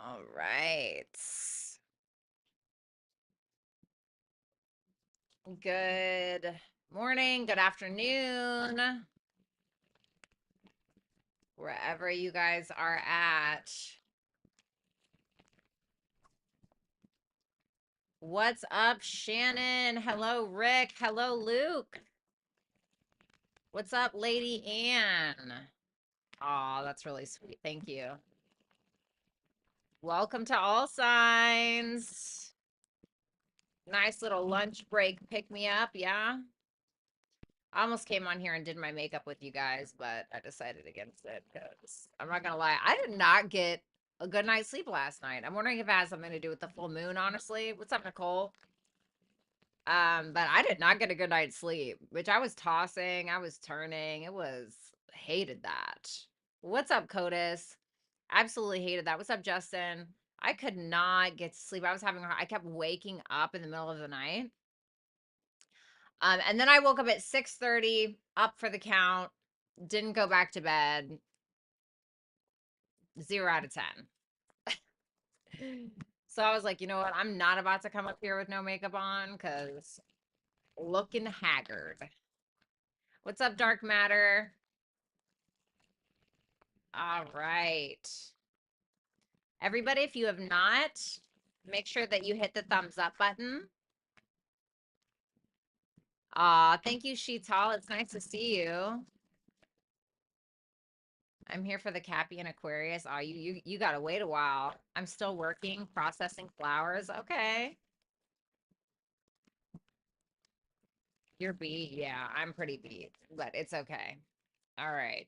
All right. Good morning, good afternoon, wherever you guys are at. What's up, Shannon? Hello, Rick. Hello, Luke. What's up, Lady Anne? Oh, that's really sweet. Thank you. Welcome to All Signs. Nice little lunch break pick me up, yeah? I almost came on here and did my makeup with you guys, but I decided against it because I'm not gonna lie, I did not get a good night's sleep last night. I'm wondering if it has something to do with the full moon, honestly. What's up, Nicole? But I did not get a good night's sleep, which I was tossing, I was turning. It was hated that. What's up, Codis? Absolutely hated that. What's up, Justin? I could not get to sleep. I kept waking up in the middle of the night. And then I woke up at 6:30, up for the count, didn't go back to bed. 0 out of 10. So I was like, you know what? I'm not about to come up here with no makeup on because looking haggard. What's up, Dark Matter? All right. Everybody, if you have not, make sure that you hit the thumbs up button. Thank you, Sheetal. It's nice to see you. I'm here for the Cappy and Aquarius. Oh, you gotta wait a while. I'm still working, processing flowers. Okay. You're beat. Yeah, I'm pretty beat, but it's okay. All right.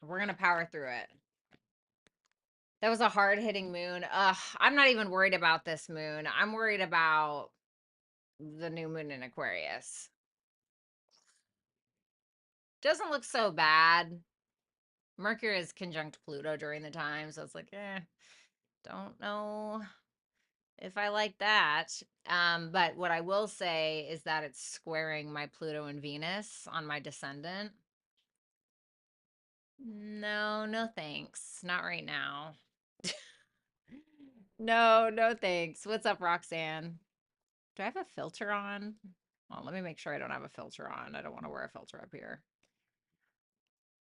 We're gonna power through it. That was a hard-hitting moon. I'm not even worried about this moon. I'm worried about the new moon in Aquarius. Doesn't look so bad. Mercury is conjunct Pluto during the time, so it's like, don't know if I like that. But what I will say is that it's squaring my Pluto and Venus on my descendant. No, no thanks. Not right now. No, no thanks. What's up, Roxanne? Do I have a filter on? Well, let me make sure I don't have a filter on. I don't want to wear a filter up here.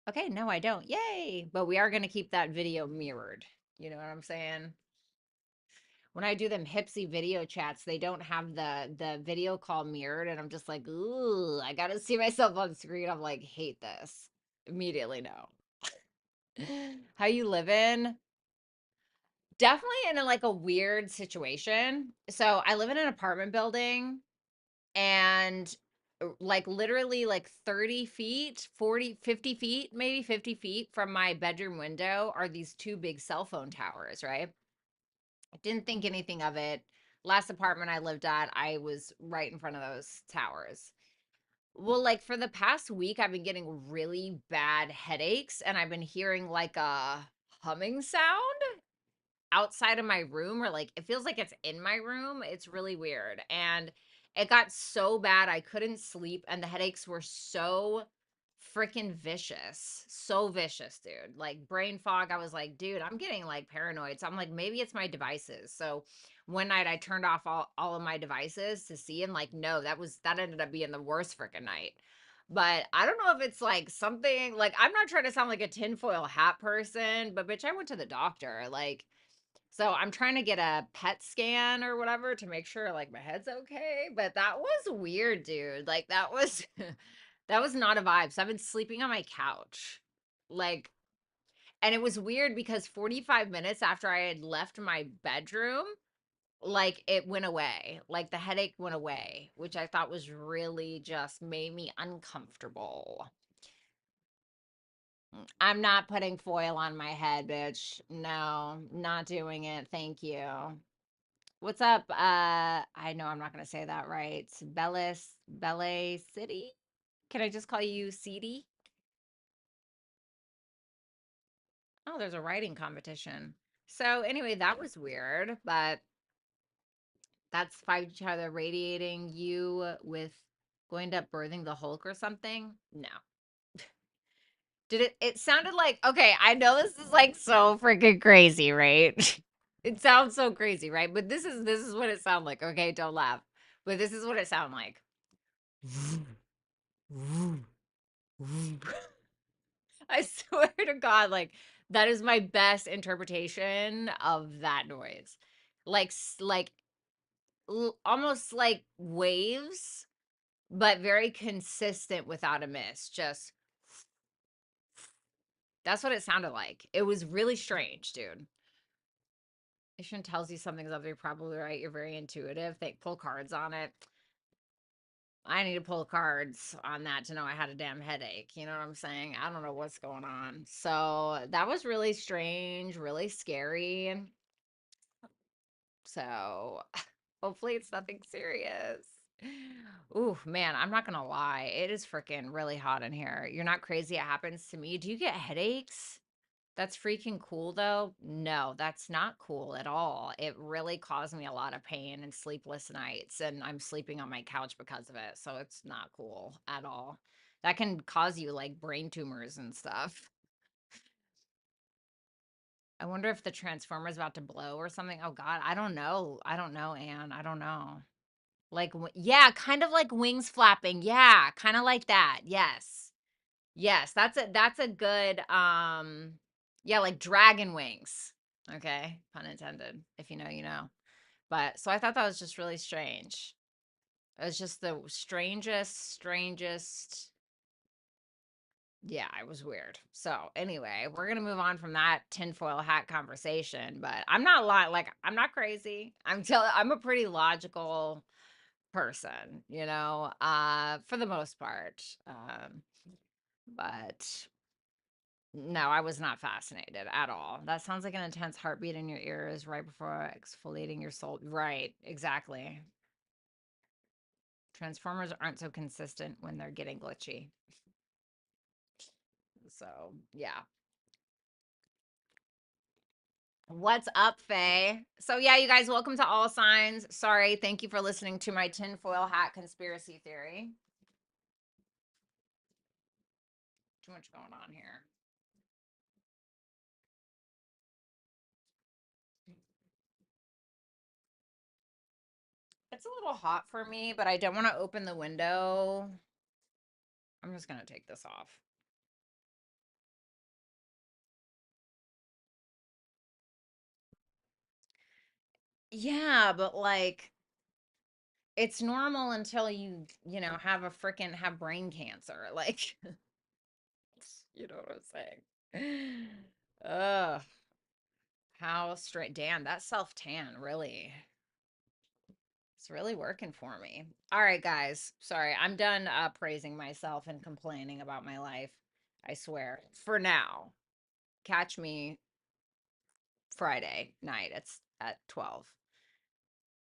Okay, no, I don't. Yay! But we are going to keep that video mirrored. You know what I'm saying? When I do them HYPSEE video chats, they don't have the video call mirrored, and I'm just like, ooh, I gotta see myself on screen. I'm like, hate this. Immediately no. How you living? Definitely in like a weird situation. So I live in an apartment building and like literally like 30 feet, 40, 50 feet, maybe 50 feet from my bedroom window are these two big cell phone towers, right? I didn't think anything of it. Last apartment I lived at, I was right in front of those towers. Well, like for the past week, I've been getting really bad headaches and I've been hearing like a humming sound outside of my room, or like it feels like it's in my room. It's really weird. And it got so bad I couldn't sleep and the headaches were so freaking vicious. So vicious, dude. Like brain fog. I was like, dude, I'm getting like paranoid. So I'm like, maybe it's my devices. So one night I turned off all of my devices to see, and like, no, that ended up being the worst freaking night. But I don't know if it's like something like, I'm not trying to sound like a tinfoil hat person, but bitch, I went to the doctor. Like, so I'm trying to get a PET scan or whatever to make sure like my head's okay. But that was weird, dude. Like that was that was not a vibe. So I've been sleeping on my couch. Like, and it was weird because 45 minutes after I had left my bedroom, like it went away. Like the headache went away, which I thought was really just made me uncomfortable. I'm not putting foil on my head, bitch. No, not doing it. Thank you. What's up? I know I'm not gonna say that right. It's Belle City? Can I just call you CD? Oh, there's a writing competition. So anyway, that was weird, but that's five each other radiating you with going to birthing the Hulk or something. No. It sounded like, okay, I know this is like so freaking crazy, right? It sounds so crazy, right? But this is what it sounded like. Okay, don't laugh. But this is what it sounded like. I swear to God, like that is my best interpretation of that noise. Like almost like waves, but very consistent without a miss. Just that's what it sounded like. It was really strange, dude. Ishan tells you something's up, you're probably right. You're very intuitive. They pull cards on it. I need to pull cards on that to know I had a damn headache. You know what I'm saying? I don't know what's going on. So that was really strange, really scary. So hopefully it's nothing serious. Ooh, man, I'm not gonna lie. It is freaking really hot in here. You're not crazy. It happens to me. Do you get headaches? That's freaking cool though. No, that's not cool at all. It really caused me a lot of pain and sleepless nights, and I'm sleeping on my couch because of it. So it's not cool at all. That can cause you like brain tumors and stuff. I wonder if the transformer's about to blow or something. Oh God, I don't know. I don't know, Anne. I don't know. Like, yeah, kind of like wings flapping. Yeah, kind of like that. Yes. Yes, that's a good yeah, like dragon wings. Okay, pun intended. If you know, you know. But so I thought that was just really strange. It was just the strangest. Yeah, it was weird. So anyway, we're gonna move on from that tinfoil hat conversation. But I'm not lying. Like I'm not crazy. I'm a pretty logical person, for the most part. But no, I was not fascinated at all. That sounds like an intense heartbeat in your ears right before exfoliating your soul. Right, exactly. Transformers aren't so consistent when they're getting glitchy. So, yeah. What's up, Faye? So, yeah, you guys, welcome to All Signs. Sorry, thank you for listening to my tinfoil hat conspiracy theory. Too much going on here. It's a little hot for me, but I don't want to open the window. I'm just going to take this off. Yeah, but like it's normal until have a freaking have brain cancer. Like, you know what I'm saying? Ugh, how straight. Damn, that self tan really, it's really working for me. All right, guys. Sorry, I'm done praising myself and complaining about my life. I swear. For now, catch me Friday night. It's at 12.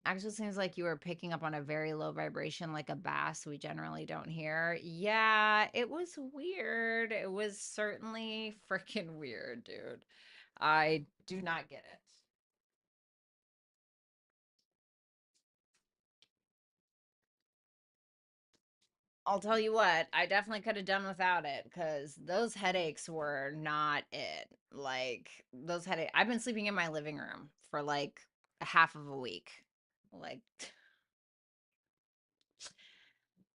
Actually seems like you were picking up on a very low vibration, like a bass we generally don't hear. Yeah, it was weird. It was certainly freaking weird, dude. I do not get it. I'll tell you what, I definitely could have done without it because those headaches were not it. Like, those headaches, I've been sleeping in my living room for like a half of a week. Like,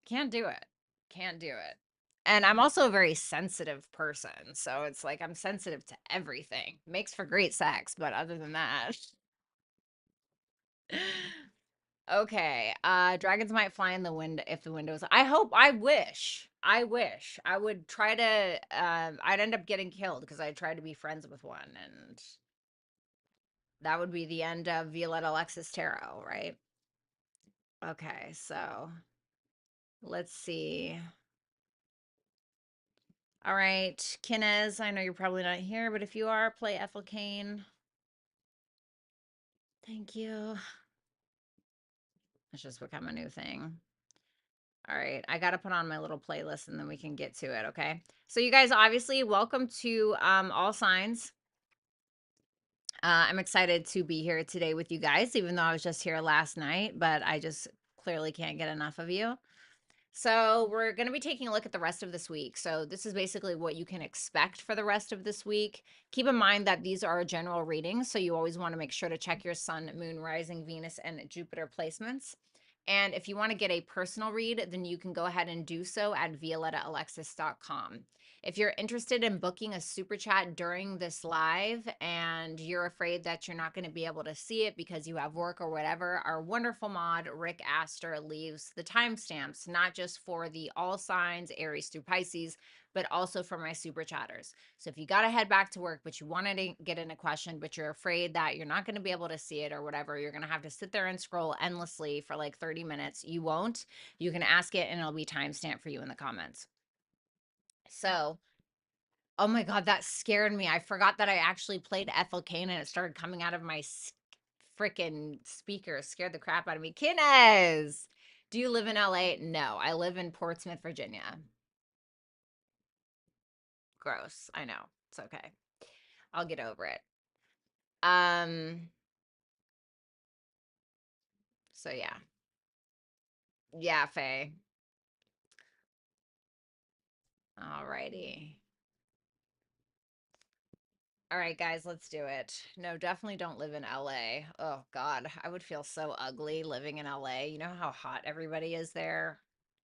can't do it. Can't do it. And I'm also a very sensitive person. So it's like I'm sensitive to everything. Makes for great sex, but other than that. Okay. Dragons might fly in the wind if the window's I wish. I would try to I'd end up getting killed because I tried to be friends with one, and that would be the end of Violetta Alexis Tarot, right? Okay, so let's see. All right, Kinez, I know you're probably not here, but if you are, play Ethel Kane. Thank you. It's just become a new thing. All right, I got to put on my little playlist and then we can get to it, okay? So you guys, obviously, welcome to All Signs. I'm excited to be here today with you guys, even though I was just here last night, but I just clearly can't get enough of you. So we're going to be taking a look at the rest of this week. So this is basically what you can expect for the rest of this week. Keep in mind that these are general readings, so you always want to make sure to check your sun, moon, rising, Venus, and Jupiter placements. And if you want to get a personal read, then you can go ahead and do so at violettaalexis.com. If you're interested in booking a super chat during this live and you're afraid that you're not going to be able to see it because you have work or whatever, our wonderful mod, Rick Astor, leaves the timestamps, not just for the all signs, Aries through Pisces, but also for my super chatters. So if you got to head back to work, but you wanted to get in a question, but you're afraid that you're not going to be able to see it or whatever, you're going to have to sit there and scroll endlessly for like 30 minutes. You won't. You can ask it and it'll be timestamped for you in the comments. So, oh my God, that scared me. I forgot that I actually played Ethel Kane and it started coming out of my freaking speaker. Scared the crap out of me. Kines, do you live in LA? No, I live in Portsmouth, Virginia. Gross. I know. It's okay. I'll get over it. So yeah. Yeah, Faye. Alrighty. All right, guys, let's do it. No, definitely don't live in LA. Oh God, I would feel so ugly living in LA. You know how hot everybody is there?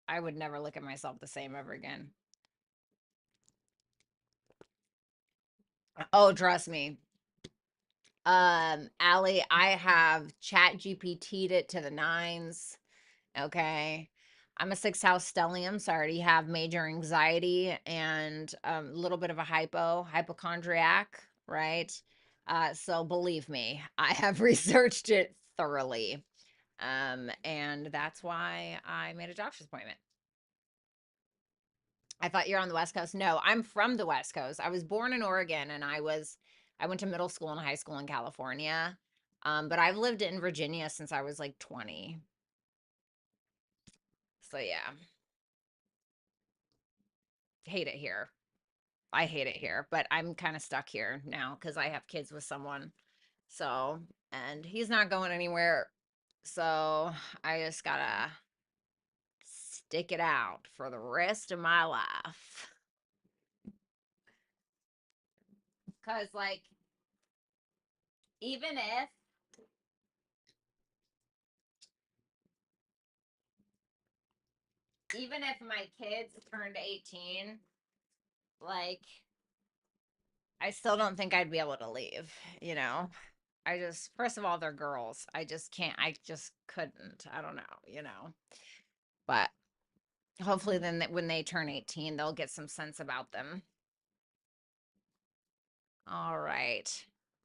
I would never look at myself the same ever again. Oh, trust me. Allie, I have chat GPT'd it to the nines. Okay. I'm a sixth house stellium, so I already have major anxiety and a little bit of a hypochondriac, right? So believe me, I have researched it thoroughly. And that's why I made a doctor's appointment. I thought you're on the West Coast. No, I'm from the West Coast. I was born in Oregon and I went to middle school and high school in California. But I've lived in Virginia since I was like 20. So yeah, hate it here. I hate it here, but I'm kind of stuck here now because I have kids with someone. So, and he's not going anywhere. So I just gotta stick it out for the rest of my life. Because, like, even if my kids turned 18, like, I still don't think I'd be able to leave, you know? I just, first of all, they're girls. I just can't, I just couldn't. I don't know, you know? But hopefully, then when they turn 18, they'll get some sense about them. All right.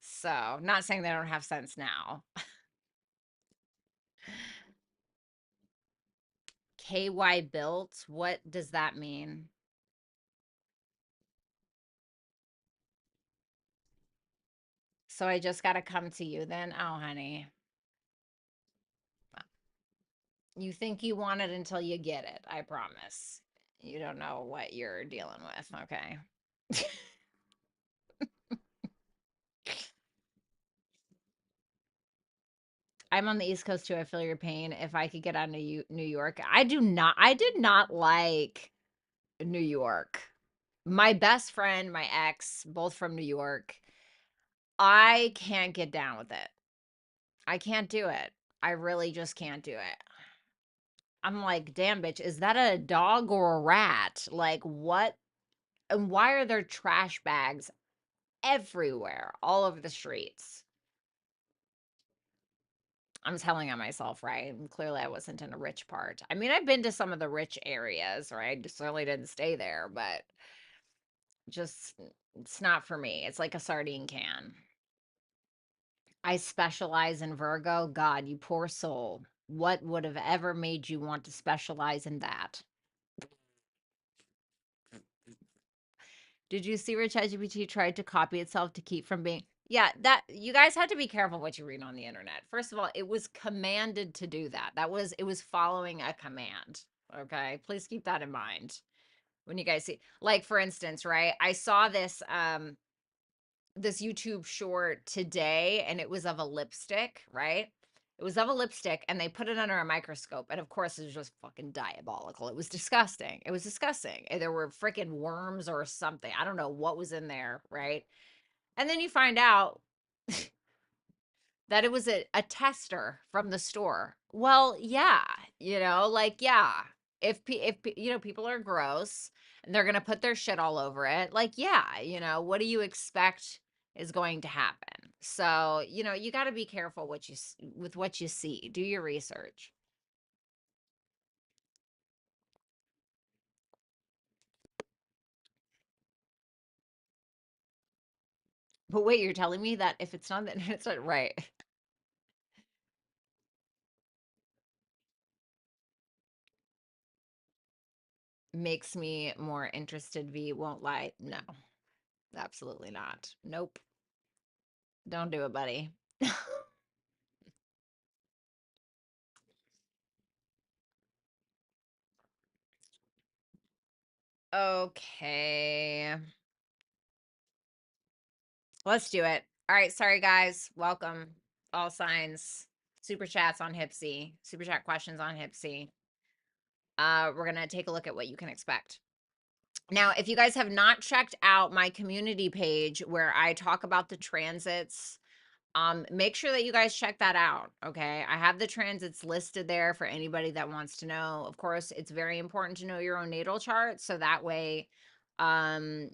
So, not saying they don't have sense now. KY built, what does that mean? So I just got to come to you then? Oh, honey. You think you want it until you get it. I promise. You don't know what you're dealing with. Okay. I'm on the East Coast too. I feel your pain. If I could get out of New York, I did not like New York. My best friend, my ex, both from New York, I can't get down with it. I can't do it. I really just can't do it. I'm like, damn, bitch, is that a dog or a rat? Like, what? And why are there trash bags everywhere, all over the streets? I'm telling on myself, right? And clearly, I wasn't in a rich part. I mean, I've been to some of the rich areas, right? Just certainly didn't stay there, but just it's not for me. It's like a sardine can. I specialize in Virgo. God, you poor soul. What would have ever made you want to specialize in that? Did you see where ChatGPT tried to copy itself to keep from being? Yeah, that you guys have to be careful what you read on the internet. First of all, it was commanded to do that. It was following a command. Okay, please keep that in mind when you guys see, like, for instance, right? I saw this YouTube short today, and it was of a lipstick, right? It was of a lipstick, and they put it under a microscope. And of course, it was just fucking diabolical. It was disgusting. It was disgusting. There were freaking worms or something. I don't know what was in there, right? And then you find out that it was a tester from the store. Well, yeah, like, yeah. If people are gross and they're gonna put their shit all over it, like, yeah, what do you expect is going to happen? So, you got to be careful with what you see. Do your research. But wait, you're telling me that if it's not, then it's not right. Makes me more interested. V won't lie. No, absolutely not. Nope. Don't do it, buddy. Okay. Let's do it. All right. Sorry, guys. Welcome. All signs. Super chats on HYPSEE. Super chat questions on HYPSEE. We're going to take a look at what you can expect. Now, if you guys have not checked out my community page where I talk about the transits, make sure that you guys check that out. Okay. I have the transits listed there for anybody that wants to know. Of course, it's very important to know your own natal chart. So that way, um,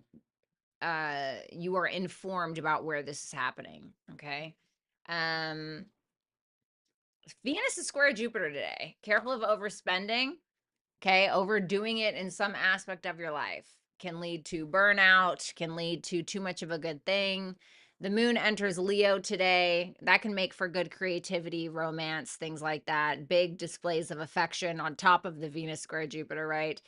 you are informed about where this is happening. Okay. Um, Venus is square Jupiter today. Careful of overspending. Okay. Overdoing it in some aspect of your life can lead to burnout, can lead to too much of a good thing. The moon enters Leo today. That can make for good creativity, romance, things like that. Big displays of affection on top of the Venus square Jupiter, right?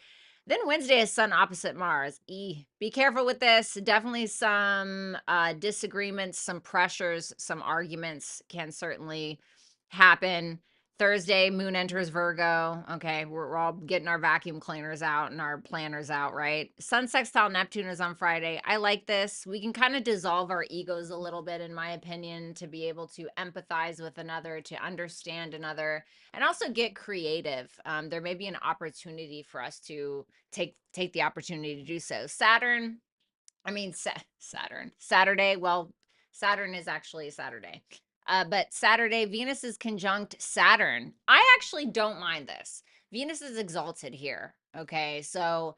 Then Wednesday is Sun opposite Mars. Be careful with this. Definitely some disagreements, some pressures, some arguments can certainly happen. Thursday, moon enters Virgo. Okay, we're all getting our vacuum cleaners out and our planners out, right? Sun sextile Neptune is on Friday. I like this. We can kind of dissolve our egos a little bit, in my opinion, to be able to empathize with another, to understand another, and also get creative. There may be an opportunity for us to take the opportunity to do so. Saturday. Well, Saturn is actually Saturday. But Saturday, Venus is conjunct Saturn. I actually don't mind this. Venus is exalted here. Okay. So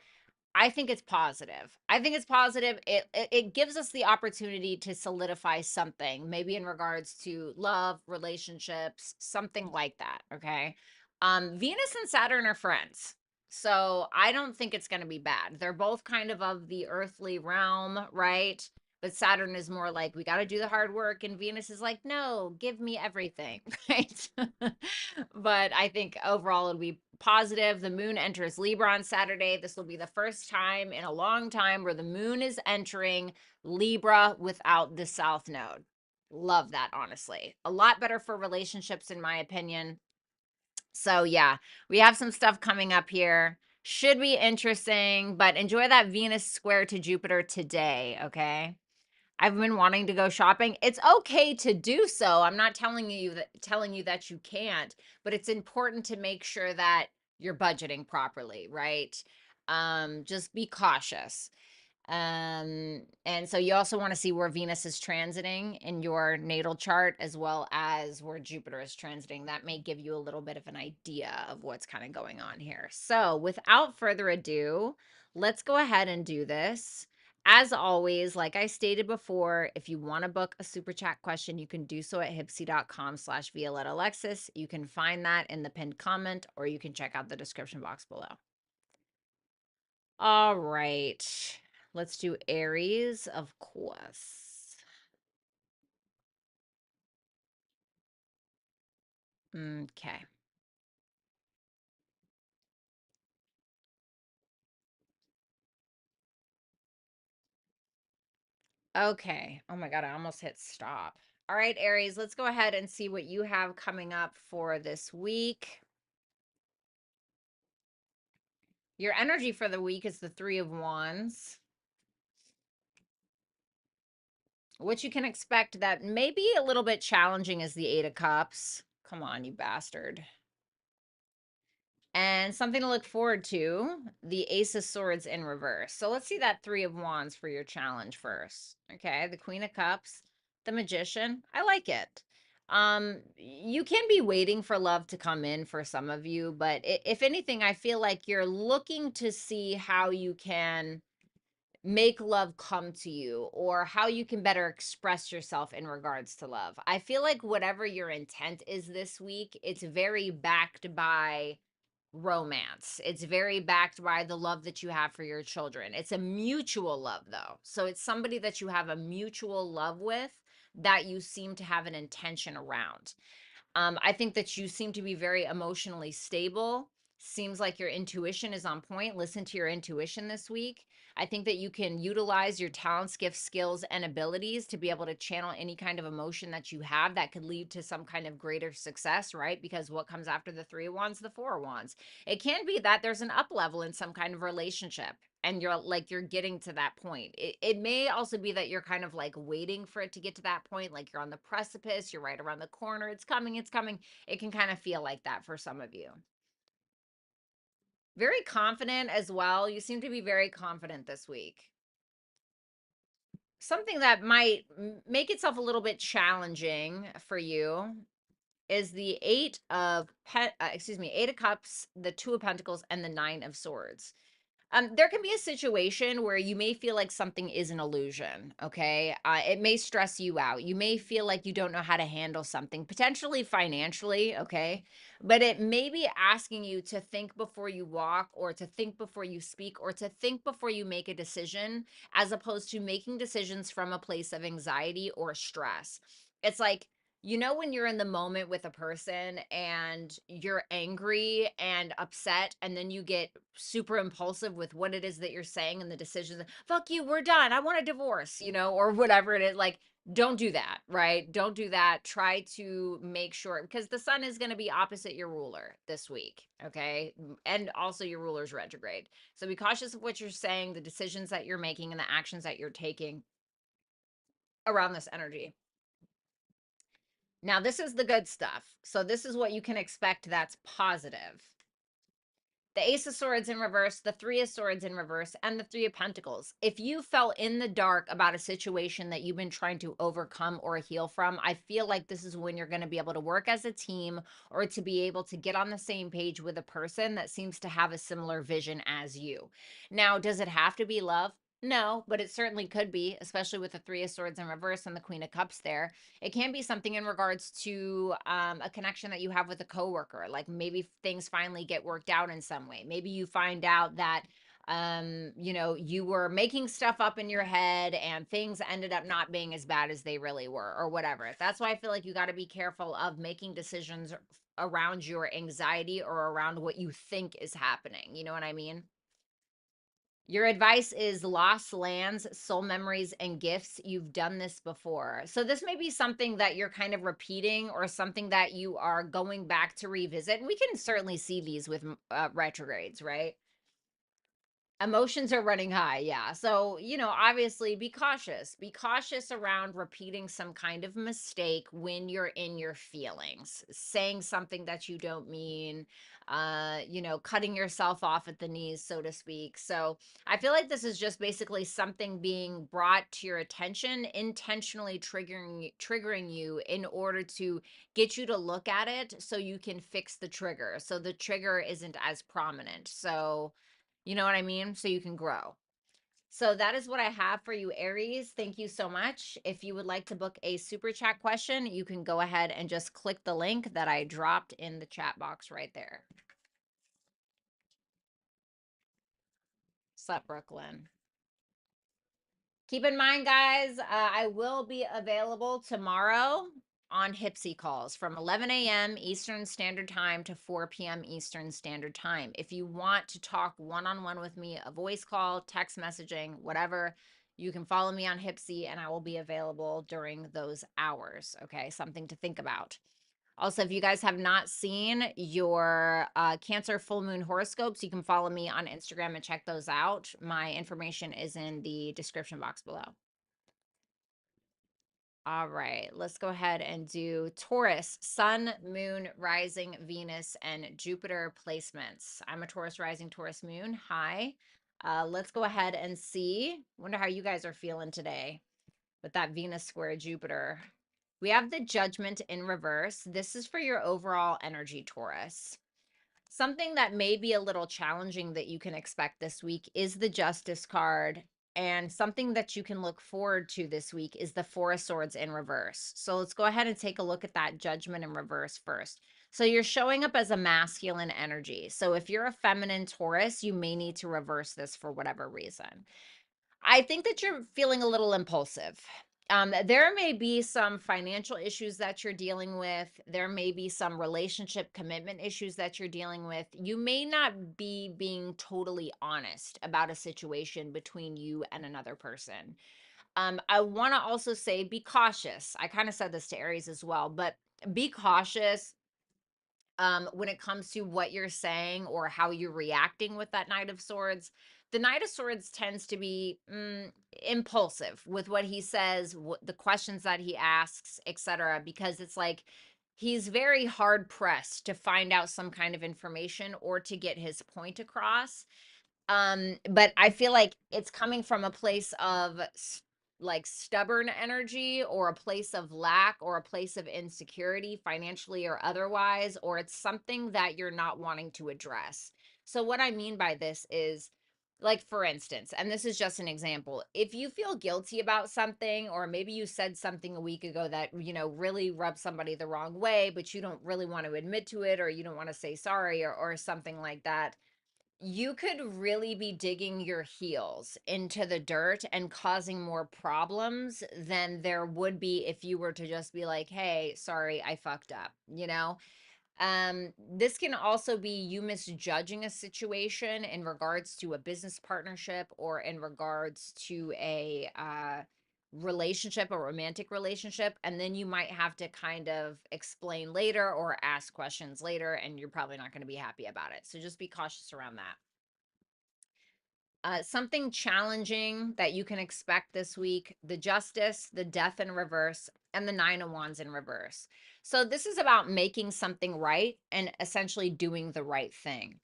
I think it's positive. I think it's positive. It gives us the opportunity to solidify something, maybe in regards to love, relationships, something like that. Okay. Venus and Saturn are friends. So I don't think it's going to be bad. They're both kind of the earthly realm, right? But Saturn is more like, we got to do the hard work. And Venus is like, no, give me everything, right? But I think overall it'll be positive. The moon enters Libra on Saturday. This will be the first time in a long time where the moon is entering Libra without the South Node. Love that, honestly. A lot better for relationships, in my opinion. So, yeah, we have some stuff coming up here. Should be interesting, but enjoy that Venus square to Jupiter today, okay? I've been wanting to go shopping. It's okay to do so. I'm not telling you that you can't, but it's important to make sure that you're budgeting properly, right? Just be cautious. And so you also want to see where Venus is transiting in your natal chart, as well as where Jupiter is transiting. That may give you a little bit of an idea of what's kind of going on here. So without further ado, let's go ahead and do this. As always, like I stated before, if you want to book a super chat question, you can do so at hypsee.com/Violetta Alexis. You can find that in the pinned comment, or you can check out the description box below. All right. Let's do Aries, of course. Okay. Okay. Oh my God, I almost hit stop. All right, Aries, let's go ahead and see what you have coming up for this week. Your energy for the week is the Three of Wands. What you can expect that may be a little bit challenging is the Eight of Cups. Come on, you bastard. And something to look forward to, the Ace of Swords in reverse. So let's see that Three of Wands for your challenge first. Okay, the Queen of Cups, the Magician. I like it. You can be waiting for love to come in for some of you, but if anything, I feel like you're looking to see how you can make love come to you or how you can better express yourself in regards to love. I feel like whatever your intent is this week, it's very backed by romance. It's very backed by the love that you have for your children. It's a mutual love, though. So it's somebody that you have a mutual love with that you seem to have an intention around. I think that you seem to be very emotionally stable. Seems like your intuition is on point. Listen to your intuition this week. I think that you can utilize your talents, gifts, skills, and abilities to be able to channel any kind of emotion that you have that could lead to some kind of greater success, right? Because what comes after the Three of Wands? The Four of Wands. It can be that there's an up level in some kind of relationship and you're getting to that point. It may also be that you're kind of like waiting for it to get to that point, like you're on the precipice, you're right around the corner, it's coming, it's coming. It can kind of feel like that for some of you. Very confident as well. You seem to be very confident this week. Something that might make itself a little bit challenging for you is the Eight of Cups, the Two of Pentacles, and the Nine of Swords. There can be a situation where you may feel like something is an illusion, okay? It may stress you out. You may feel like you don't know how to handle something, potentially financially, okay? But it may be asking you to think before you walk, or to think before you speak, or to think before you make a decision, as opposed to making decisions from a place of anxiety or stress. It's like, you know, when you're in the moment with a person and you're angry and upset, and then you get super impulsive with what it is that you're saying and the decisions, fuck you, we're done, I want a divorce, you know, or whatever it is. Like, don't do that, right? Don't do that. Try to make sure, because the sun is going to be opposite your ruler this week, okay? And also your ruler's retrograde. So be cautious of what you're saying, the decisions that you're making, and the actions that you're taking around this energy. Now, this is the good stuff. So this is what you can expect that's positive. The Ace of Swords in reverse, the Three of Swords in reverse, and the Three of Pentacles. If you fell in the dark about a situation that you've been trying to overcome or heal from, I feel like this is when you're going to be able to work as a team, or to be able to get on the same page with a person that seems to have a similar vision as you. Now, does it have to be love? No, but it certainly could be, especially with the Three of Swords in reverse and the Queen of Cups there. It can be something in regards to a connection that you have with a coworker. Like maybe things finally get worked out in some way. Maybe you find out that you know, you were making stuff up in your head and things ended up not being as bad as they really were, or whatever. That's why I feel like you got to be careful of making decisions around your anxiety or around what you think is happening. You know what I mean? Your advice is lost lands, soul memories, and gifts. You've done this before. So this may be something that you're kind of repeating, or something that you are going back to revisit. And we can certainly see these with retrogrades, right? Emotions are running high, yeah. So, you know, obviously be cautious. Be cautious around repeating some kind of mistake when you're in your feelings, saying something that you don't mean, you know, cutting yourself off at the knees, so to speak. So I feel like this is just basically something being brought to your attention, intentionally triggering you in order to get you to look at it so you can fix the trigger. So the trigger isn't as prominent. So, you know what I mean? So you can grow. So that is what I have for you, Aries. Thank you so much. If you would like to book a super chat question, you can go ahead and just click the link that I dropped in the chat box right there. Sup, Brooklyn. Keep in mind, guys, I will be available tomorrow on HYPSEE calls from 11 a.m. Eastern Standard Time to 4 p.m. Eastern Standard Time. If you want to talk one-on-one with me, a voice call, text messaging, whatever, you can follow me on HYPSEE and I will be available during those hours. Okay, something to think about. Also, if you guys have not seen your Cancer full moon horoscopes, you can follow me on Instagram and check those out. My information is in the description box below. All right, let's go ahead and do Taurus, Sun, Moon, Rising, Venus, and Jupiter placements. I'm a Taurus rising, Taurus moon. Hi. Let's go ahead and see. Wonder how you guys are feeling today with that Venus square Jupiter. We have the Judgment in reverse. This is for your overall energy, Taurus. Something that may be a little challenging that you can expect this week is the Justice card. And something that you can look forward to this week is the Four of Swords in reverse. So let's go ahead and take a look at that Judgment in reverse first. So you're showing up as a masculine energy. So if you're a feminine Taurus, you may need to reverse this for whatever reason. I think that you're feeling a little impulsive. There may be some financial issues that you're dealing with. There may be some relationship commitment issues that you're dealing with. You may not be being totally honest about a situation between you and another person. I want to also say be cautious. I kind of said this to Aries as well, but be cautious when it comes to what you're saying or how you're reacting with that Knight of Swords. The Knight of Swords tends to be impulsive with what he says, the questions that he asks, etc., because it's like he's very hard pressed to find out some kind of information or to get his point across. But I feel like it's coming from a place of like stubborn energy, or a place of lack, or a place of insecurity, financially or otherwise, or it's something that you're not wanting to address. So what I mean by this is, like, for instance, and this is just an example, if you feel guilty about something, or maybe you said something a week ago that, really rubbed somebody the wrong way, but you don't really want to admit to it, or you don't want to say sorry, or something like that, you could really be digging your heels into the dirt and causing more problems than there would be if you were to just be like, hey, sorry, I fucked up. This can also be you misjudging a situation in regards to a business partnership, or in regards to a relationship, a romantic relationship, and then you might have to kind of explain later or ask questions later, and you're probably not going to be happy about it. So just be cautious around that. Something challenging that you can expect this week: the Justice, the Death in reverse, and the Nine of Wands in reverse. So this is about making something right and essentially doing the right thing.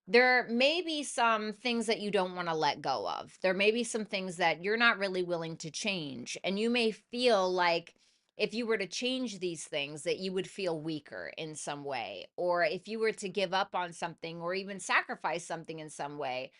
There may be some things that you don't want to let go of. There may be some things that you're not really willing to change. And you may feel like if you were to change these things, that you would feel weaker in some way. Or if you were to give up on something, or even sacrifice something in some way,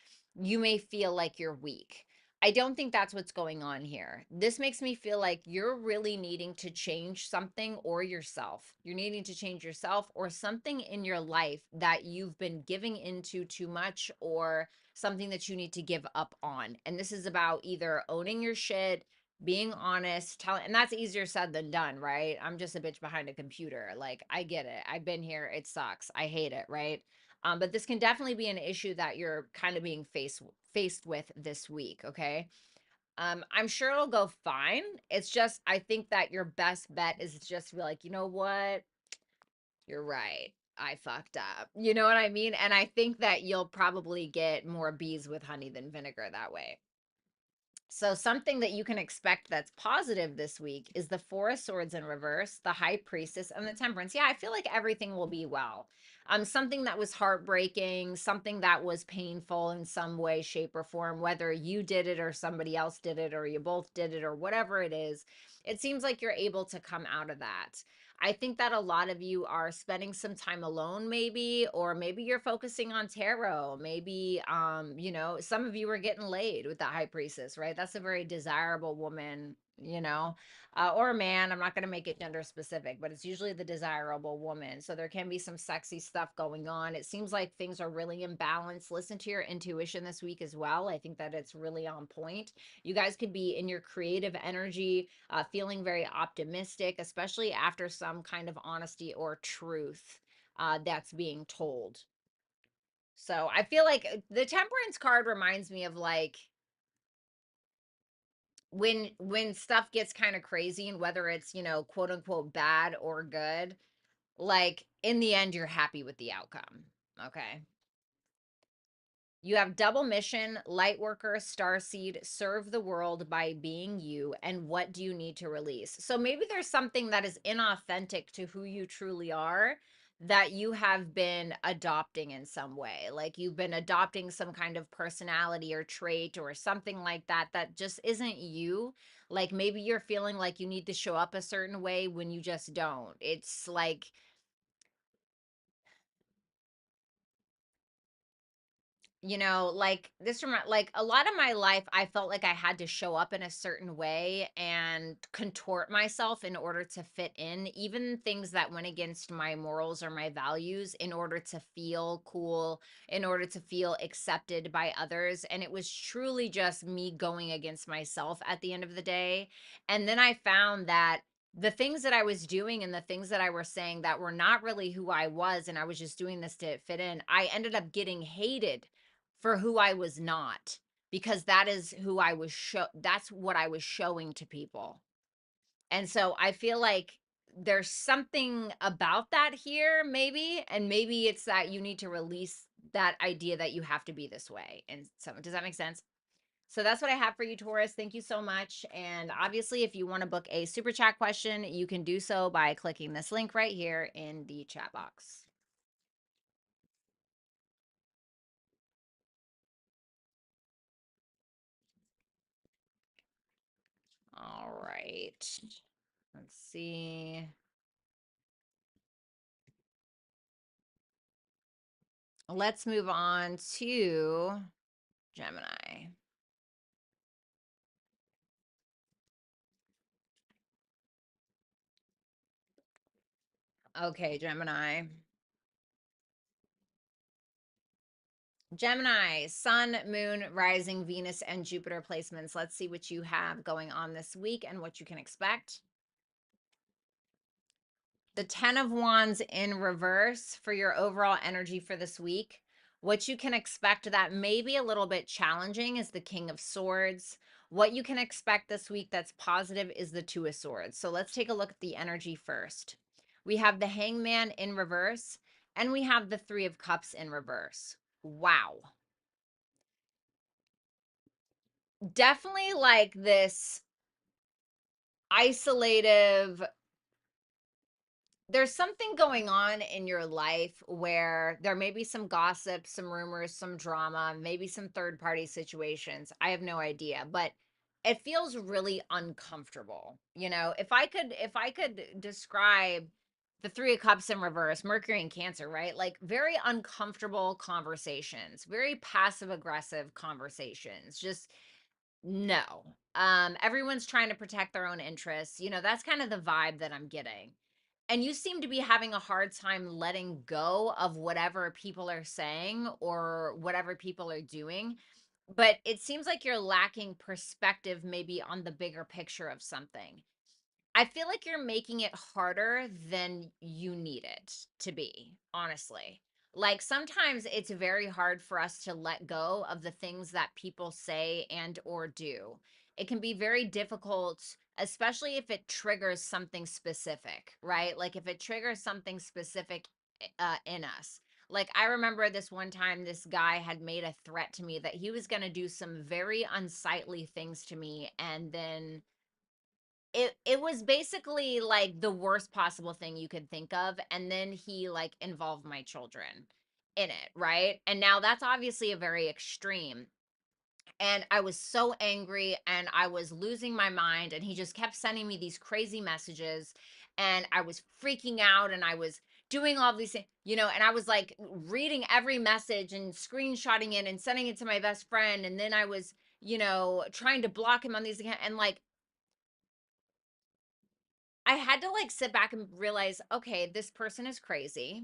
you may feel like you're weak. I don't think that's what's going on here. This makes me feel like you're really needing to change something, or yourself. You're needing to change yourself or something in your life that you've been giving into too much, or something that you need to give up on. And this is about either owning your shit, being honest, telling, and that's easier said than done, right? I'm just a bitch behind a computer. Like, I get it. I've been here. It sucks. I hate it, right? But this can definitely be an issue that you're kind of being faced with this week. Okay. I'm sure it'll go fine. It's just, I think that your best bet is just to be like, you know what? You're right. I fucked up. You know what I mean? And I think that you'll probably get more bees with honey than vinegar that way. So something that you can expect that's positive this week is the Four of Swords in reverse, the High Priestess, and the Temperance. Yeah, I feel like everything will be well. Something that was heartbreaking, something that was painful in some way, shape, or form, whether you did it or somebody else did it, or you both did it, or whatever it is, it seems like you're able to come out of that. I think that a lot of you are spending some time alone, maybe, or maybe you're focusing on tarot. Maybe, some of you are getting laid with the High Priestess, right? That's a very desirable woman, or a man. I'm not going to make it gender specific, but it's usually the desirable woman. So there can be some sexy stuff going on. It seems like things are really in balance. Listen to your intuition this week as well. I think that it's really on point. You guys could be in your creative energy, feeling very optimistic, especially after some kind of honesty or truth that's being told. So I feel like the Temperance card reminds me of, like, when stuff gets kind of crazy, and whether it's, quote unquote bad or good, like, in the end you're happy with the outcome. Okay. You have double mission, light worker, starseed, serve the world by being you. And what do you need to release? So maybe there's something that is inauthentic to who you truly are that you have been adopting in some way. Like you've been adopting some kind of personality or trait or something like that that just isn't you. Like maybe you're feeling like you need to show up a certain way when you just don't. It's like, you know, like this like a lot of my life I felt like I had to show up in a certain way and contort myself in order to fit in, even things that went against my morals or my values, in order to feel cool, in order to feel accepted by others. And it was truly just me going against myself at the end of the day. And then I found that the things that I was doing and the things that I was saying that were not really who I was, and I was just doing this to fit in, I ended up getting hated for who I was not, because that is who I was that's what I was showing to people. And so I feel like there's something about that here maybe, and maybe it's that you need to release that idea that you have to be this way. And so does that make sense? So that's what I have for you, Taurus. Thank you so much. And obviously, if you want to book a super chat question, you can do so by clicking this link right here in the chat box. All right. Let's see. Let's move on to Gemini. Okay, Gemini. Gemini, Sun, Moon, Rising, Venus, and Jupiter placements. Let's see what you have going on this week and what you can expect. The 10 of Wands in reverse for your overall energy for this week. What you can expect that may be a little bit challenging is the King of Swords. What you can expect this week that's positive is the Two of Swords. So let's take a look at the energy first. We have the Hangman in reverse, and we have the Three of Cups in reverse. Wow. Definitely like this isolative, there's something going on in your life where there may be some gossip, some rumors, some drama, maybe some third party situations. I have no idea, but it feels really uncomfortable. You know, if I could describe the 3 of Cups in reverse, Mercury and Cancer, right? Like very uncomfortable conversations, very passive aggressive conversations. Just no. Everyone's trying to protect their own interests. You know, that's kind of the vibe that I'm getting. And you seem to be having a hard time letting go of whatever people are saying or whatever people are doing. But it seems like you're lacking perspective maybe on the bigger picture of something. I feel like you're making it harder than you need it to be, honestly. Like sometimes it's very hard for us to let go of the things that people say and or do. It can be very difficult, especially if it triggers something specific, right? Like if it triggers something specific in us. Like I remember this one time this guy had made a threat to me that he was going to do some very unsightly things to me, and then it was basically like the worst possible thing you could think of, and then he like involved my children in it, right? And now that's obviously a very extreme, and I was so angry and I was losing my mind, and he just kept sending me these crazy messages, and I was freaking out, and I was doing all these things, you know, and I was like reading every message and screenshotting it and sending it to my best friend, and then I was, you know, trying to block him on these accounts, and like I had to like sit back and realize, okay, this person is crazy.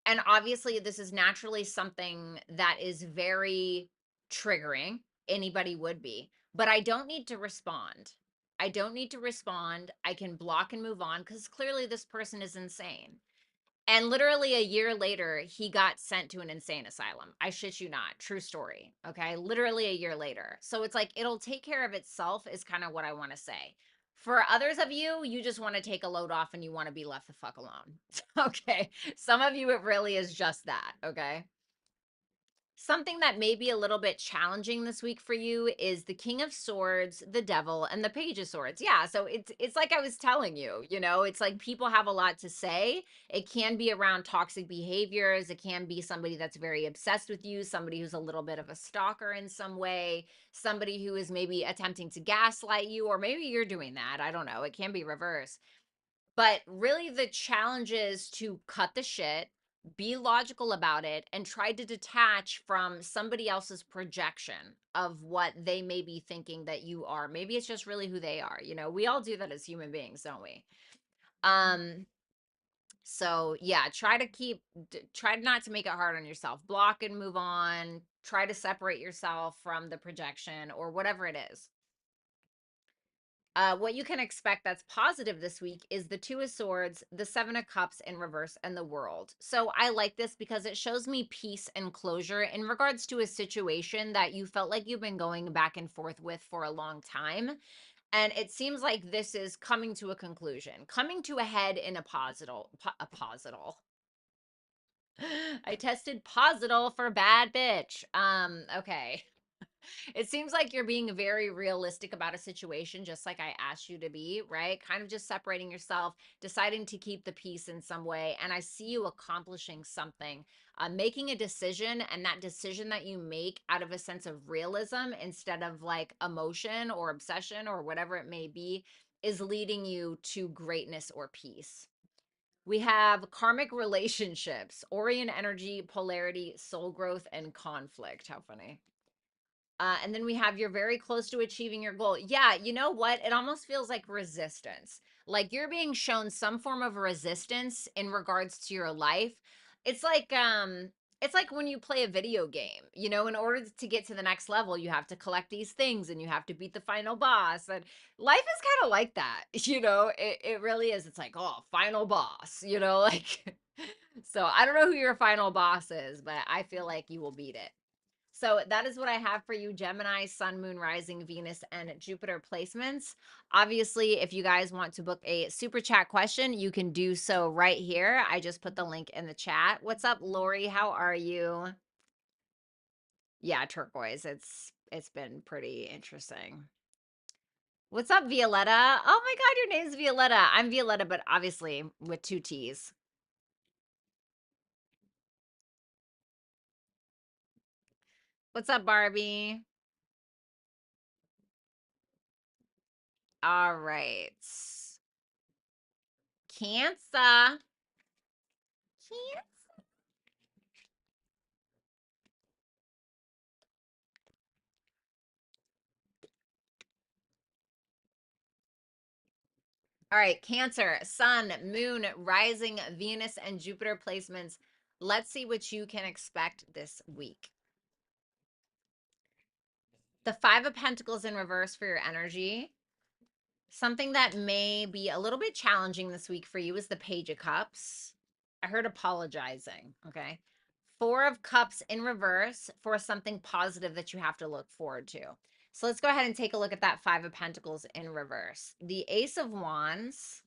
And obviously, this is naturally something that is very triggering. Anybody would be, but I don't need to respond. I don't need to respond. I can block and move on because clearly this person is insane. And literally a year later, he got sent to an insane asylum. I shit you not. True story. Okay. Literally a year later. So it's like it'll take care of itself, is kind of what I want to say. For others of you, you just want to take a load off and you want to be left the fuck alone. Okay. Some of you, it really is just that. Okay. Something that may be a little bit challenging this week for you is the King of Swords, the Devil, and the Page of Swords. Yeah, so it's like I was telling you, it's like people have a lot to say. It can be around toxic behaviors. It can be somebody that's very obsessed with you, somebody who's a little bit of a stalker in some way, somebody who is maybe attempting to gaslight you, or maybe you're doing that. I don't know. It can be reverse. But really, the challenge is to cut the shit, be logical about it, and try to detach from somebody else's projection of what they may be thinking that you are. Maybe it's just really who they are. We all do that as human beings, don't we? So yeah, try not to make it hard on yourself. Block and move on. Try to separate yourself from the projection or whatever it is. What you can expect that's positive this week is the Two of Swords, the Seven of Cups in reverse, and the World. So I like this because it shows me peace and closure in regards to a situation that you felt like you've been going back and forth with for a long time. And it seems like this is coming to a conclusion, coming to a head in a positive. A positive. I tested positive for bad bitch. Okay. It seems like you're being very realistic about a situation, just like I asked you to be, right? Kind of just separating yourself, deciding to keep the peace in some way. And I see you accomplishing something, making a decision, and that decision that you make out of a sense of realism instead of like emotion or obsession or whatever it may be is leading you to greatness or peace. We have karmic relationships, Orion energy, polarity, soul growth, and conflict. How funny. And then we have you're very close to achieving your goal. Yeah, you know what? It almost feels like resistance. Like you're being shown some form of resistance in regards to your life. It's like when you play a video game, in order to get to the next level, you have to collect these things and you have to beat the final boss. And life is kind of like that, it really is. It's like, oh, final boss, like so I don't know who your final boss is, but I feel like you will beat it. So that is what I have for you, Gemini, Sun, Moon, Rising, Venus, and Jupiter placements. Obviously, if you guys want to book a super chat question, you can do so right here. I just put the link in the chat. What's up, Lori? How are you? Yeah, turquoise. It's been pretty interesting. What's up, Violetta? Oh my God, your name's Violetta. I'm Violetta, but obviously with two T's. What's up, Barbie? All right. Cancer. Cancer. All right, Cancer, Sun, Moon, Rising, Venus, and Jupiter placements. Let's see what you can expect this week. The Five of Pentacles in reverse for your energy. Something that may be a little bit challenging this week for you is the Page of Cups. I heard apologizing, okay? Four of Cups in reverse for something positive that you have to look forward to. So let's go ahead and take a look at that Five of Pentacles in reverse. The Ace of Wands.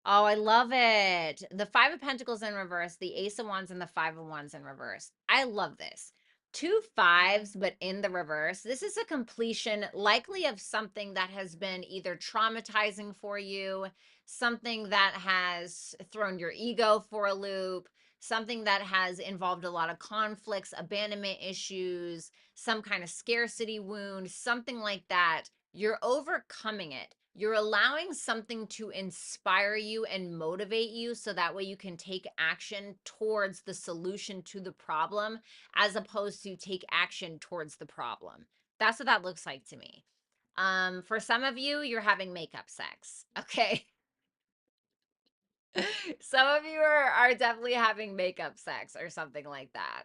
Oh, I love it. The Five of Pentacles in reverse, the Ace of Wands, and the Five of Wands in reverse. I love this. Two fives, but in the reverse. This is a completion, likely of something that has been either traumatizing for you, something that has thrown your ego for a loop, something that has involved a lot of conflicts, abandonment issues, some kind of scarcity wound, something like that. You're overcoming it. You're allowing something to inspire you and motivate you so that way you can take action towards the solution to the problem as opposed to take action towards the problem. That's what that looks like to me. For some of you, you're having makeup sex. Okay. Some of you are definitely having makeup sex or something like that.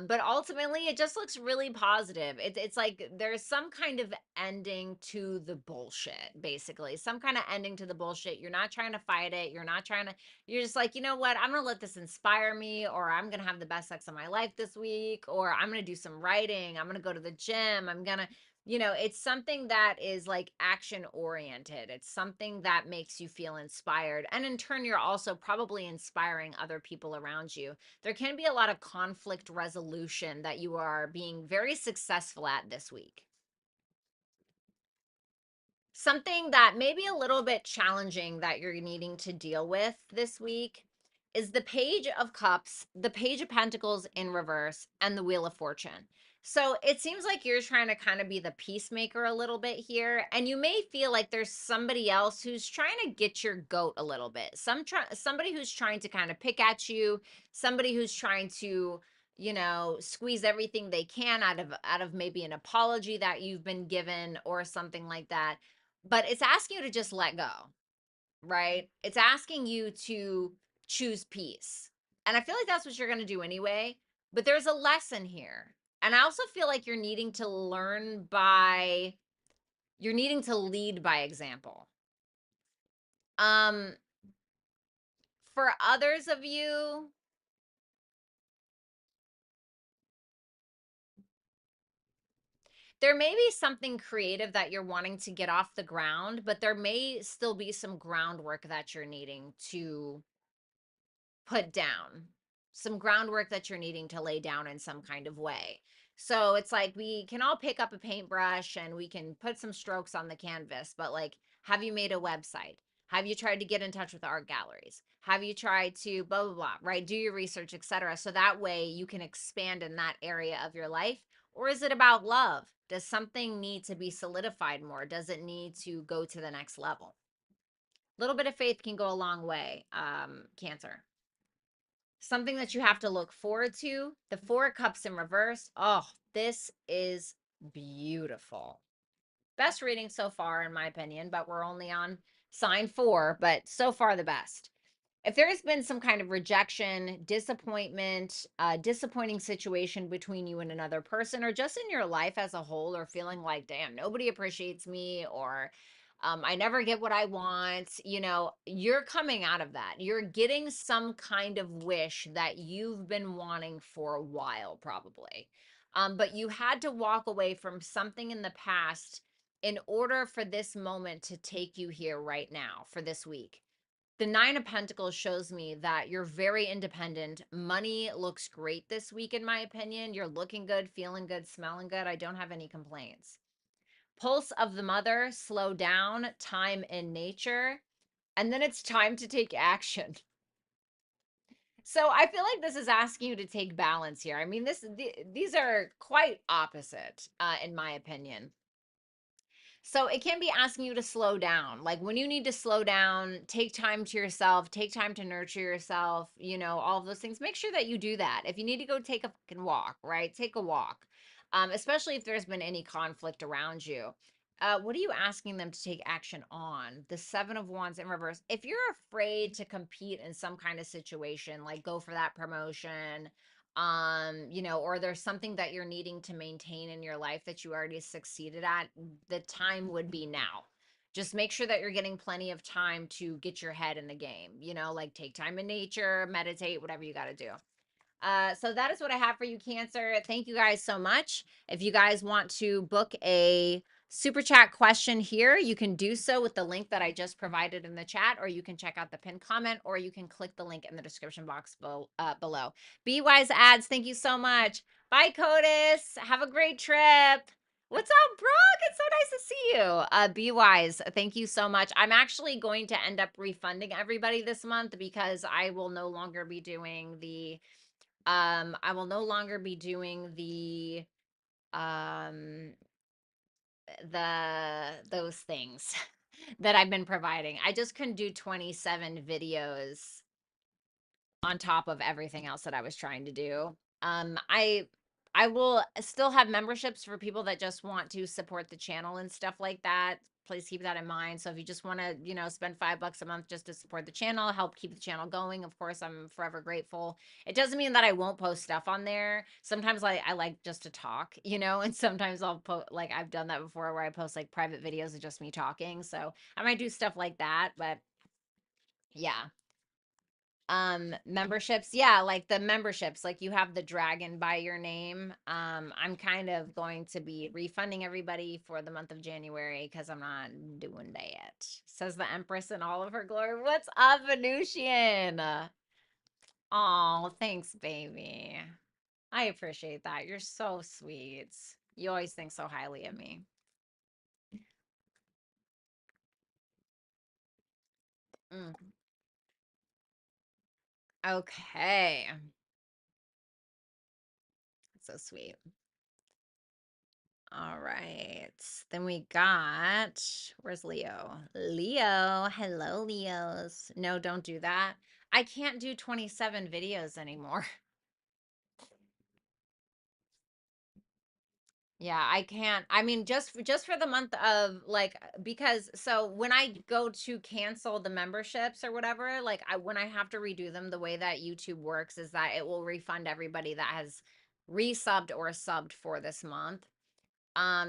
But ultimately it just looks really positive. It's like there's some kind of ending to the bullshit, basically. Some kind of ending to the bullshit. You're not trying to fight it. You're just like, you know what? I'm gonna let this inspire me, or I'm gonna have the best sex of my life this week, or I'm gonna do some writing, I'm gonna go to the gym, You know, it's something that is like action oriented. It's something that makes you feel inspired. And in turn, you're also probably inspiring other people around you. There can be a lot of conflict resolution that you are being very successful at this week. Something that may be a little bit challenging that you're needing to deal with this week is the Page of Cups, the Page of Pentacles in reverse, and the Wheel of Fortune. So it seems like you're trying to kind of be the peacemaker a little bit here, and you may feel like there's somebody else who's trying to get your goat a little bit. Somebody who's trying to kind of pick at you, somebody who's trying to, you know, squeeze everything they can out of maybe an apology that you've been given or something like that. But it's asking you to just let go, right? It's asking you to choose peace. And I feel like that's what you're going to do anyway. But there's a lesson here. And I also feel like you're needing to you're needing to lead by example. Um, for others of you, there may be something creative that you're wanting to get off the ground, but there may still be some groundwork that you're needing to put down, some groundwork that you're needing to lay down in some kind of way. So it's like we can all pick up a paintbrush and we can put some strokes on the canvas, but like, have you made a website? Have you tried to get in touch with art galleries? Have you tried to blah blah blah, right? Do your research, etc. So that way you can expand in that area of your life. Or is it about love? Does something need to be solidified more? Does it need to go to the next level? A little bit of faith can go a long way, Cancer. Something that you have to look forward to. The Four of Cups in reverse. Oh, this is beautiful. Best reading so far, in my opinion, but we're only on sign 4, but so far the best. If there has been some kind of rejection, disappointment, disappointing situation between you and another person, or just in your life as a whole, or feeling like, damn, nobody appreciates me, or I never get what I want, you know, you're coming out of that. You're getting some kind of wish that you've been wanting for a while, probably. But you had to walk away from something in the past in order for this moment to take you here right now for this week. The Nine of Pentacles shows me that you're very independent. Money looks great this week, in my opinion. You're looking good, feeling good, smelling good. I don't have any complaints. Pulse of the Mother, slow down, time in nature, and then it's time to take action. So I feel like this is asking you to take balance here. I mean, these are quite opposite, in my opinion. So it can be asking you to slow down. Like when you need to slow down, take time to yourself, take time to nurture yourself, you know, all of those things. Make sure that you do that. If you need to go take a fucking walk, right? Take a walk. Especially if there's been any conflict around you. What are you asking them to take action on? The Seven of Wands in reverse. If you're afraid to compete in some kind of situation, like go for that promotion, you know, or there's something that you're needing to maintain in your life that you already succeeded at, the time would be now. Just make sure that you're getting plenty of time to get your head in the game, you know, like take time in nature, meditate, whatever you got to do. So that is what I have for you, Cancer. Thank you guys so much. If you guys want to book a super chat question here, you can do so with the link that I just provided in the chat, or you can check out the pinned comment, or you can click the link in the description box below. Be Wise Ads, thank you so much. Bye, Codis. Have a great trip. What's up, Brooke? It's so nice to see you. Be Wise, thank you so much. I'm actually going to end up refunding everybody this month because I will no longer be doing the I will no longer be doing um those things that I've been providing. I just couldn't do 27 videos on top of everything else that I was trying to do. I will still have memberships for people that just want to support the channel and stuff like that. Please keep that in mind. So if you just want to, you know, spend $5 a month just to support the channel, help keep the channel going, of course, I'm forever grateful. It doesn't mean that I won't post stuff on there. Sometimes I like just to talk, you know, and sometimes I'll post, like I've done that before where I post like private videos of just me talking. So I might do stuff like that, but yeah. Memberships, yeah, like the memberships, like you have the dragon by your name. I'm kind of going to be refunding everybody for the month of January because I'm not doing that, says the Empress in all of her glory. What's up, Venusian? Oh, thanks, baby. I appreciate that. You're so sweet. You always think so highly of me. Mm. Okay. So sweet. All right. Then we got, where's Leo? Leo. Hello, Leos. No, don't do that. I can't do 27 videos anymore. Yeah, I can't. I mean, just for the month of like because so when I go to cancel the memberships or whatever, like when I have to redo them, the way that YouTube works is that it will refund everybody that has resubbed or subbed for this month.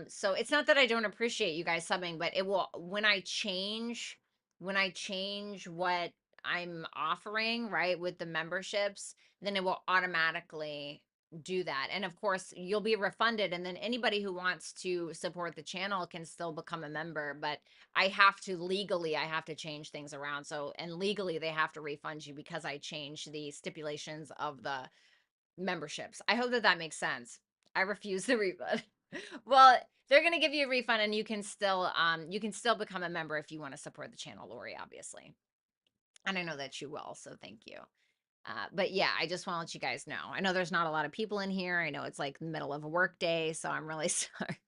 So it's not that I don't appreciate you guys subbing, but it will when I change what I'm offering, right, with the memberships, then it will automatically do that. And of course, you'll be refunded and then anybody who wants to support the channel can still become a member, but I have to change things around. So, and legally they have to refund you because I changed the stipulations of the memberships. I hope that that makes sense. I refuse the refund. Well, they're going to give you a refund and you can still become a member if you want to support the channel, Lori, obviously. And I know that you will, so thank you. But yeah, I just want to let you guys know. I know there's not a lot of people in here. I know it's like the middle of a work day, so I'm really sorry.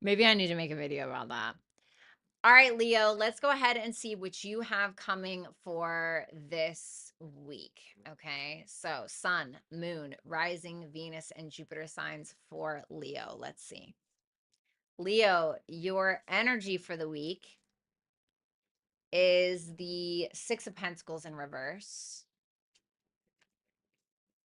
Maybe I need to make a video about that. All right, Leo, let's go ahead and see what you have coming for this week. Okay, so Sun, Moon, Rising, Venus, and Jupiter signs for Leo. Let's see. Leo, your energy for the week is the Six of Pentacles in reverse.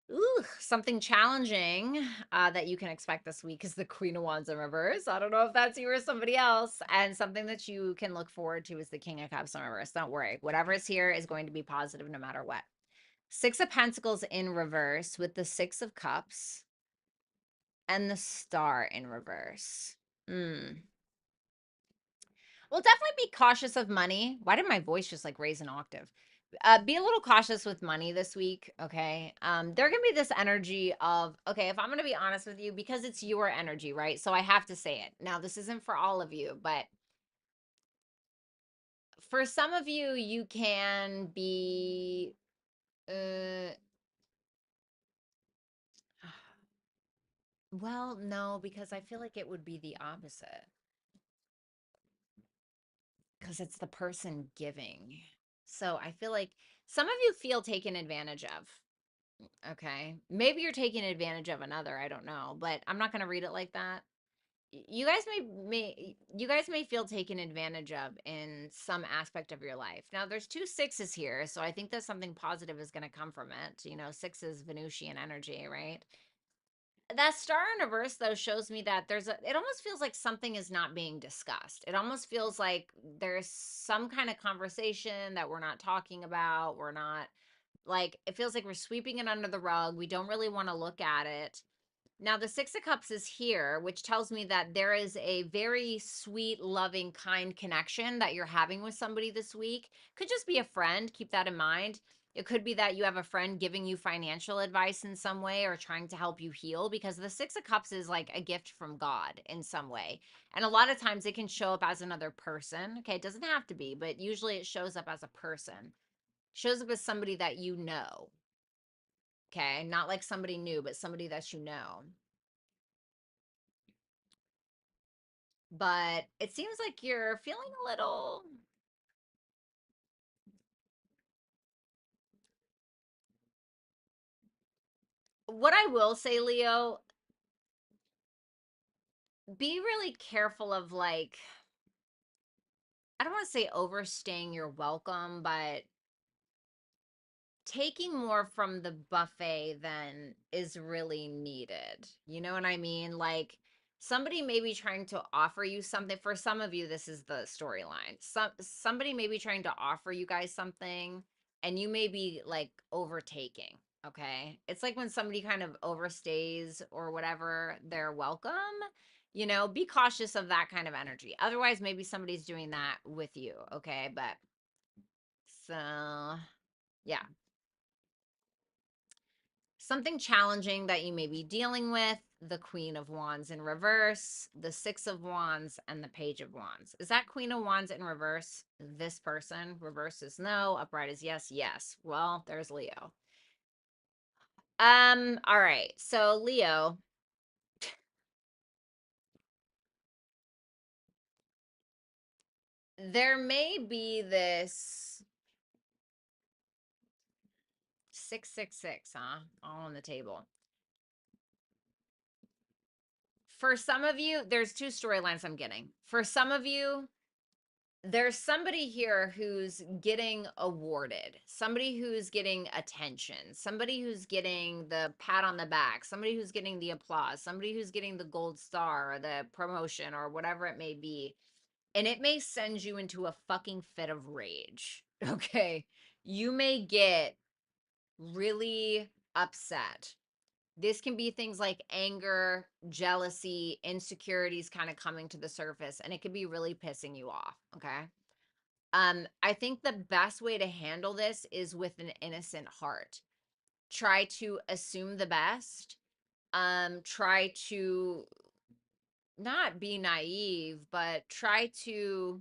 Ooh, something challenging that you can expect this week is the Queen of Wands in reverse. I don't know if that's you or somebody else. And something that you can look forward to is the King of Cups in reverse. Don't worry. Whatever is here is going to be positive no matter what. Six of Pentacles in reverse with the Six of Cups and the Star in reverse. Well, definitely be cautious of money. Why did my voice just like raise an octave? Be a little cautious with money this week, okay? There can be this energy of, okay, if I'm going to be honest with you, because it's your energy, right? So I have to say it. Now, this isn't for all of you, but for some of you, you can be, well, no, because I feel like it would be the opposite. Because it's the person giving. So I feel like some of you feel taken advantage of. Okay. Maybe you're taking advantage of another, I don't know, but I'm not going to read it like that. You guys may feel taken advantage of in some aspect of your life. Now there's two sixes here, so I think that something positive is going to come from it. You know, six is Venusian energy, right? That star in reverse though shows me that it almost feels like something is not being discussed. It almost feels like there's some kind of conversation that we're not talking about. We're not like, it feels like we're sweeping it under the rug. We don't really want to look at it. Now, the Six of Cups is here, which tells me that there is a very sweet, loving, kind connection that you're having with somebody this week. Could just be a friend. Keep that in mind. It could be that you have a friend giving you financial advice in some way or trying to help you heal, because the Six of Cups is like a gift from God in some way. And a lot of times it can show up as another person. Okay, it doesn't have to be, but usually it shows up as a person. Shows up as somebody that you know. Okay, not like somebody new, but somebody that you know. But it seems like you're feeling a little. What I will say, Leo, be really careful of like, I don't want to say overstaying your welcome, but taking more from the buffet than is really needed. You know what I mean? Like, somebody may be trying to offer you something. For some of you, this is the storyline. Somebody may be trying to offer you guys something, and you may be like overtaking. Okay. It's like when somebody kind of overstays or whatever their welcome, you know, be cautious of that kind of energy. Otherwise, maybe somebody's doing that with you. Okay. But so, yeah. Something challenging that you may be dealing with, the Queen of Wands in reverse, the Six of Wands, and the Page of Wands. Is that Queen of Wands in reverse? This person. Reverse is no, upright is yes, yes. Well, there's Leo. All right. So Leo, there may be this 666, huh? All on the table. For some of you, there's two storylines I'm getting. For some of you, there's somebody here who's getting awarded, somebody who's getting attention, somebody who's getting the pat on the back, somebody who's getting the applause, somebody who's getting the gold star or the promotion or whatever it may be. And it may send you into a fucking fit of rage. Okay. You may get really upset. This can be things like anger, jealousy, insecurities kind of coming to the surface, and it could be really pissing you off. Okay. I think the best way to handle this is with an innocent heart. Try to assume the best. Try to not be naive, but try to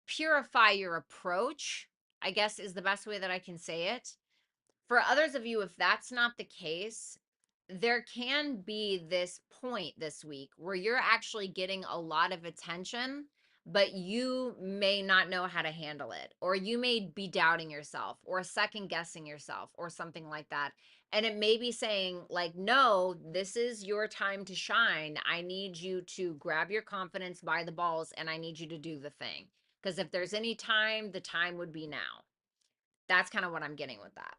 purify your approach, I guess is the best way that I can say it. For others of you, if that's not the case, there can be this point this week where you're actually getting a lot of attention, but you may not know how to handle it, or you may be doubting yourself, or second guessing yourself, or something like that. And it may be saying, like, no, this is your time to shine. I need you to grab your confidence by the balls, and I need you to do the thing. Because if there's any time, the time would be now. That's kind of what I'm getting with that.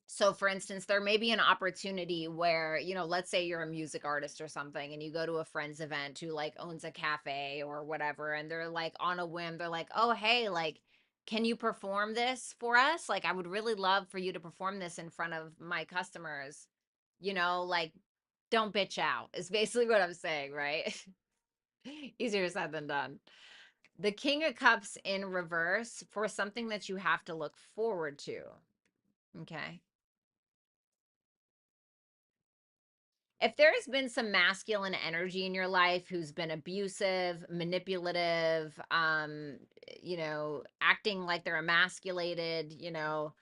So for instance, there may be an opportunity where, you know, let's say you're a music artist or something and you go to a friend's event who like owns a cafe or whatever, and they're like on a whim, they're like, oh, hey, like, can you perform this for us? Like, I would really love for you to perform this in front of my customers. You know, like, don't bitch out is basically what I'm saying, right? Easier said than done. The King of Cups in reverse for something that you have to look forward to. Okay. If there has been some masculine energy in your life who's been abusive, manipulative, you know, acting like they're emasculated, you know,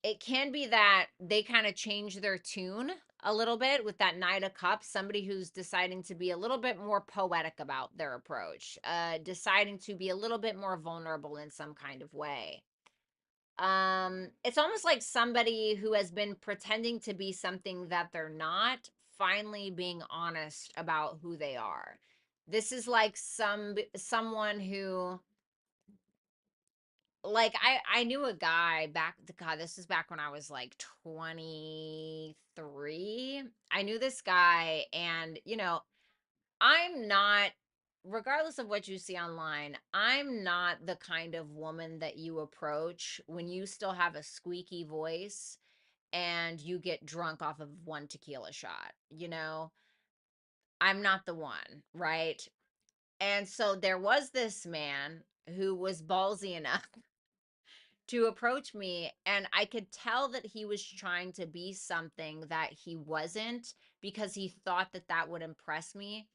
it can be that they kind of change their tune a little bit with that Knight of Cups, somebody who's deciding to be a little bit more poetic about their approach, deciding to be a little bit more vulnerable in some kind of way. It's almost like somebody who has been pretending to be something that they're not, finally being honest about who they are. This is like someone who, like, I knew a guy back, God, this is back when I was like 23. I knew this guy, and you know, I'm not, regardless of what you see online, I'm not the kind of woman that you approach when you still have a squeaky voice and you get drunk off of one tequila shot. You know, I'm not the one, right? And so there was this man who was ballsy enough to approach me, and I could tell that he was trying to be something that he wasn't, because he thought that that would impress me,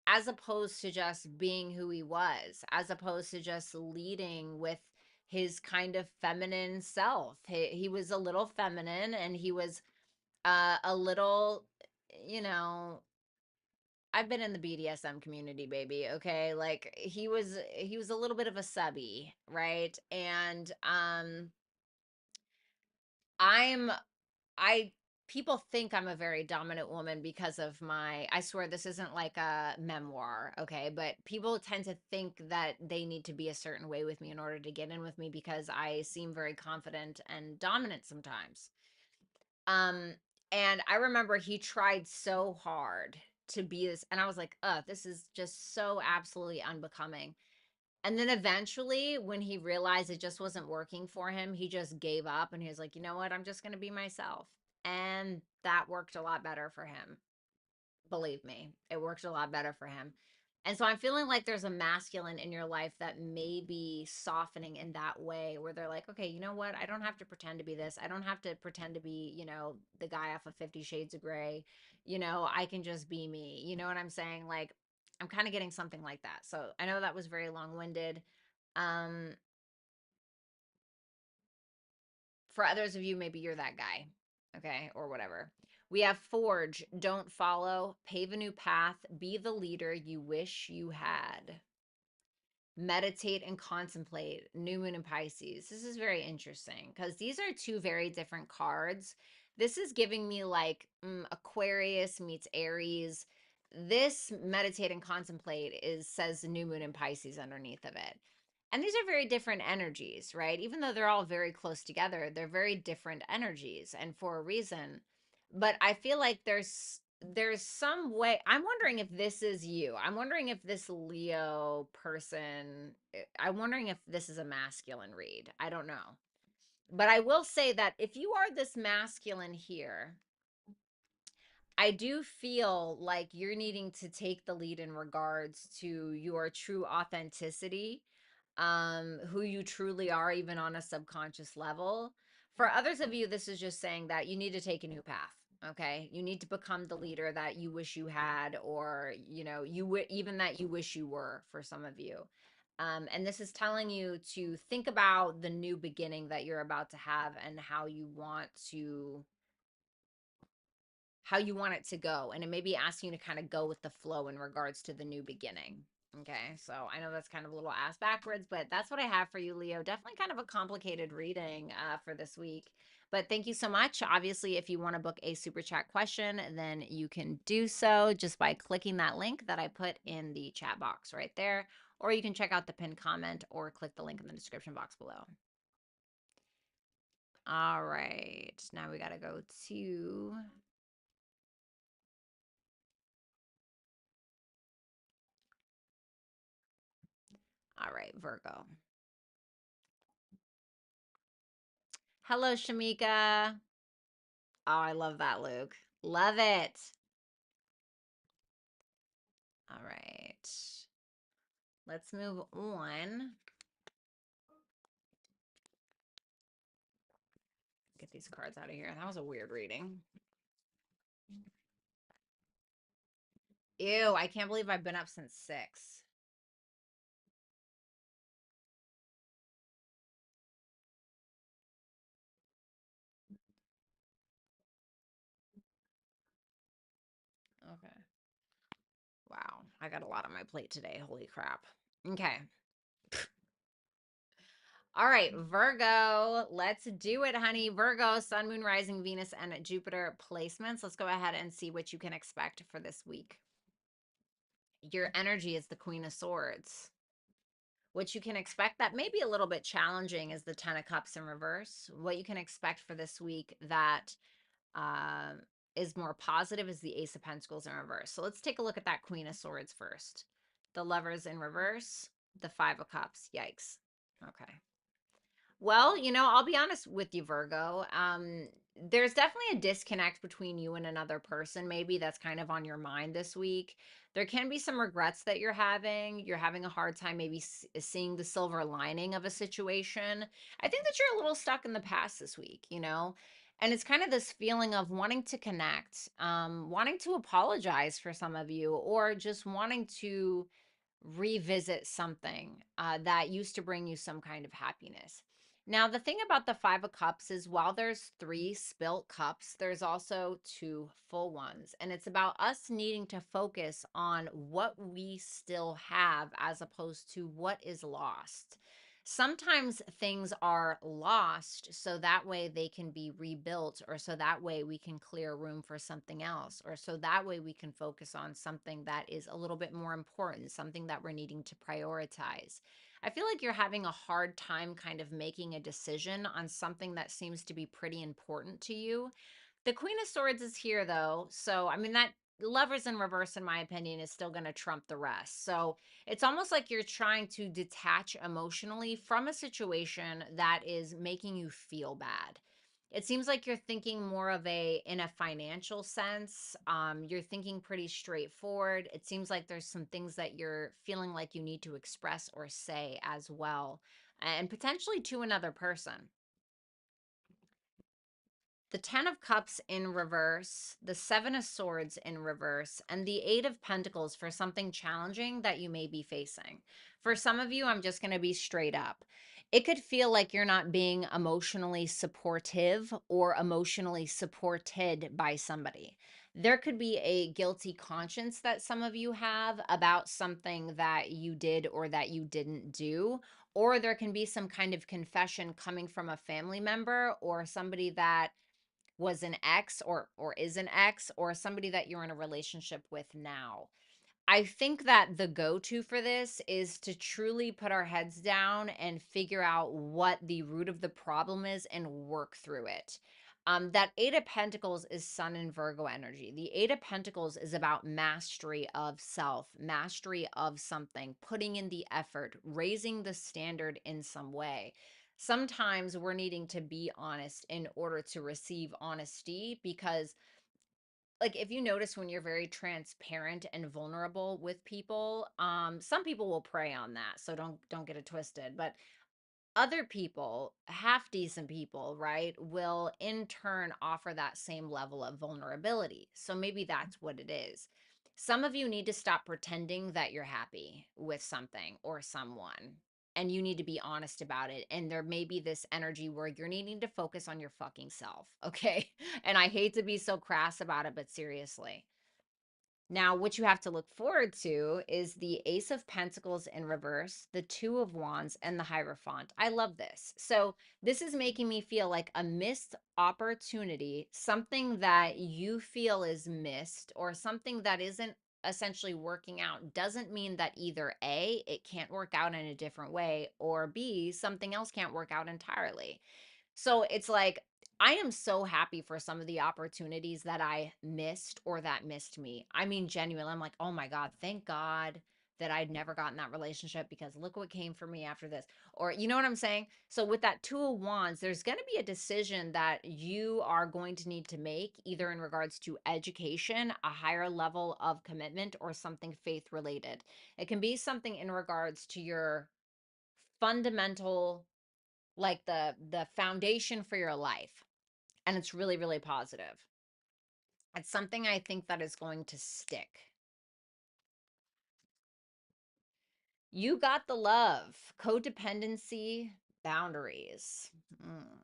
as opposed to just being who he was, as opposed to just leading with his kind of feminine self. He was a little feminine, and he was a little, you know, I've been in the BDSM community, baby, okay? Like, he was a little bit of a subby, right? And I'm I people think I'm a very dominant woman because of my, I swear this isn't like a memoir, okay? But people tend to think that they need to be a certain way with me in order to get in with me, because I seem very confident and dominant sometimes. Um and I remember he tried so hard to be this. And I was like, this is just so absolutely unbecoming. And then eventually, when he realized it just wasn't working for him, he just gave up and he was like, you know what? I'm just going to be myself. And that worked a lot better for him. Believe me, it worked a lot better for him. And so I'm feeling like there's a masculine in your life that may be softening in that way where they're like, okay, you know what? I don't have to pretend to be this. I don't have to pretend to be, the guy off of 50 Shades of Grey. I can just be me. You know what I'm saying? Like, I'm kind of getting something like that. So I know that was very long winded. Um, for others of you, maybe you're that guy, okay, or whatever. We have forge, don't follow, pave a new path, be the leader you wish you had. Meditate and contemplate, new moon in Pisces. This is very interesting because these are two very different cards. This is giving me like Aquarius meets Aries. This meditate and contemplate says new moon in Pisces underneath of it. And these are very different energies, right? Even though they're all very close together, they're very different energies and for a reason. But I feel like there's some way. I'm wondering if this is you. I'm wondering if this Leo person, I'm wondering if this is a masculine read. I don't know. But I will say that if you are this masculine here, I do feel like you're needing to take the lead in regards to your true authenticity, who you truly are, even on a subconscious level. For others of you, this is just saying that you need to take a new path. Okay. You need to become the leader that you wish you had, or, even that you wish you were for some of you. And this is telling you to think about the new beginning that you're about to have and how you want it to go. And it may be asking you to kind of go with the flow in regards to the new beginning. Okay, so I know that's kind of a little ass backwards, but that's what I have for you, Leo. Definitely kind of a complicated reading for this week. But thank you so much. Obviously, if you want to book a super chat question, then you can do so just by clicking that link that I put in the chat box right there. Or you can check out the pinned comment or click the link in the description box below. All right, now we got to go to all right, Virgo. Hello, Shamika. Oh, I love that, Luke. Love it. All right. Let's move on. Get these cards out of here. That was a weird reading. Ew, I can't believe I've been up since 6. Okay. Wow. I got a lot on my plate today. Holy crap. Okay. All right, Virgo, let's do it, honey. Virgo, Sun, Moon, Rising, Venus, and Jupiter placements. Let's go ahead and see what you can expect for this week. Your energy is the Queen of Swords. What you can expect that may be a little bit challenging is the 10 of Cups in reverse. What you can expect for this week that uh, is more positive is the Ace of Pentacles in reverse. So let's take a look at that Queen of Swords first. The Lovers in reverse, the 5 of Cups. Yikes. Okay. Well, I'll be honest with you, Virgo. There's definitely a disconnect between you and another person, maybe that's kind of on your mind this week. There can be some regrets that you're having. You're having a hard time maybe seeing the silver lining of a situation. I think that you're a little stuck in the past this week, And it's kind of this feeling of wanting to connect, wanting to apologize for some of you, or just wanting to revisit something that used to bring you some kind of happiness. Now, the thing about the 5 of Cups is while there's 3 spilt cups, there's also 2 full ones. And it's about us needing to focus on what we still have as opposed to what is lost. Sometimes things are lost so that way they can be rebuilt, or so that way we can clear room for something else, or so that way we can focus on something that is a little bit more important, something that we're needing to prioritize. I feel like you're having a hard time kind of making a decision on something that seems to be pretty important to you. The Queen of Swords is here though. So, I mean, that Lovers in reverse, in my opinion, is still going to trump the rest. So it's almost like you're trying to detach emotionally from a situation that is making you feel bad. It seems like you're thinking more of in a financial sense. You're thinking pretty straightforward. It seems like there's some things that you're feeling like you need to express or say as well, and potentially to another person. The 10 of Cups in reverse, the 7 of Swords in reverse, and the 8 of Pentacles for something challenging that you may be facing. For some of you, I'm just going to be straight up. It could feel like you're not being emotionally supportive or emotionally supported by somebody. There could be a guilty conscience that some of you have about something that you did or that you didn't do. Or there can be some kind of confession coming from a family member or somebody that was an ex or is an ex or somebody that you're in a relationship with now. I think that the go-to for this is to truly put our heads down and figure out what the root of the problem is and work through it. That 8 of Pentacles is Sun and Virgo energy. The 8 of Pentacles is about mastery of self, mastery of something, putting in the effort, raising the standard in some way. Sometimes we're needing to be honest in order to receive honesty, because like if you notice when you're very transparent and vulnerable with people, some people will prey on that, so don't get it twisted, but other people, half decent people, right, will in turn offer that same level of vulnerability. So maybe that's what it is. Some of you need to stop pretending that you're happy with something or someone, and you need to be honest about it. And there may be this energy where you're needing to focus on your fucking self, okay? And I hate to be so crass about it, but seriously. Now, what you have to look forward to is the Ace of Pentacles in reverse, the Two of Wands, and the Hierophant. I love this. So this is making me feel like a missed opportunity, something that you feel is missed, or something that isn't essentially working out. Doesn't mean that either A, it can't work out in a different way, or B, something else can't work out entirely. So it's like, I am so happy for some of the opportunities that I missed or that missed me. I mean, genuinely, I'm like, oh my God, thank God that I'd never gotten that relationship, because look what came for me after this. Or, you know what I'm saying? So, with that Two of Wands, there's going to be a decision that you are going to need to make, either in regards to education, a higher level of commitment, or something faith related. It can be something in regards to your fundamental, like the foundation for your life, and it's really really positive. It's something I think that is going to stick. You got the love, codependency, boundaries. Mm.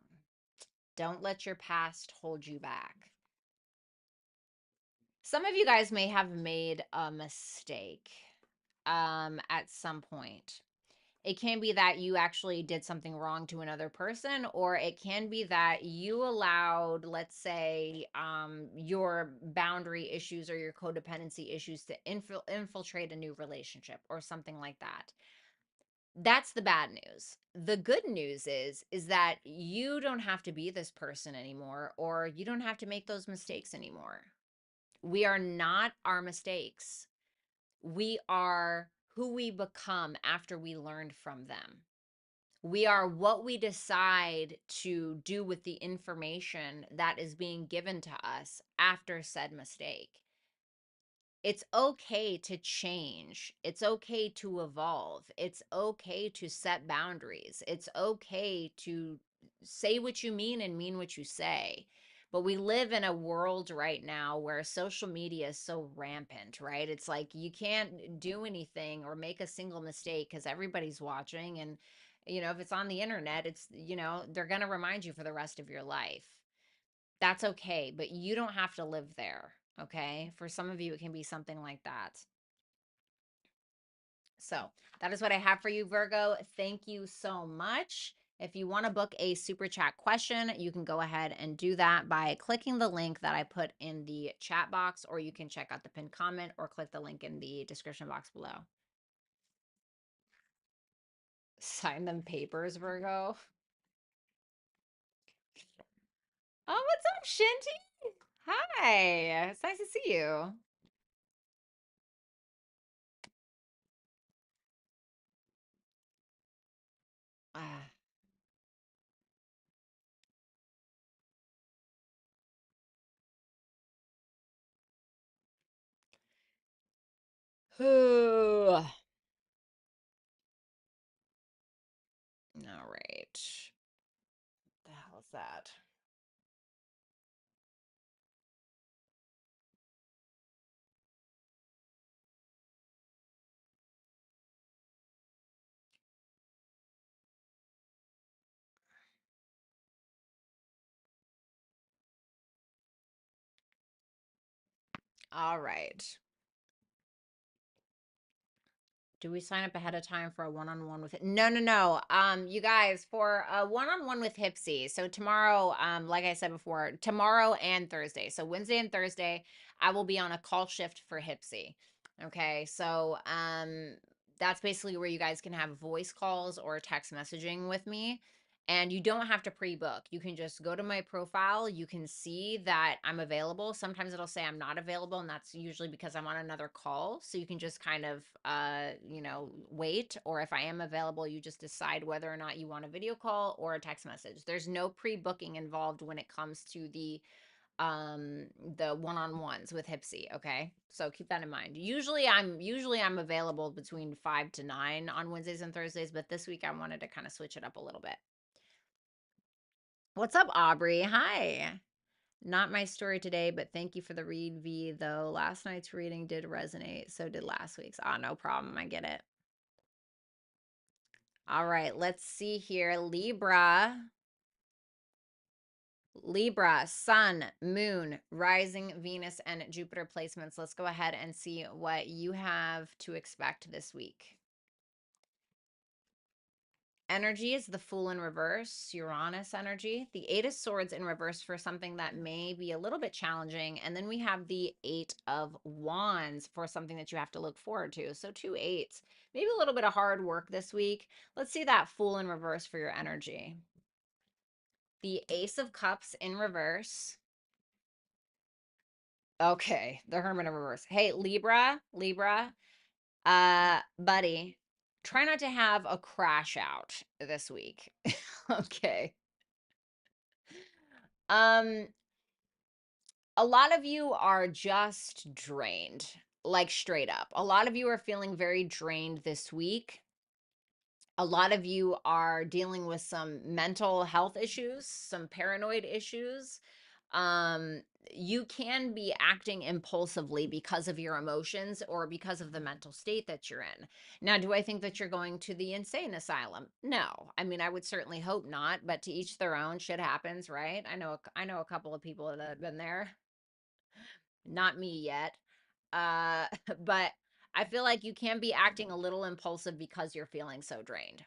Don't let your past hold you back. Some of you guys may have made a mistake at some point. It can be that you actually did something wrong to another person, or it can be that you allowed, let's say, your boundary issues or your codependency issues to infiltrate a new relationship or something like that. That's the bad news. The good news is that you don't have to be this person anymore, or you don't have to make those mistakes anymore. We are not our mistakes. We are who we become after we learned from them. We are what we decide to do with the information that is being given to us after said mistake. It's okay to change. It's okay to evolve. It's okay to set boundaries. It's okay to say what you mean and mean what you say. But we live in a world right now where social media is so rampant, right? It's like you can't do anything or make a single mistake because everybody's watching. And, if it's on the internet, they're going to remind you for the rest of your life. That's okay, but you don't have to live there, okay? For some of you, it can be something like that. So that is what I have for you, Virgo. Thank you so much. If you want to book a super chat question, you can go ahead and do that by clicking the link that I put in the chat box, or you can check out the pinned comment or click the link in the description box below. Sign them papers, Virgo. Oh, what's up, Shinty? Hi. It's nice to see you. Ah. All right. The hell is that? All right. Do we sign up ahead of time for a one-on-one with it? No, no, no. You guys, for a one-on-one with HYPSEE. So tomorrow, like I said before, tomorrow and Thursday. So Wednesday and Thursday, I will be on a call shift for HYPSEE. Okay. So that's basically where you guys can have voice calls or text messaging with me. And you don't have to pre-book. You can just go to my profile. You can see that I'm available. Sometimes it'll say I'm not available, and that's usually because I'm on another call. So you can just kind of, wait. Or if I am available, you just decide whether or not you want a video call or a text message. There's no pre-booking involved when it comes to the one-on-ones with HYPSEE. Okay, so keep that in mind. Usually I'm available between 5 to 9 on Wednesdays and Thursdays, but this week I wanted to kind of switch it up a little bit. What's up, Aubrey? Hi. Not my story today, but thank you for the read, V, though. Last night's reading did resonate. So did last week's. Ah, no problem. I get it. All right, let's see here. Libra. Libra, Sun, Moon, Rising, Venus, and Jupiter placements. Let's go ahead and see what you have to expect this week. Energy is the Fool in reverse, Uranus energy. The Eight of Swords in reverse for something that may be a little bit challenging. And then we have the Eight of Wands for something that you have to look forward to. So 2 eights, maybe a little bit of hard work this week. Let's see that Fool in reverse for your energy. The Ace of Cups in reverse. Okay, the Hermit in reverse. Hey, Libra, buddy, try not to have a crash out this week. Okay. Um, a lot of you are just drained, like straight up. A lot of you are feeling very drained this week. A lot of you are dealing with some mental health issues, some paranoid issues. Um, you can be acting impulsively because of your emotions or because of the mental state that you're in. Now, do I think that you're going to the insane asylum? No. I mean, I would certainly hope not, but to each their own. Shit happens, right? I know a couple of people that have been there. Not me yet. Uh, but I feel like you can be acting a little impulsive because you're feeling so drained.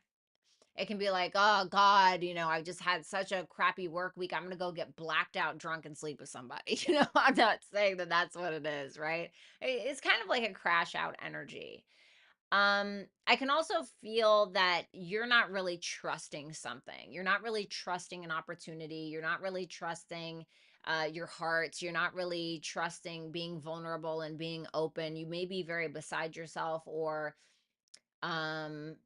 It can be like, oh God, I just had such a crappy work week. I'm gonna go get blacked out drunk and sleep with somebody. I'm not saying that that's what it is, right? It's kind of like a crash out energy. I can also feel that you're not really trusting something. You're not really trusting an opportunity. You're not really trusting your hearts. You're not really trusting being vulnerable and being open. You may be very beside yourself, or um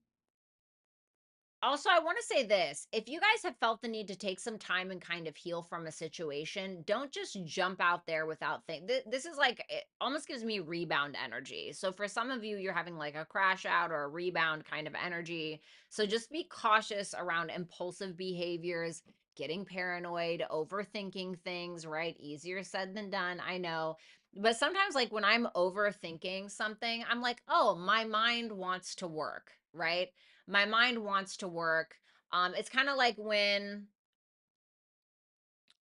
also, I want to say this. If you guys have felt the need to take some time and kind of heal from a situation, don't just jump out there without This is like, it almost gives me rebound energy. So for some of you, you're having like a crash out or a rebound kind of energy. So just be cautious around impulsive behaviors, getting paranoid, overthinking things, right? Easier said than done, I know. But sometimes, like when I'm overthinking something, I'm like, oh, my mind wants to work, right? My mind wants to work. It's kind of like when,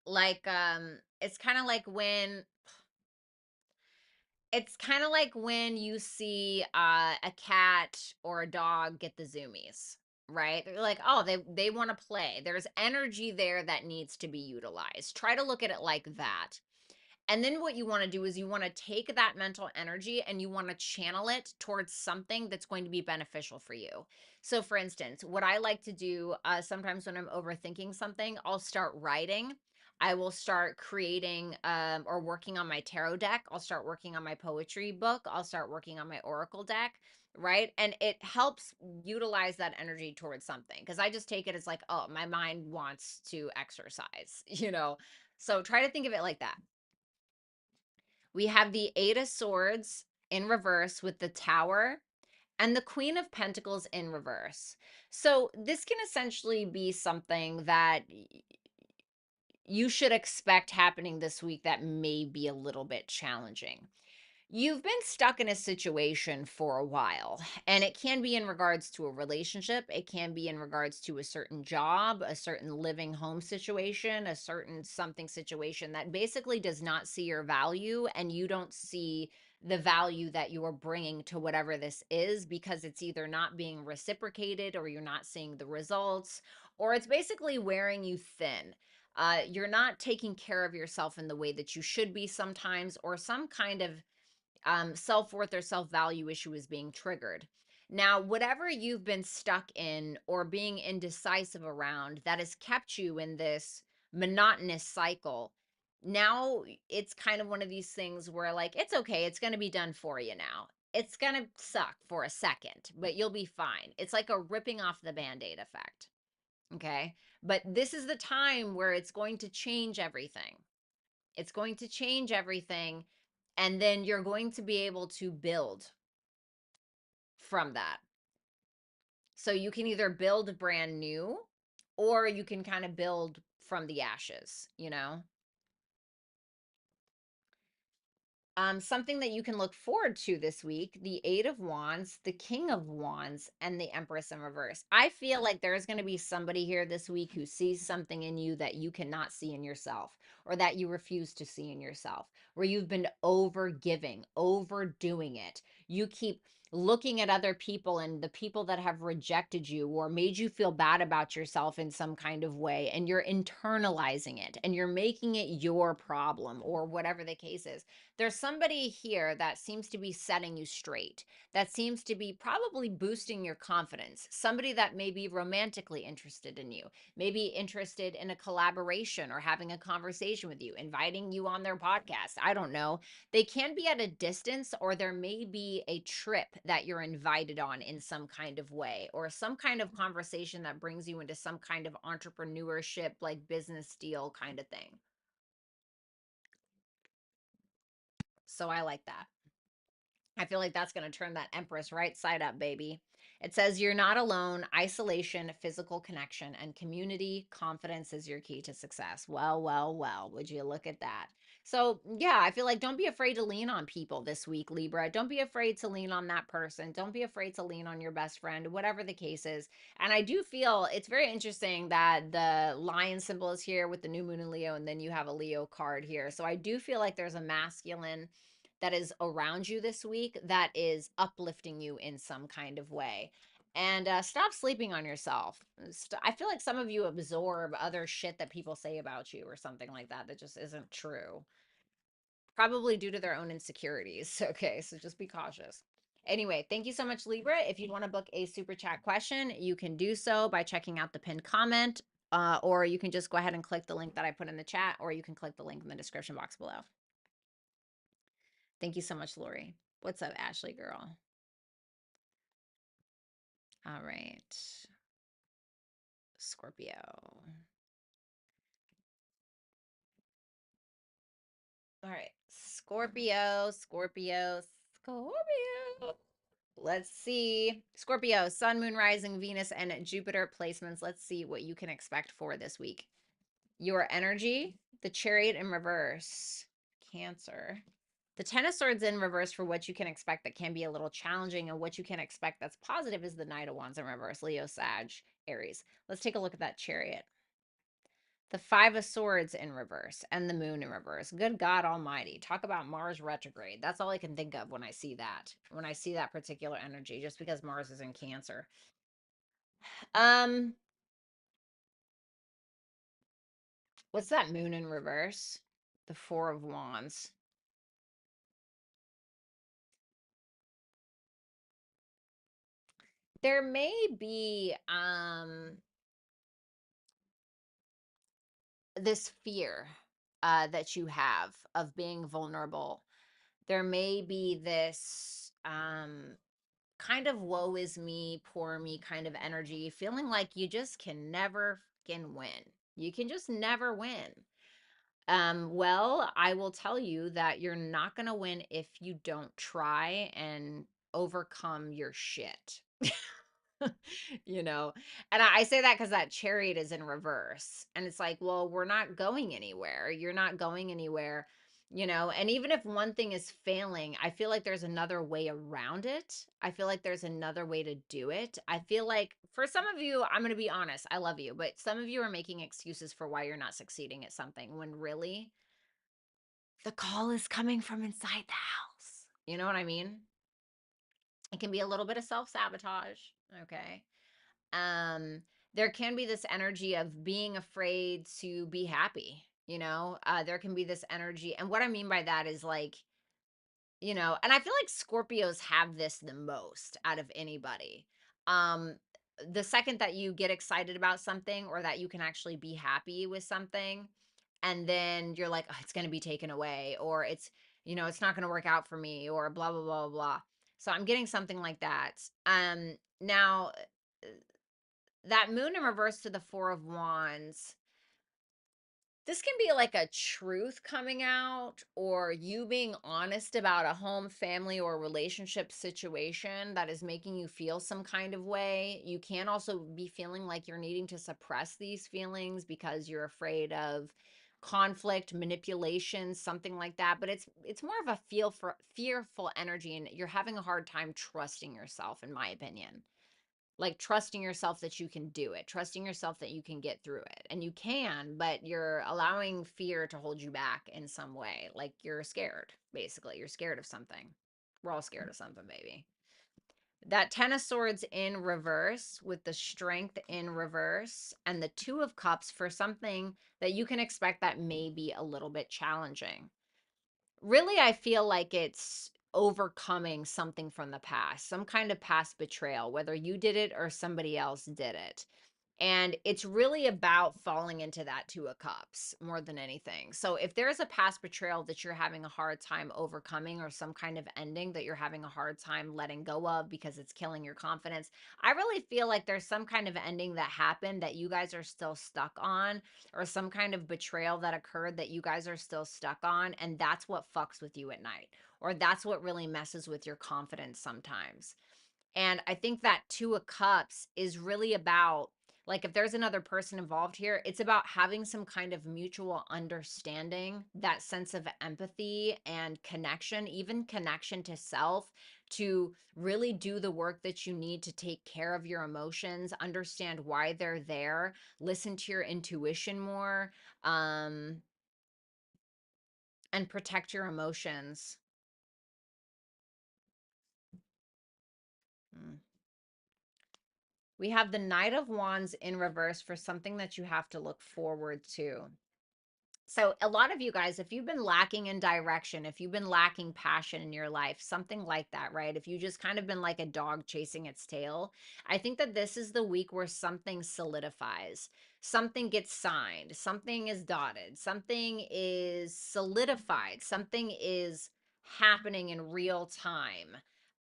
like, it's kind of like when, it's kind of like when you see a cat or a dog get the zoomies, right? They're like, oh, they want to play. There's energy there that needs to be utilized. Try to look at it like that. And then what you want to do is you want to take that mental energy and you want to channel it towards something that's going to be beneficial for you. So, for instance, what I like to do sometimes when I'm overthinking something, I'll start writing. I will start creating or working on my tarot deck. I'll start working on my poetry book. I'll start working on my oracle deck. right? And it helps utilize that energy towards something. Because I just take it as like, oh, my mind wants to exercise, you know? So try to think of it like that. We have the Eight of Swords in reverse with the Tower and the Queen of Pentacles in reverse. So this can essentially be something that you should expect happening this week that may be a little bit challenging. You've been stuck in a situation for a while, and it can be in regards to a relationship. It can be in regards to a certain job, a certain living home situation, a certain something situation that basically does not see your value, and you don't see the value that you are bringing to whatever this is because it's either not being reciprocated or you're not seeing the results, or it's basically wearing you thin. You're not taking care of yourself in the way that you should be sometimes, or some kind of self-worth or self-value issue is being triggered. Now, whatever you've been stuck in or being indecisive around that has kept you in this monotonous cycle, now it's kind of one of these things where, like, it's okay, it's going to be done for you now. It's going to suck for a second, but you'll be fine. It's like a ripping off the band-aid effect. Okay. But this is the time where it's going to change everything. It's going to change everything. And then you're going to be able to build from that. So you can either build brand new or you can kind of build from the ashes, you know? Something that you can look forward to this week, the Eight of Wands, the King of Wands, and the Empress in reverse. I feel like there's going to be somebody here this week who sees something in you that you cannot see in yourself, or that you refuse to see in yourself, where you've been over giving, overdoing it. You keep looking at other people and the people that have rejected you or made you feel bad about yourself in some kind of way, and you're internalizing it and you're making it your problem, or whatever the case is. There's somebody here that seems to be setting you straight, that seems to be probably boosting your confidence. Somebody that may be romantically interested in you, maybe interested in a collaboration or having a conversation with you, inviting you on their podcast. I don't know. They can be at a distance, or there may be a trip that you're invited on in some kind of way, or some kind of conversation that brings you into some kind of entrepreneurship, like business deal kind of thing. So I like that. I feel like that's going to turn that Empress right side up, baby. It says you're not alone. Isolation, physical connection, and community confidence is your key to success. Well, well, well. Would you look at that? So, yeah, I feel like don't be afraid to lean on people this week, Libra. Don't be afraid to lean on that person. Don't be afraid to lean on your best friend, whatever the case is. And I do feel it's very interesting that the lion symbol is here with the new moon in Leo, and then you have a Leo card here. So I do feel like there's a masculine that is around you this week that is uplifting you in some kind of way. And stop sleeping on yourself. I feel like some of you absorb other shit that people say about you or something like that that just isn't true. Probably due to their own insecurities. Okay, so just be cautious. Anyway, thank you so much, Libra. If you want to book a super chat question, you can do so by checking out the pinned comment, or you can just go ahead and click the link that I put in the chat, or you can click the link in the description box below. Thank you so much, Lori. What's up, Ashley girl? All right. Scorpio. All right. Scorpio, Scorpio, Scorpio. Let's see. Scorpio, Sun, Moon, Rising, Venus, and Jupiter placements. Let's see what you can expect for this week. Your energy, the Chariot in reverse, Cancer. The Ten of Swords in reverse for what you can expect that can be a little challenging, and what you can expect that's positive is the Knight of Wands in reverse, Leo, Sag, Aries. Let's take a look at that Chariot. The Five of Swords in reverse and the Moon in reverse. Good God Almighty. Talk about Mars retrograde. That's all I can think of when I see that. When I see that particular energy, just because Mars is in Cancer. What's that Moon in reverse? The Four of Wands. There may be this fear that you have of being vulnerable. There may be this kind of woe is me, poor me kind of energy, feeling like you just can never fucking win. You can just never win. Well, I will tell you that you're not going to win if you don't try and overcome your shit. You know, and I say that because that chariot is in reverse, and it's like, well, we're not going anywhere. You're not going anywhere, you know. And even if one thing is failing, I feel like there's another way around it. I feel like there's another way to do it. I feel like for some of you, I'm going to be honest, I love you, but some of you are making excuses for why you're not succeeding at something when really the call is coming from inside the house. You know what I mean? It can be a little bit of self-sabotage, okay? um there can be this energy of being afraid to be happy, you know. There can be this energy, and what I mean by that is like, you know, and I feel like Scorpios have this the most out of anybody. um the second that you get excited about something, or that you can actually be happy with something, and then you're like, oh, it's going to be taken away, or it's, you know, it's not going to work out for me, or blah blah blah blah. So I'm getting something like that. Now, that moon in reverse to the Four of Wands, this can be like a truth coming out, or you being honest about a home, family, or relationship situation that is making you feel some kind of way. You can also be feeling like you're needing to suppress these feelings because you're afraid of conflict, manipulation, something like that. But it's more of a fearful energy, and you're having a hard time trusting yourself, in my opinion. Like trusting yourself that you can do it, trusting yourself that you can get through it. And you can, but you're allowing fear to hold you back in some way. Like you're scared, basically. You're scared of something. We're all scared of something, baby. That Ten of Swords in reverse with the Strength in reverse and the Two of Cups for something that you can expect that may be a little bit challenging. Really, I feel like it's overcoming something from the past, some kind of past betrayal, whether you did it or somebody else did it. And it's really about falling into that Two of Cups more than anything. So if there's a past betrayal that you're having a hard time overcoming, or some kind of ending that you're having a hard time letting go of because it's killing your confidence, I really feel like there's some kind of ending that happened that you guys are still stuck on, or some kind of betrayal that occurred that you guys are still stuck on. And that's what fucks with you at night, or that's what really messes with your confidence sometimes. And I think that Two of Cups is really about, like, if there's another person involved here, it's about having some kind of mutual understanding, that sense of empathy and connection, even connection to self, to really do the work that you need to take care of your emotions, understand why they're there, listen to your intuition more, um, and protect your emotions. Mm. We have the Knight of Wands in reverse for something that you have to look forward to. So, a lot of you guys, if you've been lacking in direction, if you've been lacking passion in your life, something like that, right? If you just kind of been like a dog chasing its tail, I think that this is the week where something solidifies, something gets signed, something is dotted, something is solidified, something is happening in real time,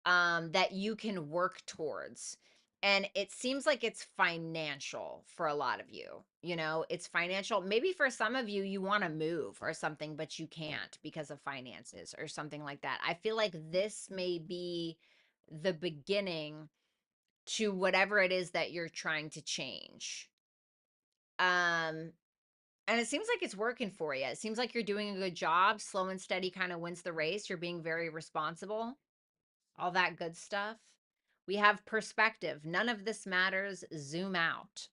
that you can work towards. And it seems like it's financial for a lot of you. You know, it's financial. Maybe for some of you, you want to move or something, but you can't because of finances or something like that. I feel like this may be the beginning to whatever it is that you're trying to change. Um, and it seems like it's working for you. It seems like you're doing a good job. Slow and steady kind of wins the race. You're being very responsible, all that good stuff. We have perspective. None of this matters. Zoom out.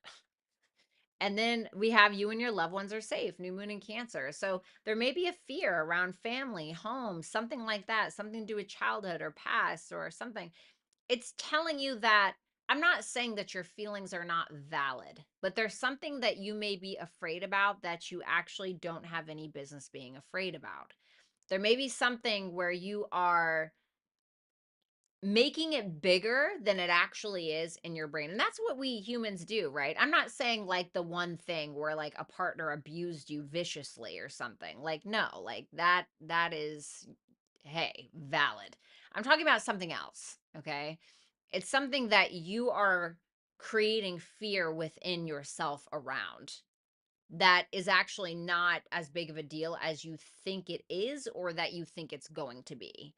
And then we have you and your loved ones are safe. New moon in Cancer. So there may be a fear around family, home, something like that, something to do with childhood or past or something. It's telling you that, I'm not saying that your feelings are not valid, but there's something that you may be afraid about that you actually don't have any business being afraid about. There may be something where you are making it bigger than it actually is in your brain. And that's what we humans do, right? I'm not saying like the one thing where like a partner abused you viciously or something. Like no, like that is, hey, valid. I'm talking about something else, okay? It's something that you are creating fear within yourself around that is actually not as big of a deal as you think it is or that you think it's going to be.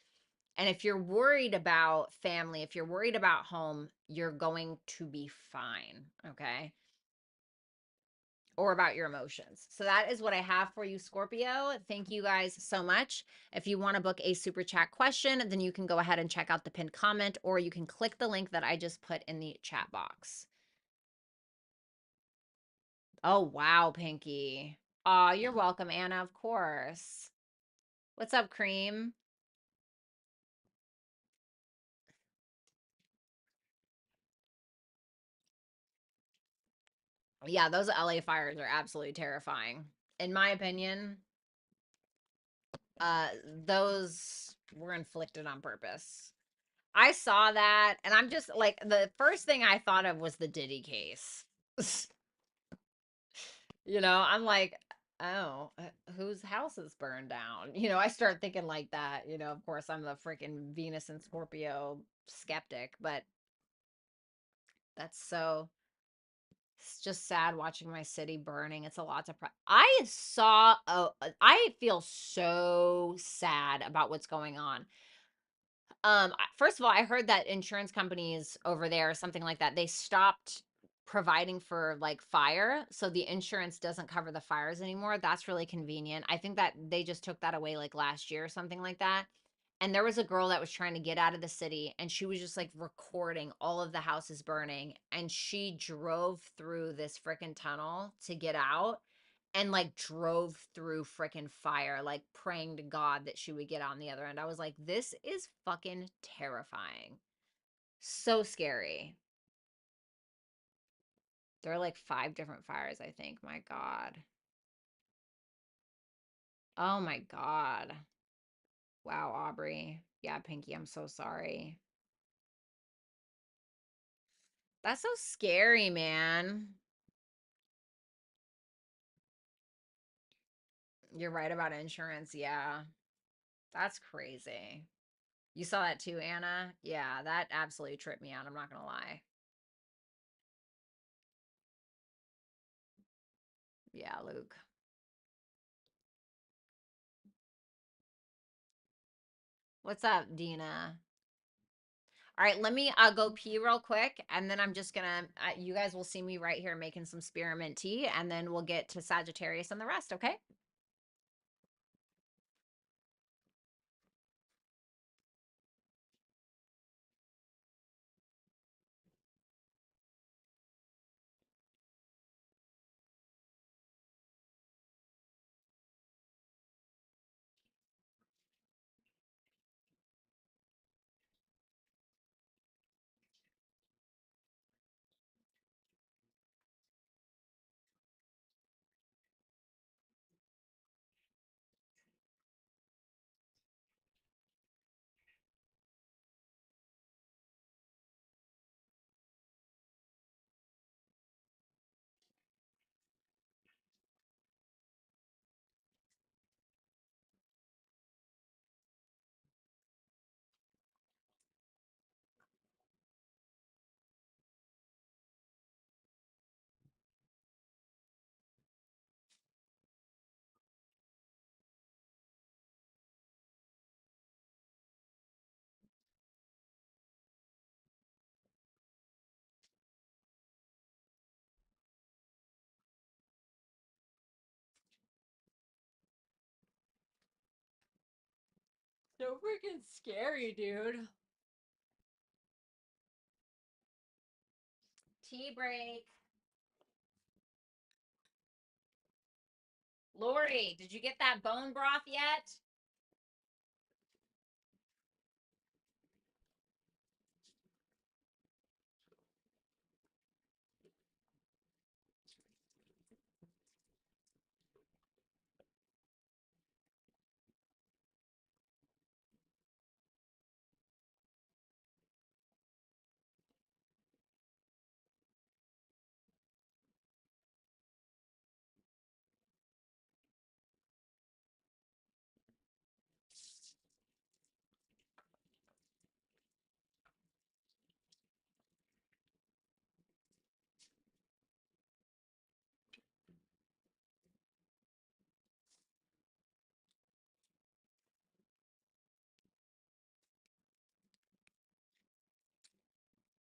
And if you're worried about family, if you're worried about home, you're going to be fine, okay? Or about your emotions. So that is what I have for you, Scorpio. Thank you guys so much. If you want to book a super chat question, then you can go ahead and check out the pinned comment, or you can click the link that I just put in the chat box. Oh, wow, Pinky. Oh, you're welcome, Anna, of course. What's up, Cream? Yeah, those LA fires are absolutely terrifying. In my opinion, uh, those were inflicted on purpose. I saw that, and I'm just like, the first thing I thought of was the Diddy case. I'm like, oh, whose house is burned down? I start thinking like that. Of course, I'm the freaking Venus and Scorpio skeptic, but that's so, it's just sad watching my city burning. It's a lot to, I feel so sad about what's going on. First of all, I heard that insurance companies over there, something like that, they stopped providing for like fire, so the insurance doesn't cover the fires anymore. That's really convenient. I think that they just took that away like last year or something like that. And there was a girl that was trying to get out of the city, and she was just like recording all of the houses burning, and she drove through this freaking tunnel to get out and like drove through freaking fire, like praying to God that she would get on the other end. I was like, this is fucking terrifying. So scary. There are like 5 different fires, I think. My God. Oh my God. Wow, Aubrey. Yeah, Pinky, I'm so sorry. That's so scary, man. You're right about insurance. Yeah. That's crazy. You saw that too, Anna? Yeah, that absolutely tripped me out. I'm not going to lie. Yeah, Luke. What's up, Dina? All right, let me go pee real quick, and then I'm just gonna, you guys will see me right here making some spearmint tea, and then we'll get to Sagittarius and the rest, okay? So freaking scary, dude. Tea break. Lori, did you get that bone broth yet?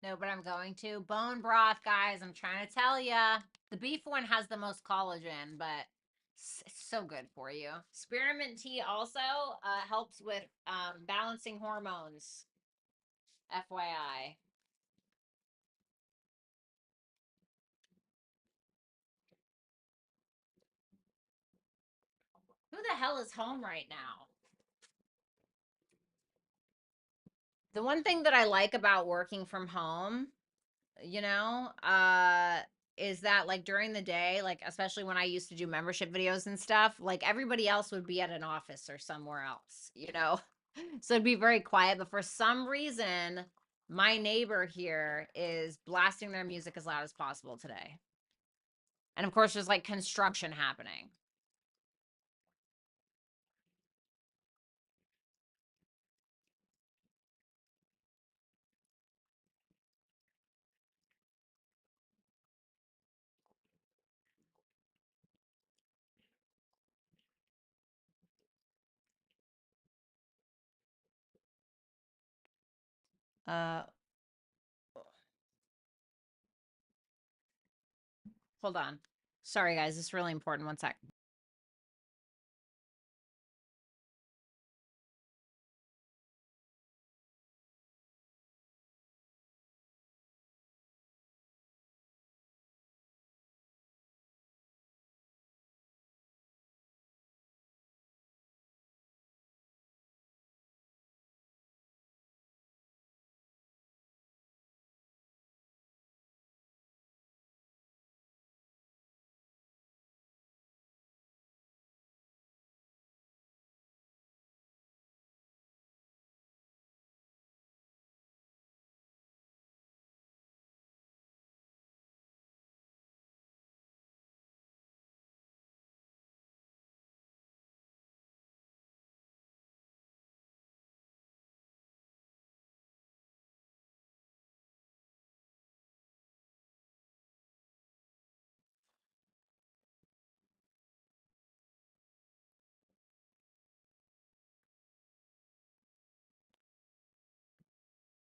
No, but I'm going to. Bone broth, guys. I'm trying to tell ya. The beef one has the most collagen, but it's so good for you. Spearmint tea also helps with balancing hormones. FYI. Who the hell is home right now? The one thing that I like about working from home, you know, is that like during the day, like especially when I used to do membership videos and stuff, like everybody else would be at an office or somewhere else, you know. So it'd be very quiet, but for some reason, my neighbor here is blasting their music as loud as possible today. And of course, there's like construction happening. Uh, hold on. Sorry, guys. This is really important. One sec.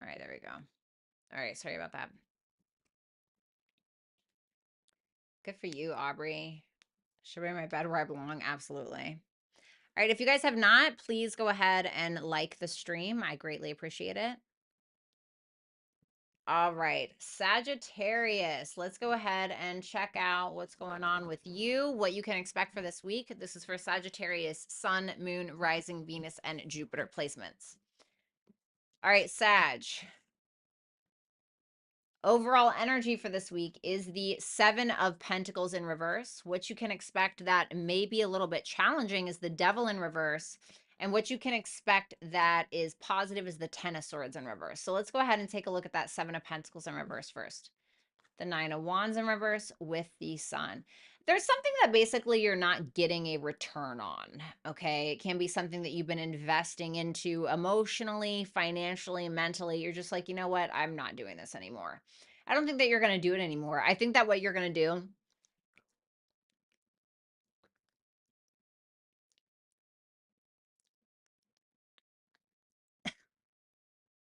All right, there we go. All right, sorry about that. Good for you, Aubrey. Should be in my bed where I belong. Absolutely. All right, if you guys have not, please go ahead and like the stream. I greatly appreciate it. All right, Sagittarius. Let's go ahead and check out what's going on with you, what you can expect for this week. This is for Sagittarius, Sun, Moon, Rising, Venus, and Jupiter placements. All right, Sag. Overall energy for this week is the Seven of Pentacles in reverse. What you can expect that may be a little bit challenging is the Devil in reverse. And what you can expect that is positive is the Ten of Swords in reverse. So let's go ahead and take a look at that Seven of Pentacles in reverse first. The Nine of Wands in reverse with the Sun. There's something that basically you're not getting a return on, okay? It can be something that you've been investing into emotionally, financially, mentally. You're just like, you know what? I'm not doing this anymore. I don't think that you're going to do it anymore. I think that what you're going to do,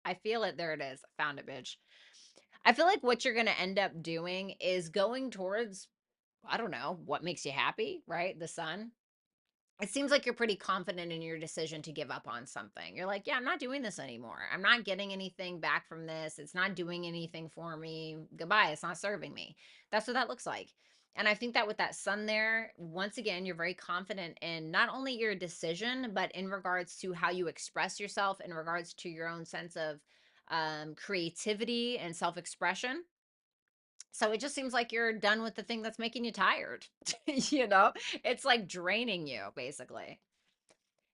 I feel it. There it is. I found it, bitch. I feel like what you're going to end up doing is going towards, I don't know, what makes you happy, right? The Sun. It seems like you're pretty confident in your decision to give up on something. You're like, yeah, I'm not doing this anymore. I'm not getting anything back from this. It's not doing anything for me. Goodbye. It's not serving me. That's what that looks like. And I think that with that Sun there, once again, you're very confident in not only your decision, but in regards to how you express yourself, in regards to your own sense of creativity and self expression. So it just seems like you're done with the thing that's making you tired. You know, it's like draining you, basically.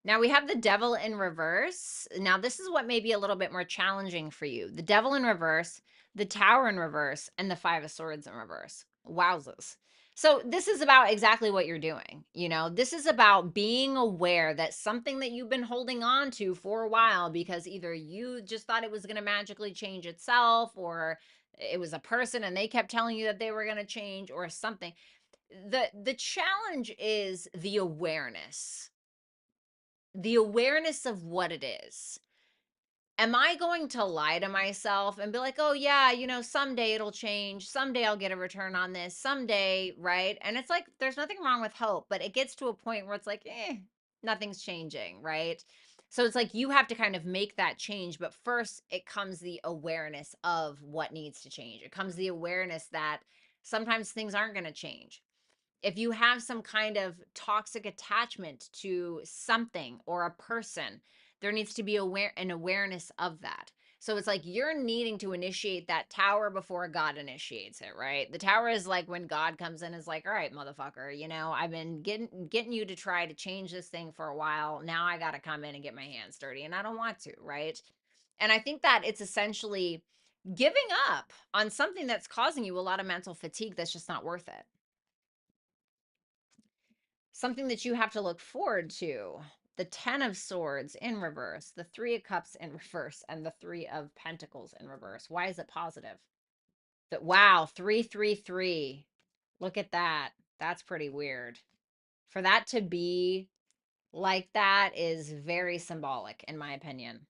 Now we have the Devil in reverse. Now, this is what may be a little bit more challenging for you. The Devil in reverse, the Tower in reverse, and the Five of Swords in reverse. Wowzers. So this is about exactly what you're doing. You know, this is about being aware that something that you've been holding on to for a while because either you just thought it was going to magically change itself, or it was a person and they kept telling you that they were going to change, or something. The challenge is the awareness of what it is. am I going to lie to myself and be like, oh, yeah, someday it'll change. Someday I'll get a return on this. Someday, right? And it's like, there's nothing wrong with hope, but it gets to a point where it's like, nothing's changing, right? So it's like you have to kind of make that change. But first, it comes the awareness of what needs to change. It comes the awareness that sometimes things aren't going to change. If you have some kind of toxic attachment to something or a person, there needs to be an awareness of that. So it's like you're needing to initiate that tower before God initiates it, right? The tower is like when God comes in and is like, all right, motherfucker, I've been getting you to try to change this thing for a while. Now I got to come in and get my hands dirty, and I don't want to, right? And I think that it's essentially giving up on something that's causing you a lot of mental fatigue that's just not worth it. Something that you have to look forward to. The 10 of Swords in reverse, the 3 of Cups in reverse, and the 3 of Pentacles in reverse. Why is it positive? Wow, 333. Look at that. That's pretty weird. For that to be like that is very symbolic, in my opinion.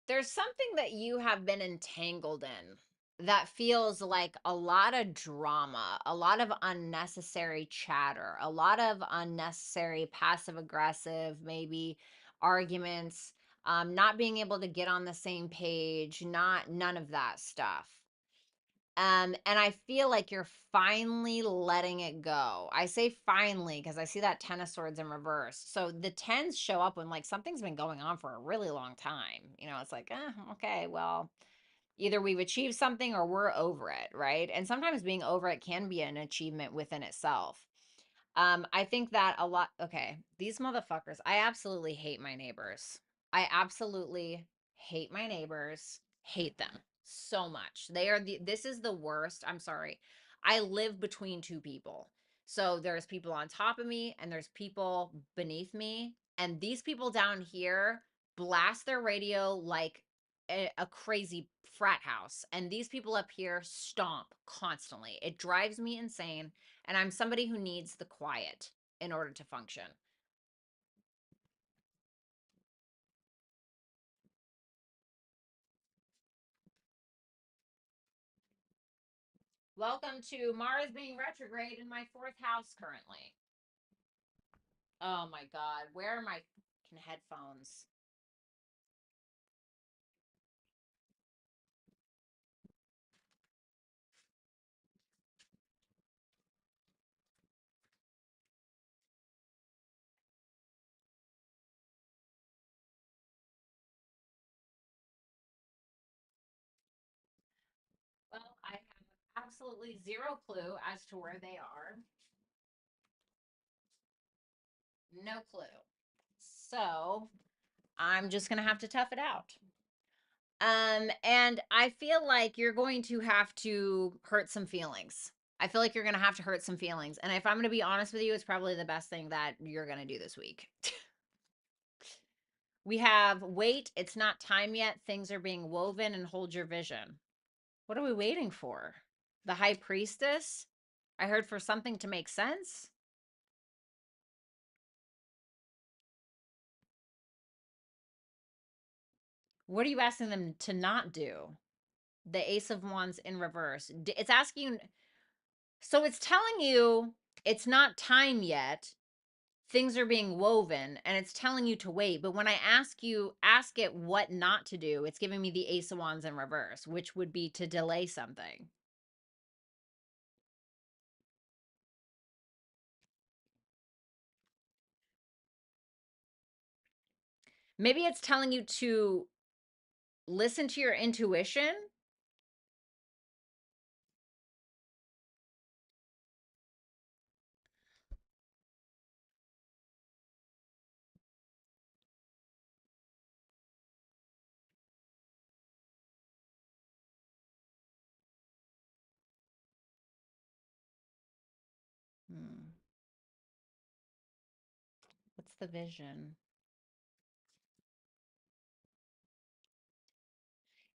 There's something that you have been entangled in that feels like a lot of drama, a lot of unnecessary chatter, a lot of unnecessary passive aggressive, maybe arguments, not being able to get on the same page, none of that stuff. And I feel like you're finally letting it go. I say finally because I see that 10 of Swords in reverse. So the tens show up when like something's been going on for a really long time. It's like, okay, well, either we've achieved something or we're over it, right? And sometimes being over it can be an achievement within itself. I think that a lot. Okay, these motherfuckers. I absolutely hate my neighbors. I absolutely hate my neighbors. Hate them so much. This is the worst. I'm sorry. I live between two people. So there's people on top of me and there's people beneath me. And these people down here blast their radio like a crazy frat house. And these people up here stomp constantly. It drives me insane. And I'm somebody who needs the quiet in order to function. Welcome to Mars being retrograde in my fourth house currently. Oh my God. Where are my headphones? Well, I have absolutely zero clue as to where they are. No clue. So I'm just going to have to tough it out. And I feel like you're going to have to hurt some feelings. I feel like you're going to have to hurt some feelings. And if I'm going to be honest with you, it's probably the best thing that you're going to do this week. We have wait, it's not time yet. Things are being woven and hold your vision. What are we waiting for? The high priestess? I heard for something to make sense. What are you asking them to not do? The Ace of Wands in reverse. It's asking, so it's telling you it's not time yet. Things are being woven and it's telling you to wait. But when I ask it what not to do, it's giving me the Ace of Wands in reverse, which would be to delay something. Maybe it's telling you to listen to your intuition. What's the vision?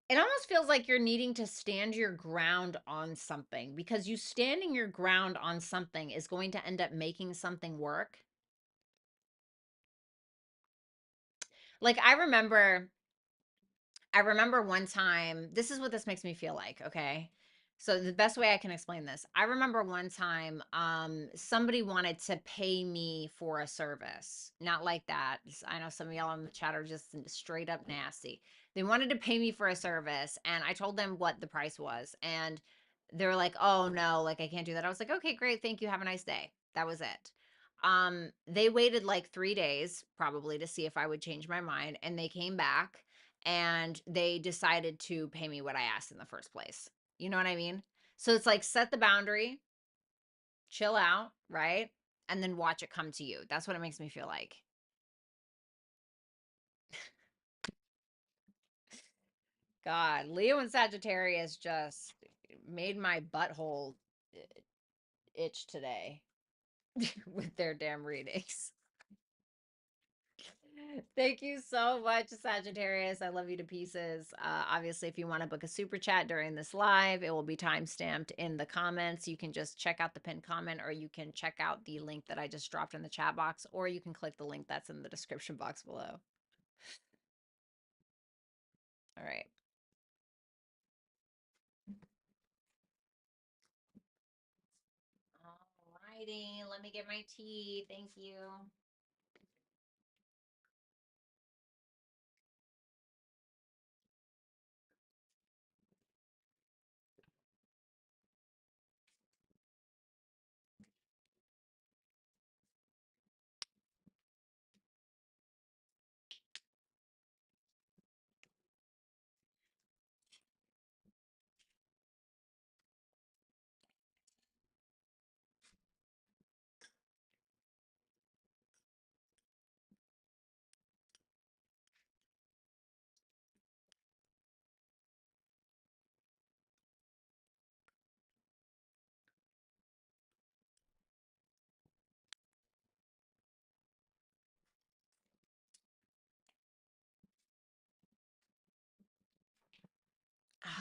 It almost feels like you're needing to stand your ground on something, because you standing your ground on something is going to end up making something work. Like I remember one time, this is what this makes me feel like, okay? So the best way I can explain this, I remember one time somebody wanted to pay me for a service. Not like that. I know some of y'all in the chat are just straight up nasty. They wanted to pay me for a service, and I told them what the price was, and they were like, "Oh no, like I can't do that." I was like, "Okay, great. Thank you. Have a nice day." That was it. They waited like 3 days probably to see if I would change my mind, and they came back and they decided to pay me what I asked in the first place. You know what I mean? So it's like set the boundary, chill out, right? And then watch it come to you. That's what it makes me feel like. God, Leo and Sagittarius just made my butthole itch today with their damn readings. Thank you so much, Sagittarius. I love you to pieces. Obviously, if you want to book a super chat during this live, it will be time stamped in the comments. You can just check out the pinned comment, or you can check out the link that I just dropped in the chat box, or you can click the link that's in the description box below. All right. All righty. Let me get my tea. Thank you.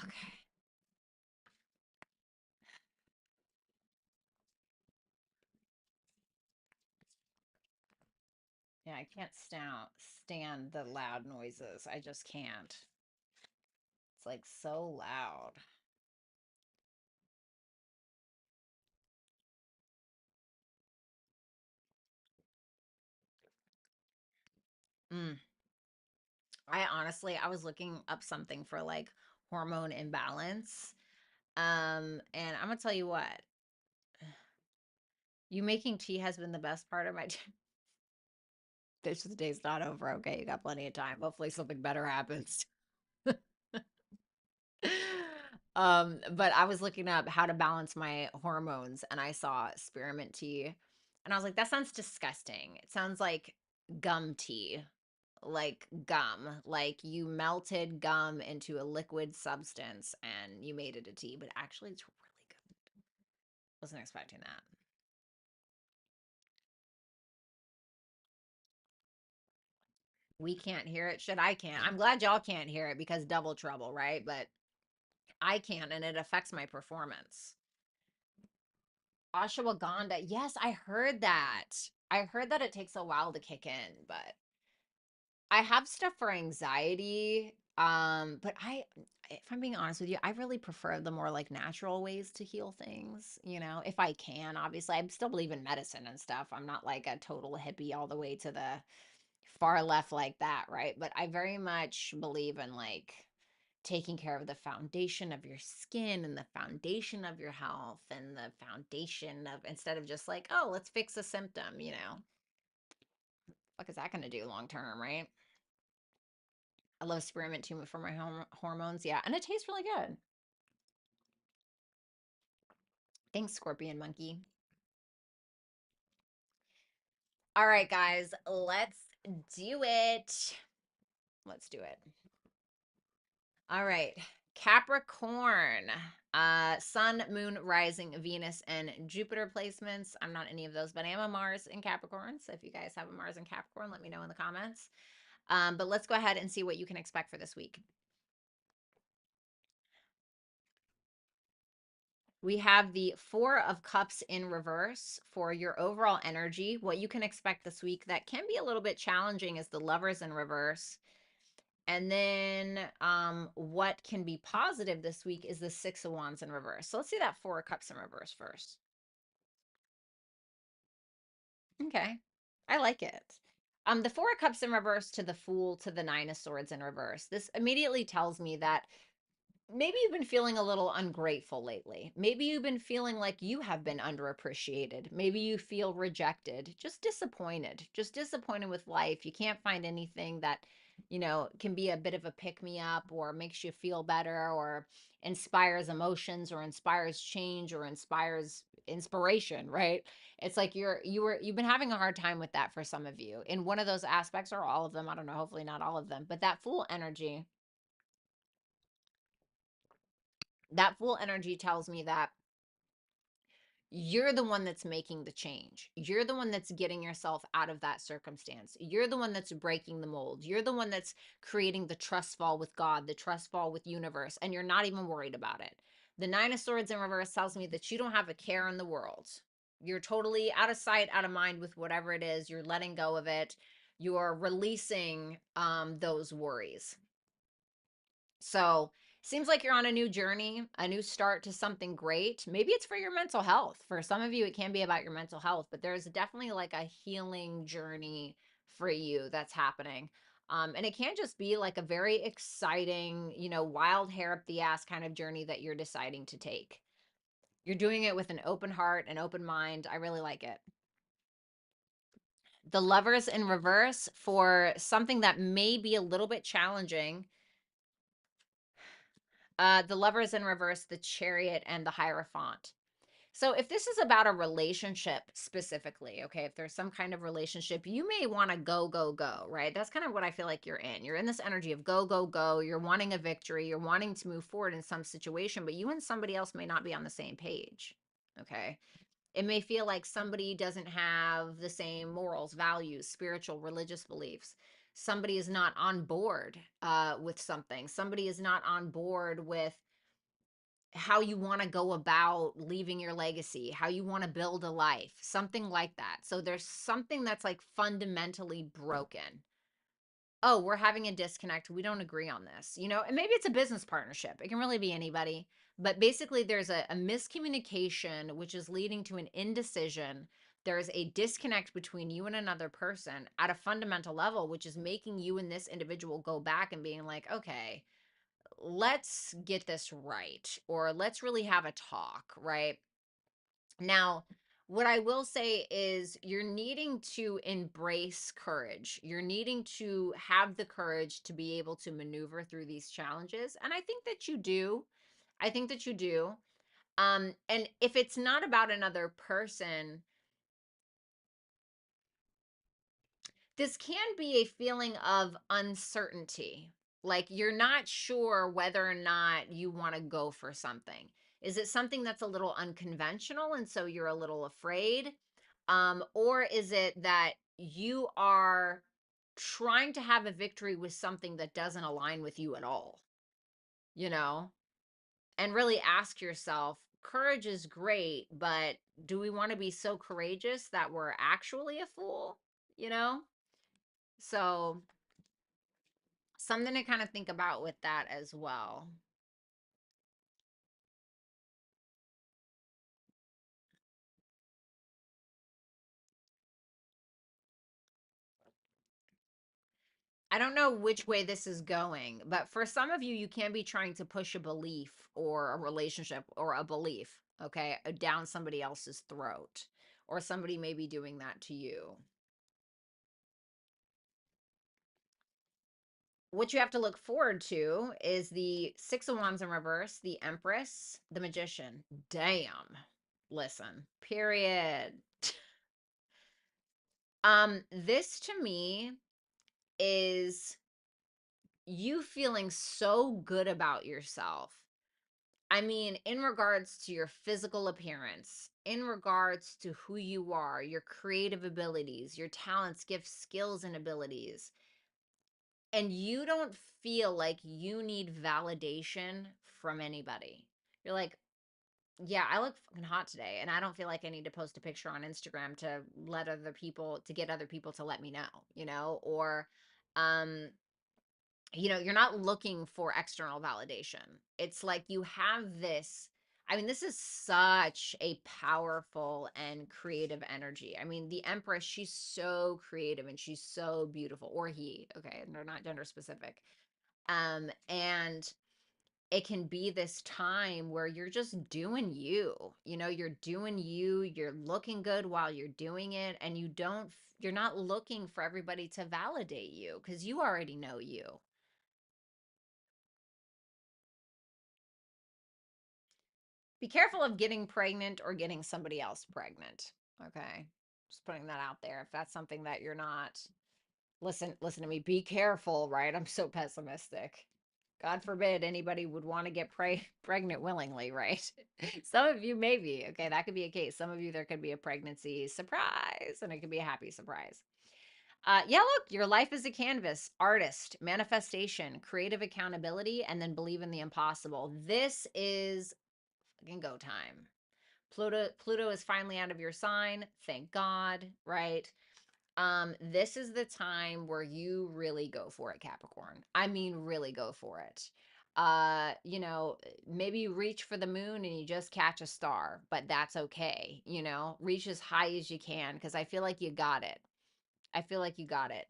Okay. Yeah, I can't stand the loud noises. I just can't. It's like so loud. Mm. I was looking up something for like hormone imbalance. And I'm gonna tell you what, you making tea has been the best part of my this day's not over. Okay, you got plenty of time. Hopefully something better happens. But I was looking up how to balance my hormones, and I saw spearmint tea, and I was like, that sounds disgusting. It sounds like gum tea, like gum, like you melted gum into a liquid substance and you made it a tea, but actually it's really good. Wasn't expecting that. We can't hear it. Shit, I can't. I'm glad y'all can't hear it because double trouble, right? But I can, and it affects my performance. Ashwagandha. Yes, I heard that. I heard that it takes a while to kick in, but I have stuff for anxiety. But if I'm being honest with you, I really prefer the more like natural ways to heal things, if I can. Obviously, I still believe in medicine and stuff. I'm not like a total hippie all the way to the far left like that, right? But I very much believe in like taking care of the foundation of your skin and the foundation of your health and the foundation of, instead of just like, oh, let's fix a symptom. What is that going to do long term, right? I love spearmint too for my hormones. Yeah. And it tastes really good. Thanks, Scorpion Monkey. All right, guys, let's do it. Let's do it. All right. Capricorn. Sun, Moon, Rising, Venus, and Jupiter placements. I'm not any of those, but I am a Mars in Capricorn. So if you guys have a Mars in Capricorn, let me know in the comments. But let's go ahead and see what you can expect for this week. We have the Four of Cups in reverse for your overall energy. What you can expect this week that can be a little bit challenging is the Lovers in reverse. And then what can be positive this week is the Six of Wands in reverse. So let's see that Four of Cups in reverse first. Okay, I like it. The Four of Cups in reverse to the Fool to the Nine of Swords in reverse. This immediately tells me that maybe you've been feeling a little ungrateful lately. Maybe you've been feeling like you have been underappreciated. Maybe you feel rejected, just disappointed with life. You can't find anything that, can be a bit of a pick me up or makes you feel better or inspires emotions or inspires change or inspires inspiration, right? It's like you've been having a hard time with that for some of you in one of those aspects or all of them. I don't know, hopefully not all of them, but that Fool energy tells me that you're the one that's making the change. You're the one that's getting yourself out of that circumstance. You're the one that's breaking the mold. You're the one that's creating the trust fall with God, the trust fall with universe, and you're not even worried about it. The Nine of Swords in reverse tells me that you don't have a care in the world. You're totally out of sight, out of mind with whatever it is. You're letting go of it. You're releasing those worries. So seems like you're on a new journey, a new start to something great. Maybe it's for your mental health. For some of you, it can be about your mental health, but there's definitely like a healing journey for you that's happening. And it can just be like a very exciting, wild hair up the ass kind of journey that you're deciding to take. You're doing it with an open heart, an open mind. I really like it. The Lovers in reverse for something that may be a little bit challenging. The Lovers in reverse, the Chariot, and the Hierophant. So if this is about a relationship specifically, okay, if there's some kind of relationship, you may want to go, go, go, right? That's kind of what I feel like you're in. You're in this energy of go, go, go. You're wanting a victory. You're wanting to move forward in some situation, but you and somebody else may not be on the same page, okay? It may feel like somebody doesn't have the same morals, values, spiritual, religious beliefs. Somebody is not on board with something. Somebody is not on board with how you want to go about leaving your legacy, how you want to build a life, something like that. So there's something that's like fundamentally broken. Oh, we're having a disconnect. We don't agree on this, and maybe it's a business partnership. It can really be anybody. But basically, there's a miscommunication, which is leading to an indecision. There's a disconnect between you and another person at a fundamental level, which is making you and this individual go back and being like, okay, let's get this right, or let's really have a talk, right? Now, what I will say is you're needing to embrace courage. You're needing to have the courage to be able to maneuver through these challenges. And I think that you do. I think that you do. And if it's not about another person, this can be a feeling of uncertainty. Like you're not sure whether or not you want to go for something. Is it something that's a little unconventional and so you're a little afraid? Or is it that you are trying to have a victory with something that doesn't align with you at all? You know? And really ask yourself, courage is great, but do we want to be so courageous that we're actually a fool? You know? So something to kind of think about with that as well. I don't know which way this is going, but for some of you, you can be trying to push a belief or a relationship or a belief, okay, down somebody else's throat, or somebody may be doing that to you. What you have to look forward to is the Six of Wands in reverse, the Empress, the Magician. Damn. Listen, period. This to me is you feeling so good about yourself I mean, in regards to your physical appearance, in regards to who you are, your creative abilities, your talents, gifts, skills, and abilities, and you don't feel like you need validation from anybody. You're like, yeah, I look fucking hot today, and I don't feel like I need to post a picture on Instagram to let other people, to get other people to let me know, or, um, you're not looking for external validation. It's like you have this. I mean, this is such a powerful and creative energy. I mean, the Empress, she's so creative and she's so beautiful, or he, okay, and they're not gender specific. And it can be this time where you're just doing you, you're doing you, you're looking good while you're doing it, and you're not looking for everybody to validate you because you already know you. Be careful of getting pregnant or getting somebody else pregnant. Okay. Just putting that out there. If that's something that you're not, listen to me. Be careful, right? I'm so pessimistic. God forbid anybody would want to get pregnant willingly, right? Some of you maybe. Okay, that could be a case. Some of you there could be a pregnancy surprise and it could be a happy surprise. Yeah, look, your life is a canvas, artist, manifestation, creative accountability, and then believe in the impossible. This is fucking go time. Pluto is finally out of your sign. Thank God, right? This is the time where you really go for it, Capricorn. I mean, really go for it. Maybe you reach for the moon and you just catch a star, but that's okay. Reach as high as you can because I feel like you got it. I feel like you got it.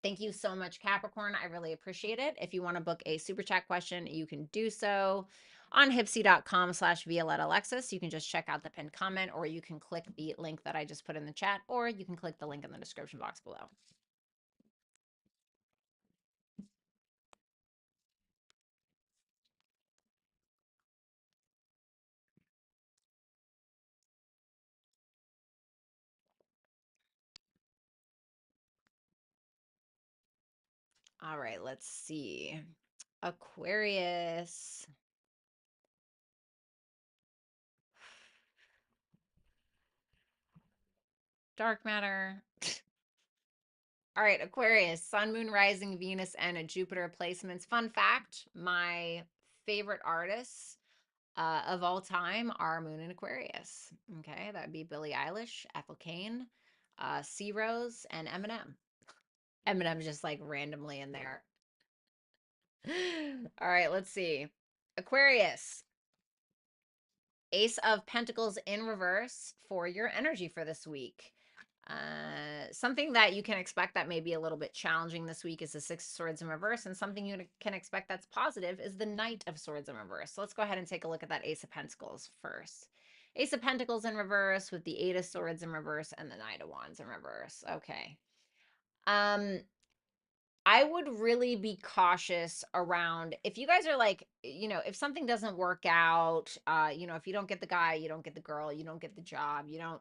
Thank you so much, Capricorn. I really appreciate it. If you want to book a super chat question, you can do so on HYPSEE.com/Violetta Alexis. You can just check out the pinned comment, or you can click the link that I just put in the chat, or you can click the link in the description box below. All right, let's see. Aquarius. Dark matter. All right, Aquarius, Sun, Moon, Rising, Venus, and a Jupiter placements. Fun fact, my favorite artists of all time are Moon and Aquarius. Okay, that would be Billie Eilish, Ethel Cain, C Rose, and Eminem. Eminem's just like randomly in there. All right, let's see. Aquarius, Ace of Pentacles in reverse for your energy for this week. Something that you can expect that may be a little bit challenging this week is the Six of Swords in reverse, and something you can expect that's positive is the Knight of Swords in reverse. So let's go ahead and take a look at that Ace of Pentacles first. Ace of Pentacles in reverse with the Eight of Swords in reverse and the Knight of Wands in reverse. Okay. Um, I would really be cautious around if you guys are like, if something doesn't work out, if you don't get the guy, you don't get the girl, you don't get the job, you don't,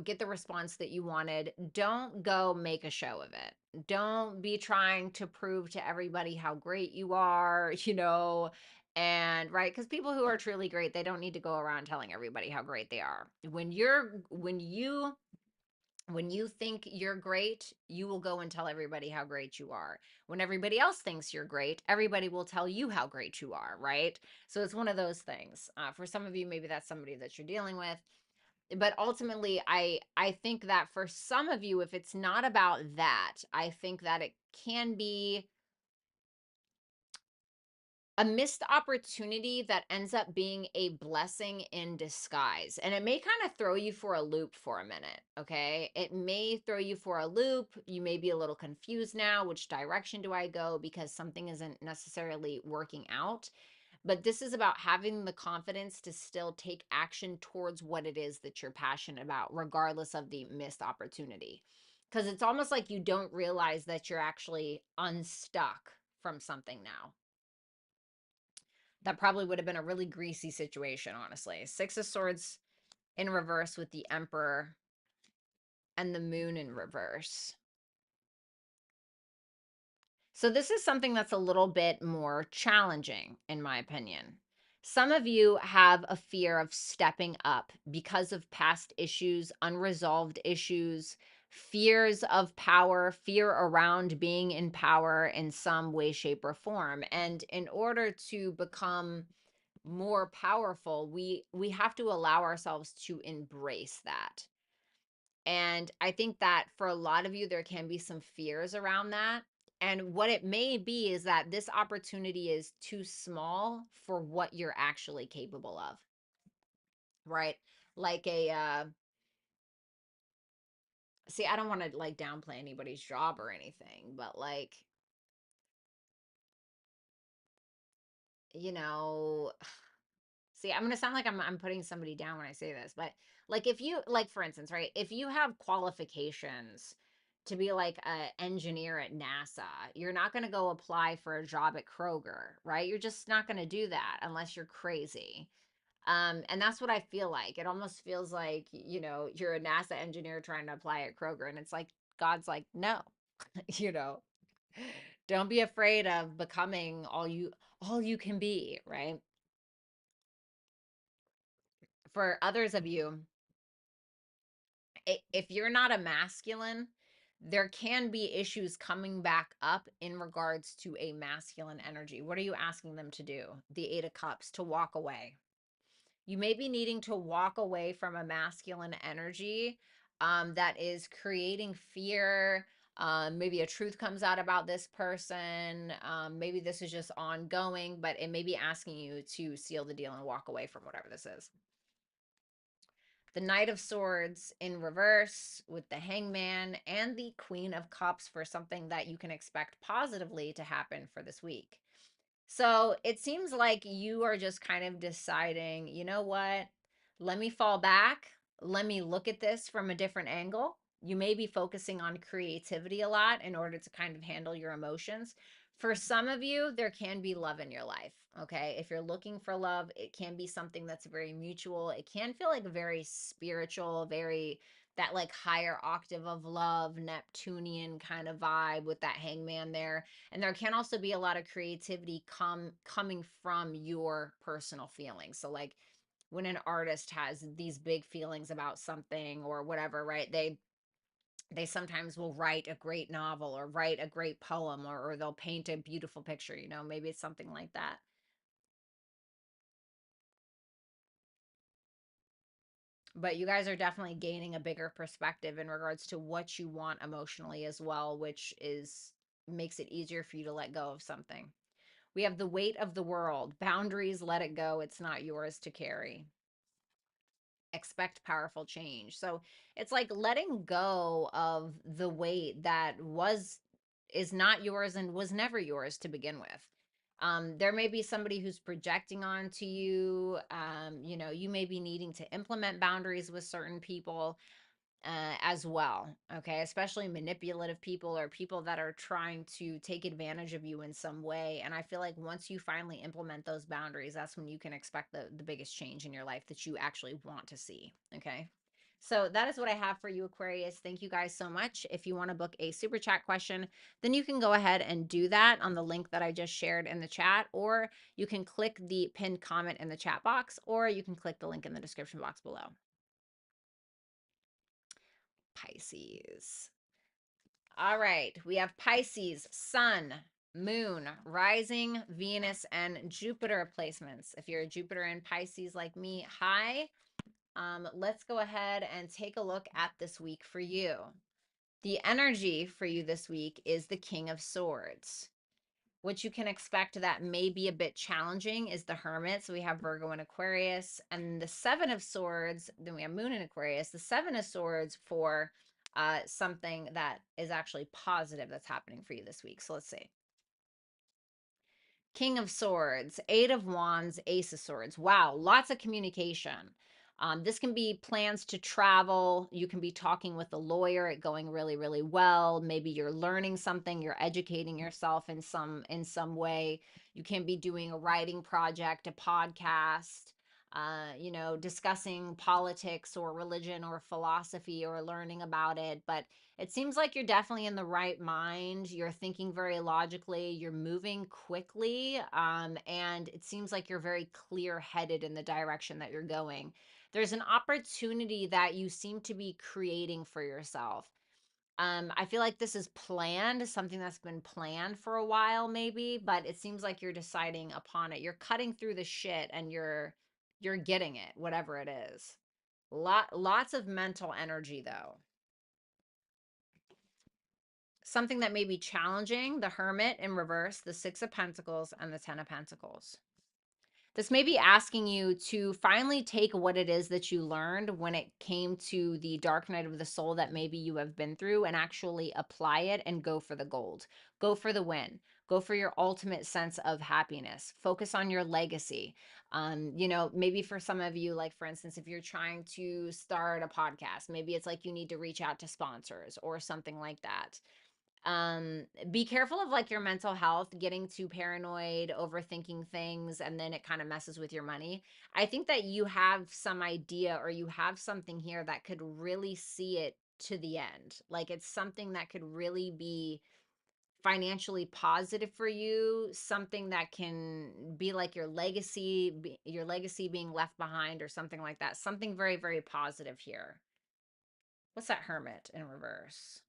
get the response that you wanted, don't go make a show of it. Don't be trying to prove to everybody how great you are, and right, because people who are truly great, they don't need to go around telling everybody how great they are. When you think you're great, you will go and tell everybody how great you are. When everybody else thinks you're great, everybody will tell you how great you are, right? So it's one of those things. For some of you, maybe that's somebody that you're dealing with. But ultimately, I think that for some of you, if it's not about that, I think that it can be a missed opportunity that ends up being a blessing in disguise. And it may kind of throw you for a loop for a minute, okay? It may throw you for a loop. You may be a little confused now. Which direction do I go? Because something isn't necessarily working out. But this is about having the confidence to still take action towards what it is that you're passionate about, regardless of the missed opportunity. Because it's almost like you don't realize that you're actually unstuck from something now. That probably would have been a really greasy situation, honestly. Six of Swords in reverse with the Emperor and the Moon in reverse. So this is something that's a little bit more challenging, in my opinion. Some of you have a fear of stepping up because of past issues, unresolved issues, fears of power, fear around being in power in some way, shape, or form. And in order to become more powerful, we have to allow ourselves to embrace that. And I think that for a lot of you, there can be some fears around that. And what it may be is that this opportunity is too small for what you're actually capable of, right? Like see, I don't want to like downplay anybody's job or anything, but like, you know, see, I'm gonna sound like I'm putting somebody down when I say this, but like if you like for instance, right, if you have qualifications to be like an engineer at NASA, you're not gonna go apply for a job at Kroger, right? You're just not gonna do that unless you're crazy. And that's what I feel like. It almost feels like, you're a NASA engineer trying to apply at Kroger, and it's like God's like, no, you know, don't be afraid of becoming all you can be, right? For others of you, if you're not a masculine, there can be issues coming back up in regards to a masculine energy. What are you asking them to do? The Eight of Cups, to walk away. You may be needing to walk away from a masculine energy that is creating fear. Maybe a truth comes out about this person. Maybe this is just ongoing, but it may be asking you to seal the deal and walk away from whatever this is. The Knight of Swords in reverse with the Hangman and the Queen of Cups for something that you can expect positively to happen for this week. So it seems like you are just kind of deciding, you know what? Let me fall back. Let me look at this from a different angle. You may be focusing on creativity a lot in order to kind of handle your emotions. For some of you, there can be love in your life. Okay. If you're looking for love, it can be something that's very mutual. It can feel like very spiritual, very that like higher octave of love, Neptunian kind of vibe with that hangman there. And there can also be a lot of creativity coming from your personal feelings. So like when an artist has these big feelings about something or whatever, right? They sometimes will write a great novel or write a great poem, or they'll paint a beautiful picture, maybe it's something like that. But you guys are definitely gaining a bigger perspective in regards to what you want emotionally as well, which is makes it easier for you to let go of something. We have the weight of the world. Boundaries, let it go. It's not yours to carry. Expect powerful change. So it's like letting go of the weight that is not yours and was never yours to begin with. There may be somebody who's projecting onto you. You may be needing to implement boundaries with certain people as well. Okay. Especially manipulative people or people that are trying to take advantage of you in some way. And I feel like once you finally implement those boundaries, that's when you can expect the biggest change in your life that you actually want to see. Okay. So that is what I have for you, Aquarius. Thank you guys so much. If you want to book a super chat question, then you can go ahead and do that on the link that I just shared in the chat, or you can click the pinned comment in the chat box, or you can click the link in the description box below. Pisces. All right, we have Pisces, Sun, Moon, Rising, Venus, and Jupiter placements. If you're a Jupiter in Pisces like me, hi. Let's go ahead and take a look at this week for you. The energy for you this week is the King of Swords. What you can expect that may be a bit challenging is the Hermit. So we have Virgo and Aquarius, and the Seven of Swords. Then we have Moon and Aquarius. The Seven of Swords for something that is actually positive that's happening for you this week. So let's see. King of Swords, Eight of Wands, Ace of Swords. Wow, lots of communication. This can be plans to travel. You can be talking with a lawyer, it going really, really well. Maybe you're learning something, you're educating yourself in some way. You can be doing a writing project, a podcast. you know, discussing politics or religion or philosophy or learning about it. But it seems like you're definitely in the right mind. You're thinking very logically, you're moving quickly, and it seems like you're very clear headed in the direction that you're going. There's an opportunity that you seem to be creating for yourself. I feel like this is planned, something that's been planned for a while, maybe, but it seems like you're deciding upon it. You're cutting through the shit and you're getting it, whatever it is. Lots of mental energy though. Something that may be challenging, the Hermit in reverse, the Six of Pentacles, and the Ten of Pentacles. This may be asking you to finally take what it is that you learned when it came to the dark night of the soul that maybe you have been through and actually apply it and go for the gold. Go for the win. Go for your ultimate sense of happiness. Focus on your legacy. You know, maybe for some of you, like for instance, if you're trying to start a podcast, maybe it's like you need to reach out to sponsors or something like that. Be careful of like your mental health, getting too paranoid, overthinking things, and then it kind of messes with your money. I think that you have some idea or you have something here that could really see it to the end. Like it's something that could really be financially positive for you, something that can be like your legacy, your legacy being left behind or something like that. Something very, very positive here. What's that Hermit in reverse?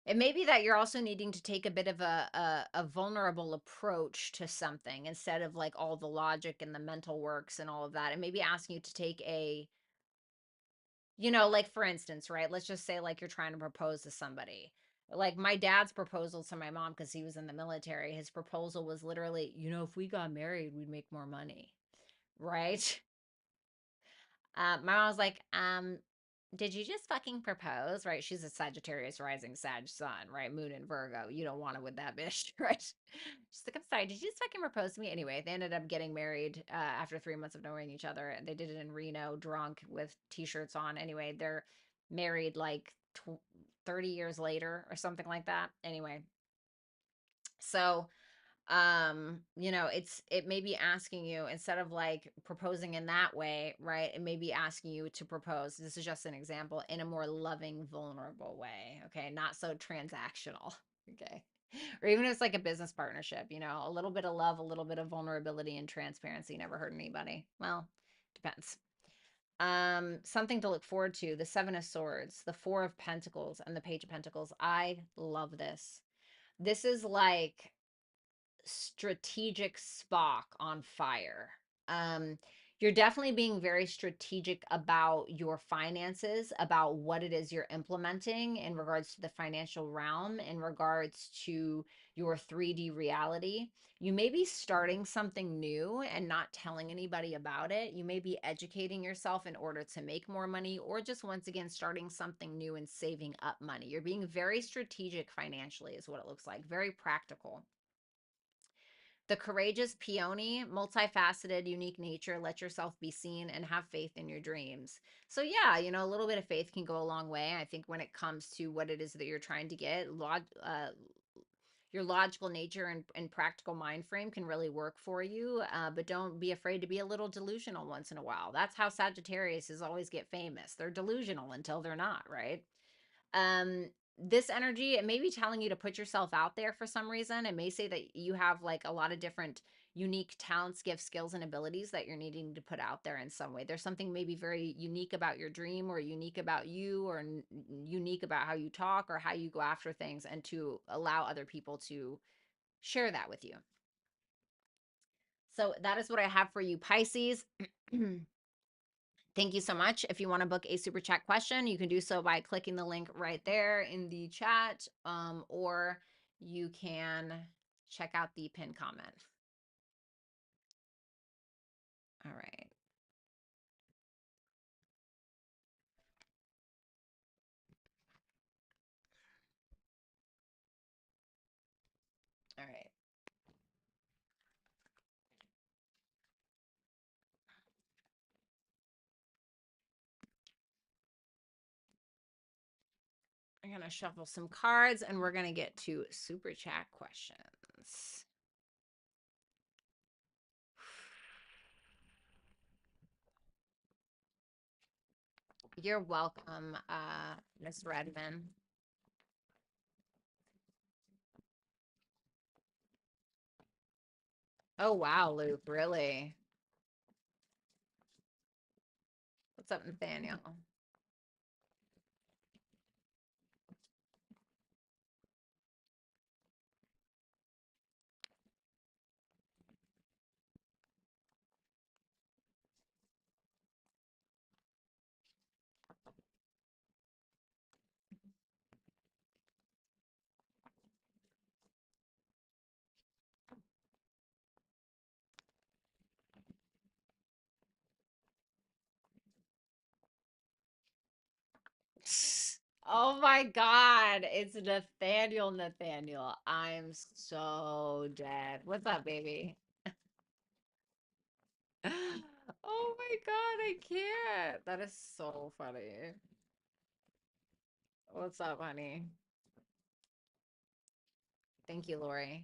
It may be that you're also needing to take a bit of a vulnerable approach to something instead of like all the logic and the mental works and all of that. It may be asking you to take a, you know, like for instance, right? Let's just say like you're trying to propose to somebody. Like my dad's proposal to my mom, because he was in the military, his proposal was literally, you know, if we got married, we'd make more money, right? My mom was like, did you just fucking propose? Right? She's a Sagittarius rising Sag sun, right? Moon in Virgo. You don't want it with that bitch, right? She's like, I'm sorry, did you just fucking propose to me? Anyway, they ended up getting married after 3 months of knowing each other. They did it in Reno, drunk with t-shirts on. Anyway, they're married like 30 years later or something like that. Anyway, so you know, it may be asking you, instead of like proposing in that way, right, it may be asking you to propose, this is just an example, in a more loving, vulnerable way. Okay, not so transactional. Okay, or even if it's like a business partnership, you know, a little bit of love, a little bit of vulnerability and transparency never hurt anybody. Well, depends. Something to look forward to, the Seven of Swords, the Four of Pentacles, and the Page of Pentacles. I love this. This is like strategic Spock on fire. Um, you're definitely being very strategic about your finances, about what it is you're implementing in regards to the financial realm, in regards to your 3D reality. You may be starting something new and not telling anybody about it. You may be educating yourself in order to make more money, or just once again starting something new and saving up money. You're being very strategic financially, is what it looks like, very practical. The courageous peony, multifaceted, unique nature, let yourself be seen and have faith in your dreams. So yeah, you know, a little bit of faith can go a long way. I think when it comes to what it is that you're trying to get, your logical nature and practical mind frame can really work for you. But don't be afraid to be a little delusional once in a while. That's how Sagittarius is always get famous. They're delusional until they're not, right? um this energy, it may be telling you to put yourself out there for some reason. It may say that you have like a lot of different unique talents, gifts, skills, and abilities that you're needing to put out there in some way. There's something maybe very unique about your dream, or unique about you, or unique about how you talk or how you go after things, and to allow other people to share that with you. So that is what I have for you, Pisces. Thank you so much. If you want to book a super chat question, you can do so by clicking the link right there in the chat, or you can check out the pinned comment. All right. All right. I'm going to shuffle some cards and we're going to get to super chat questions. You're welcome, Miss Redmond. Oh, wow, Luke, really? What's up, Nathaniel? Oh my God, it's Nathaniel. I'm so dead. What's up, baby? Oh my God, I can't. That is so funny. What's up, honey? Thank you, Lori.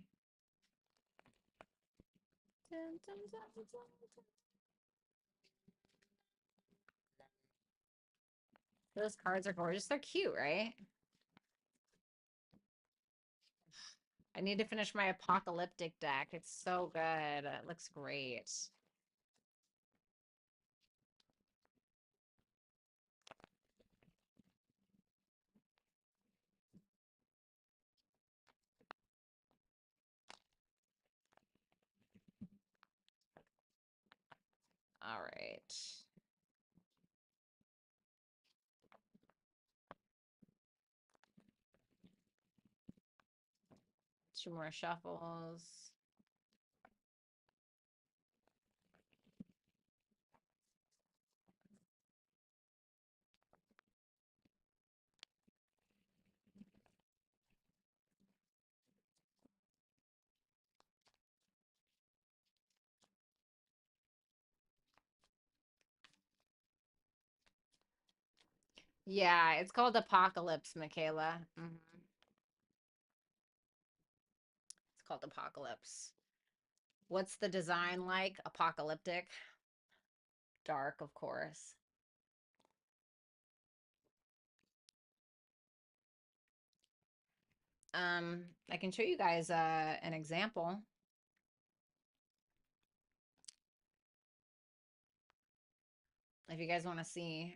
Those cards are gorgeous. They're cute, right? I need to finish my apocalyptic deck. It's so good. It looks great. All right. Two more shuffles. Yeah, it's called Apocalypse, Michaela. It's called Apocalypse. What's the design like? Apocalyptic. Dark, of course. I can show you guys an example if you guys want to see.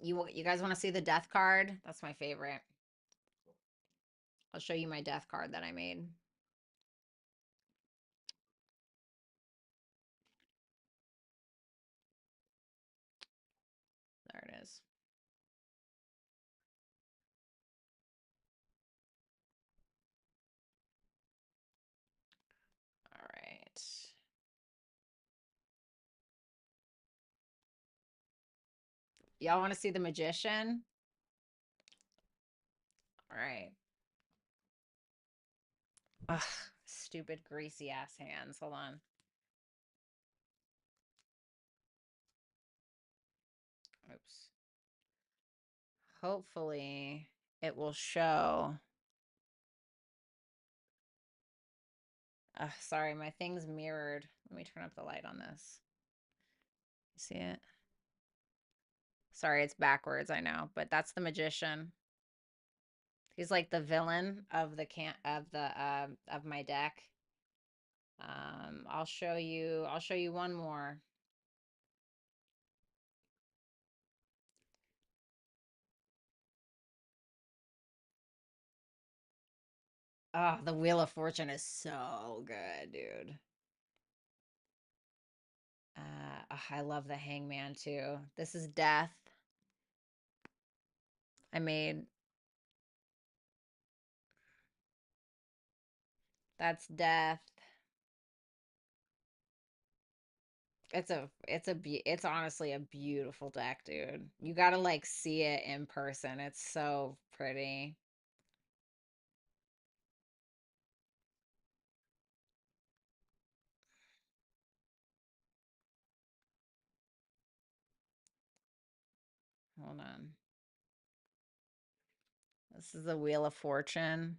You guys want to see the death card? That's my favorite. I'll show you my death card that I made. There it is. All right. Y'all want to see the magician? All right. Ugh, stupid greasy ass hands. Hold on. Oops. Hopefully it will show. Sorry, my thing's mirrored. Let me turn up the light on this. See it? Sorry, it's backwards, I know, but that's the magician. He's like the villain of the of my deck. I'll show you one more. Oh, the Wheel of Fortune is so good, dude. I love the Hangman too. This is death. I made that's death. It's honestly a beautiful deck, dude. You gotta like see it in person. It's so pretty. Hold on. This is the Wheel of Fortune.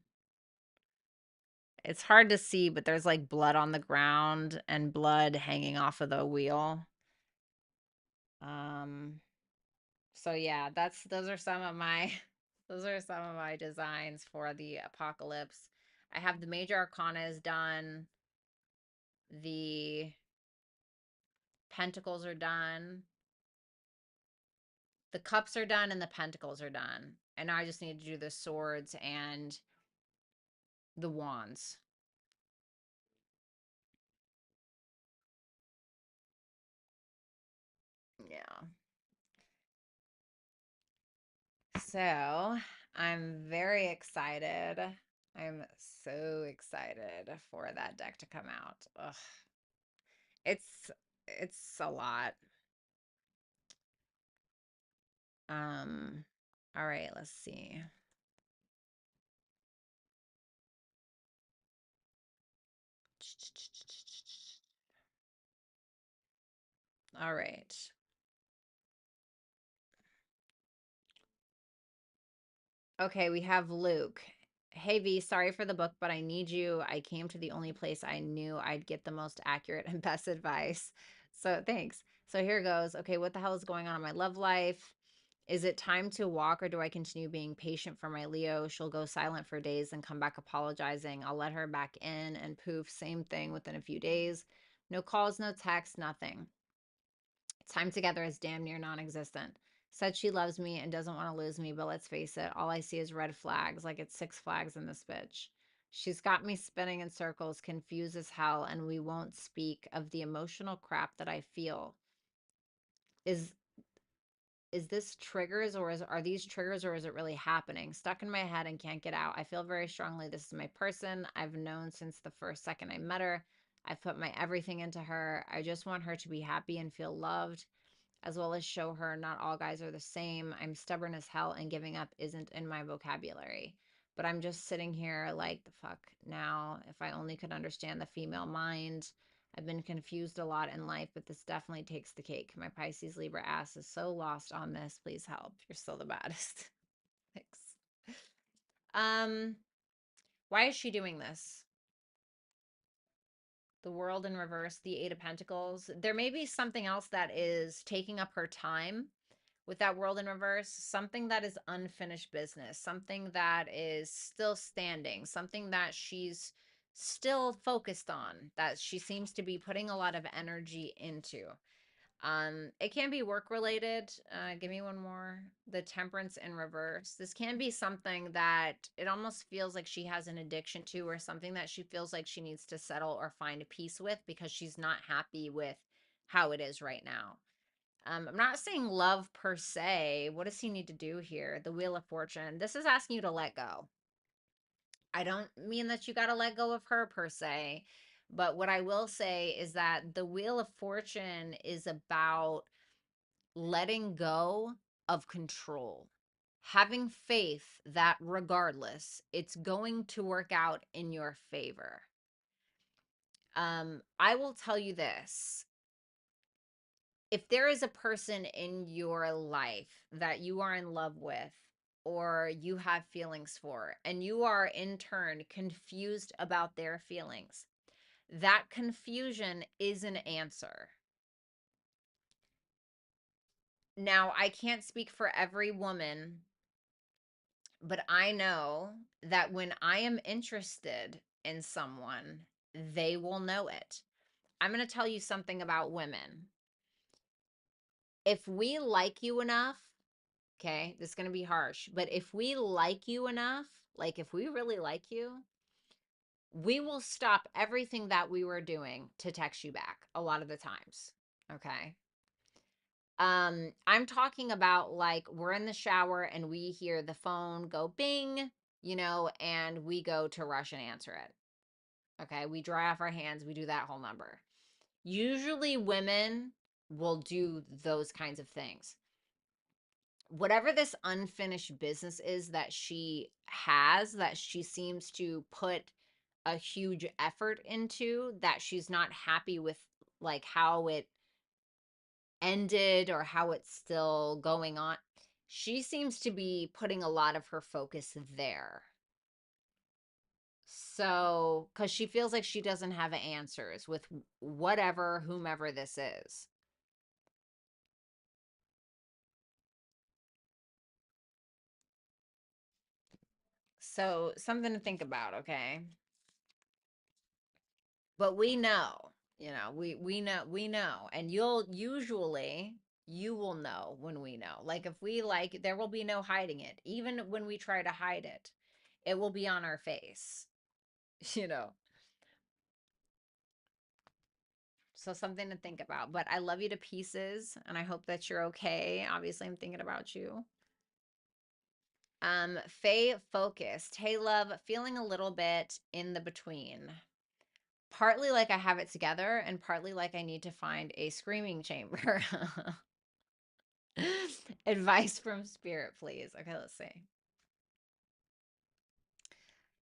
It's hard to see, but there's like blood on the ground and blood hanging off of the wheel. So yeah, those are some of my those are some of my designs for the apocalypse. I have the major arcanas done. The pentacles are done. The cups are done and the pentacles are done. And now I just need to do the swords and the wands. Yeah. So I'm very excited. I'm so excited for that deck to come out. Ugh. It's it's a lot. Um, all right, let's see. All right. Okay, we have Luke. Hey V, sorry for the book, but I need you. I came to the only place I knew I'd get the most accurate and best advice. So thanks. So here goes. Okay, what the hell is going on in my love life? Is it time to walk, or do I continue being patient for my Leo? She'll go silent for days and come back apologizing. I'll let her back in and poof, same thing within a few days. No calls, no texts, nothing. Time together is damn near non-existent. Said she loves me and doesn't want to lose me, but let's face it, all I see is red flags, like it's Six Flags in this bitch. She's got me spinning in circles, confused as hell, and we won't speak of the emotional crap that I feel. Is this triggers, or are these triggers, or is it really happening? Stuck in my head and can't get out. I feel very strongly this is my person. I've known since the first second I met her. I've put my everything into her. I just want her to be happy and feel loved, as well as show her not all guys are the same. I'm stubborn as hell and giving up isn't in my vocabulary. But I'm just sitting here like, the fuck now? If I only could understand the female mind. I've been confused a lot in life, but this definitely takes the cake. My Pisces Libra ass is so lost on this. Please help. You're still the baddest. Thanks. Um, why is she doing this? The World in reverse, the Eight of Pentacles. There may be something else that is taking up her time with that World in reverse, something that is unfinished business, something that is still standing, something that she's still focused on, that she seems to be putting a lot of energy into. It can be work related. Give me one more. The Temperance in reverse. This can be something that it almost feels like she has an addiction to, or something that she feels like she needs to settle or find peace with because she's not happy with how it is right now. I'm not saying love per se. What does he need to do here? The Wheel of Fortune. This is asking you to let go. I don't mean that you got to let go of her per se, but what I will say is that the Wheel of Fortune is about letting go of control, having faith that regardless, it's going to work out in your favor. I will tell you this. If there is a person in your life that you are in love with or you have feelings for, and you are in turn confused about their feelings, that confusion is an answer. Now, I can't speak for every woman, but I know that when I am interested in someone, they will know it. I'm going to tell you something about women. If we like you enough, okay, this is going to be harsh, but if we like you enough, like if we really like you, we will stop everything that we were doing to text you back a lot of the times. Okay. I'm talking about like we're in the shower and we hear the phone go bing, and we go to rush and answer it. Okay. We dry off our hands, we do that whole number. Usually women will do those kinds of things. Whatever this unfinished business is that she has, that she seems to put a huge effort into, that she's not happy with, like how it ended or how it's still going on. She seems to be putting a lot of her focus there. So, because she feels like she doesn't have answers with whatever, whomever this is. So, something to think about, okay? But we know, we know, and you will know when we know. Like if we like, there will be no hiding it. Even when we try to hide it, it will be on our face, you know. So something to think about. But I love you to pieces, and I hope that you're okay. Obviously, I'm thinking about you. Faye focused. Hey, love, feeling a little bit in the between. Partly like I have it together, and partly like I need to find a screaming chamber. Advice from spirit, please. Okay, let's see.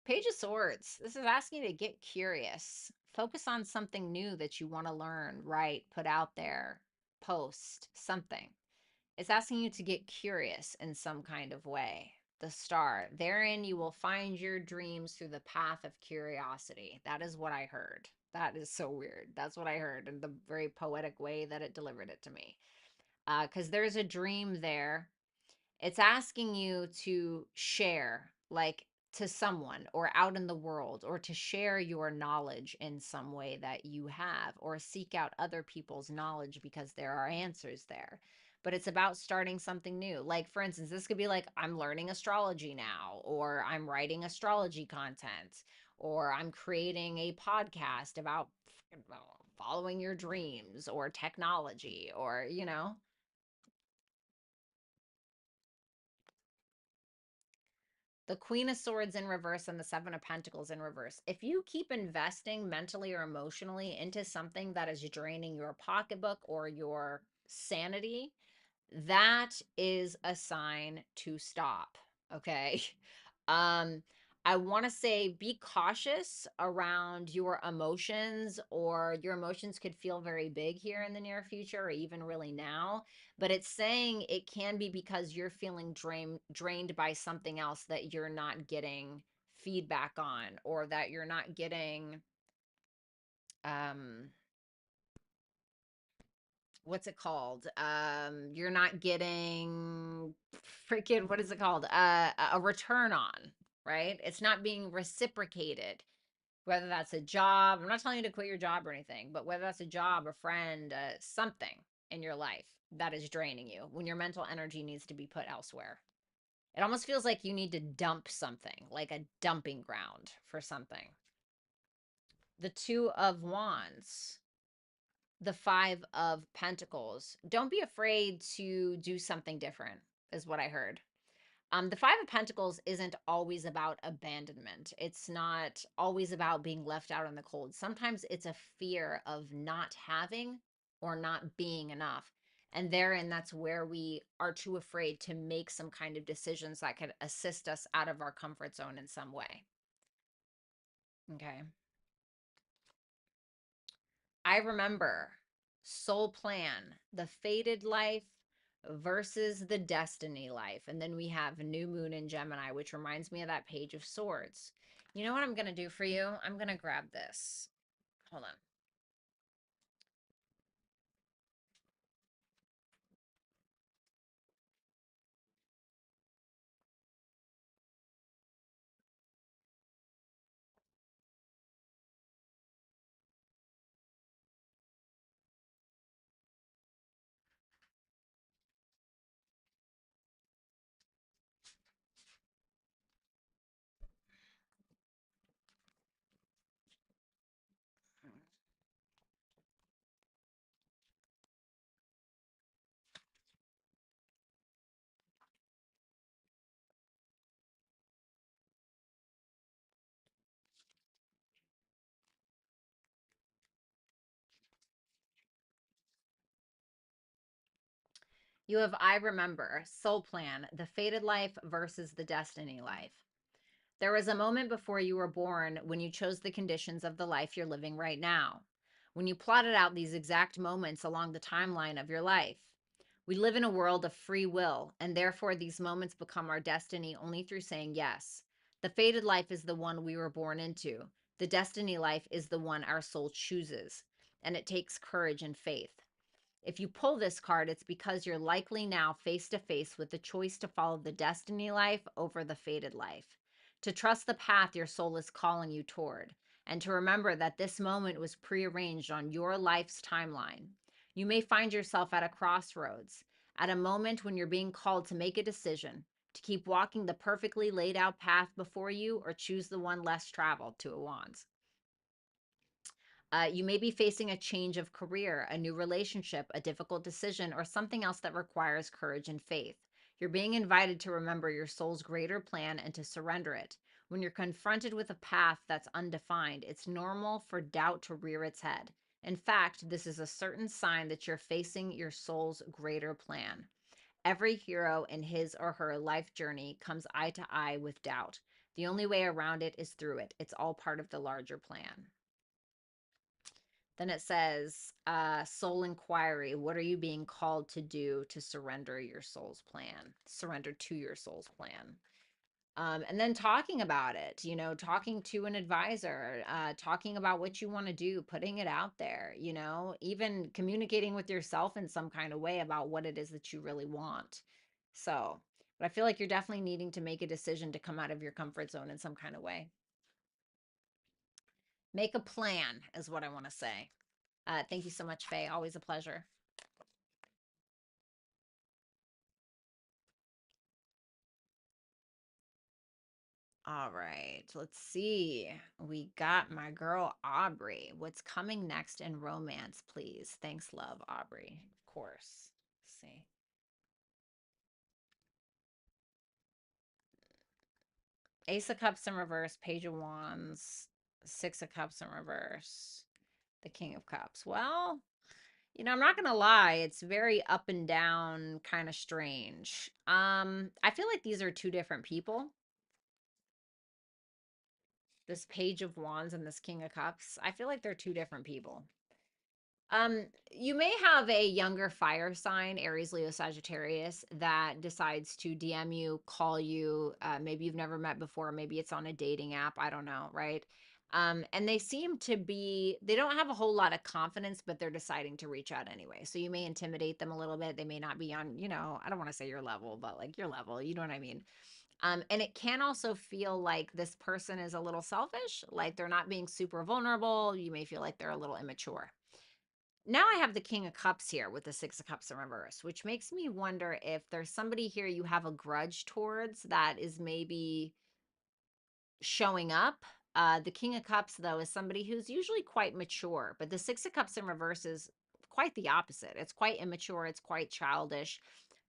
Page of Swords. This is asking you to get curious. Focus on something new that you want to learn, write, put out there, post, something. It's asking you to get curious in some kind of way. The Star. Therein you will find your dreams through the path of curiosity. That is what I heard. That is so weird. That's what I heard in the very poetic way that it delivered it to me. Because there's a dream there. It's asking you to share, like to someone or out in the world, or to share your knowledge in some way that you have, or seek out other people's knowledge because there are answers there. But it's about starting something new. Like, for instance, this could be like, I'm learning astrology now, or I'm writing astrology content, or I'm creating a podcast about following your dreams or technology, or, the Queen of Swords in reverse and the Seven of Pentacles in reverse. If you keep investing mentally or emotionally into something that is draining your pocketbook or your sanity, that is a sign to stop. Okay. Um, I want to say be cautious around your emotions, or your emotions could feel very big here in the near future, or even really now. But it's saying it can be because you're feeling drained by something else that you're not getting feedback on, or that you're not getting um what's it called? You're not getting freaking, what is it called? A return on, right? It's not being reciprocated. Whether that's a job, I'm not telling you to quit your job or anything, but whether that's a job, a friend, something in your life that is draining you, when your mental energy needs to be put elsewhere. It almost feels like you need to dump something, like a dumping ground for something. The Two of Wands, the Five of Pentacles. Don't be afraid to do something different, is what I heard. The Five of Pentacles isn't always about abandonment. It's not always about being left out in the cold. Sometimes it's a fear of not having or not being enough. And therein, that's where we are too afraid to make some kind of decisions that could assist us out of our comfort zone in some way. Okay. I remember Soul Plan, the fated life versus the destiny life. And then we have New Moon in Gemini, which reminds me of that Page of Swords. You know what I'm going to do for you? I'm going to grab this. Hold on. You have I Remember, Soul Plan, the fated life versus the destiny life. There was a moment before you were born when you chose the conditions of the life you're living right now. When you plotted out these exact moments along the timeline of your life. We live in a world of free will, and therefore these moments become our destiny only through saying yes. The fated life is the one we were born into. The destiny life is the one our soul chooses, and it takes courage and faith. If you pull this card, it's because you're likely now face to face with the choice to follow the destiny life over the fated life, to trust the path your soul is calling you toward, and to remember that this moment was prearranged on your life's timeline. You may find yourself at a crossroads, at a moment when you're being called to make a decision, to keep walking the perfectly laid out path before you or choose the one less traveled. Two of Wands. You may be facing a change of career, a new relationship, a difficult decision, or something else that requires courage and faith. You're being invited to remember your soul's greater plan and to surrender it. When you're confronted with a path that's undefined, it's normal for doubt to rear its head. In fact, this is a certain sign that you're facing your soul's greater plan. Every hero in his or her life journey comes eye to eye with doubt. The only way around it is through it. It's all part of the larger plan. Then it says, soul inquiry. What are you being called to do to surrender your soul's plan? Surrender to your soul's plan. And then talking about it, talking to an advisor, talking about what you want to do, putting it out there, even communicating with yourself in some kind of way about what it is that you really want. So, but I feel like you're definitely needing to make a decision to come out of your comfort zone in some kind of way. Make a plan is what I want to say. Thank you so much, Faye. Always a pleasure. All right, let's see. We got my girl Aubrey. What's coming next in romance, please? Thanks, love, Aubrey. Of course. Let's see. Ace of Cups in reverse, Page of Wands, Six of Cups in reverse, the King of Cups. Well, I'm not gonna lie, it's very up and down, kind of strange. I feel like these are two different people. This Page of Wands and this King of Cups. I feel like they're two different people. You may have a younger fire sign, Aries, Leo, Sagittarius, that decides to DM you, call you. Maybe you've never met before. Maybe it's on a dating app. I don't know, right? And they seem to be, they don't have a whole lot of confidence, but they're deciding to reach out anyway. So you may intimidate them a little bit. They may not be on, I don't want to say your level, but like your level, you know what I mean? And it can also feel like this person is a little selfish, like they're not being super vulnerable. You may feel like they're a little immature. Now I have the King of Cups here with the Six of Cups in reverse, which makes me wonder if there's somebody here you have a grudge towards that is maybe showing up. The King of Cups, though, is somebody who's usually quite mature, but the Six of Cups in reverse is quite the opposite. It's quite immature. It's quite childish.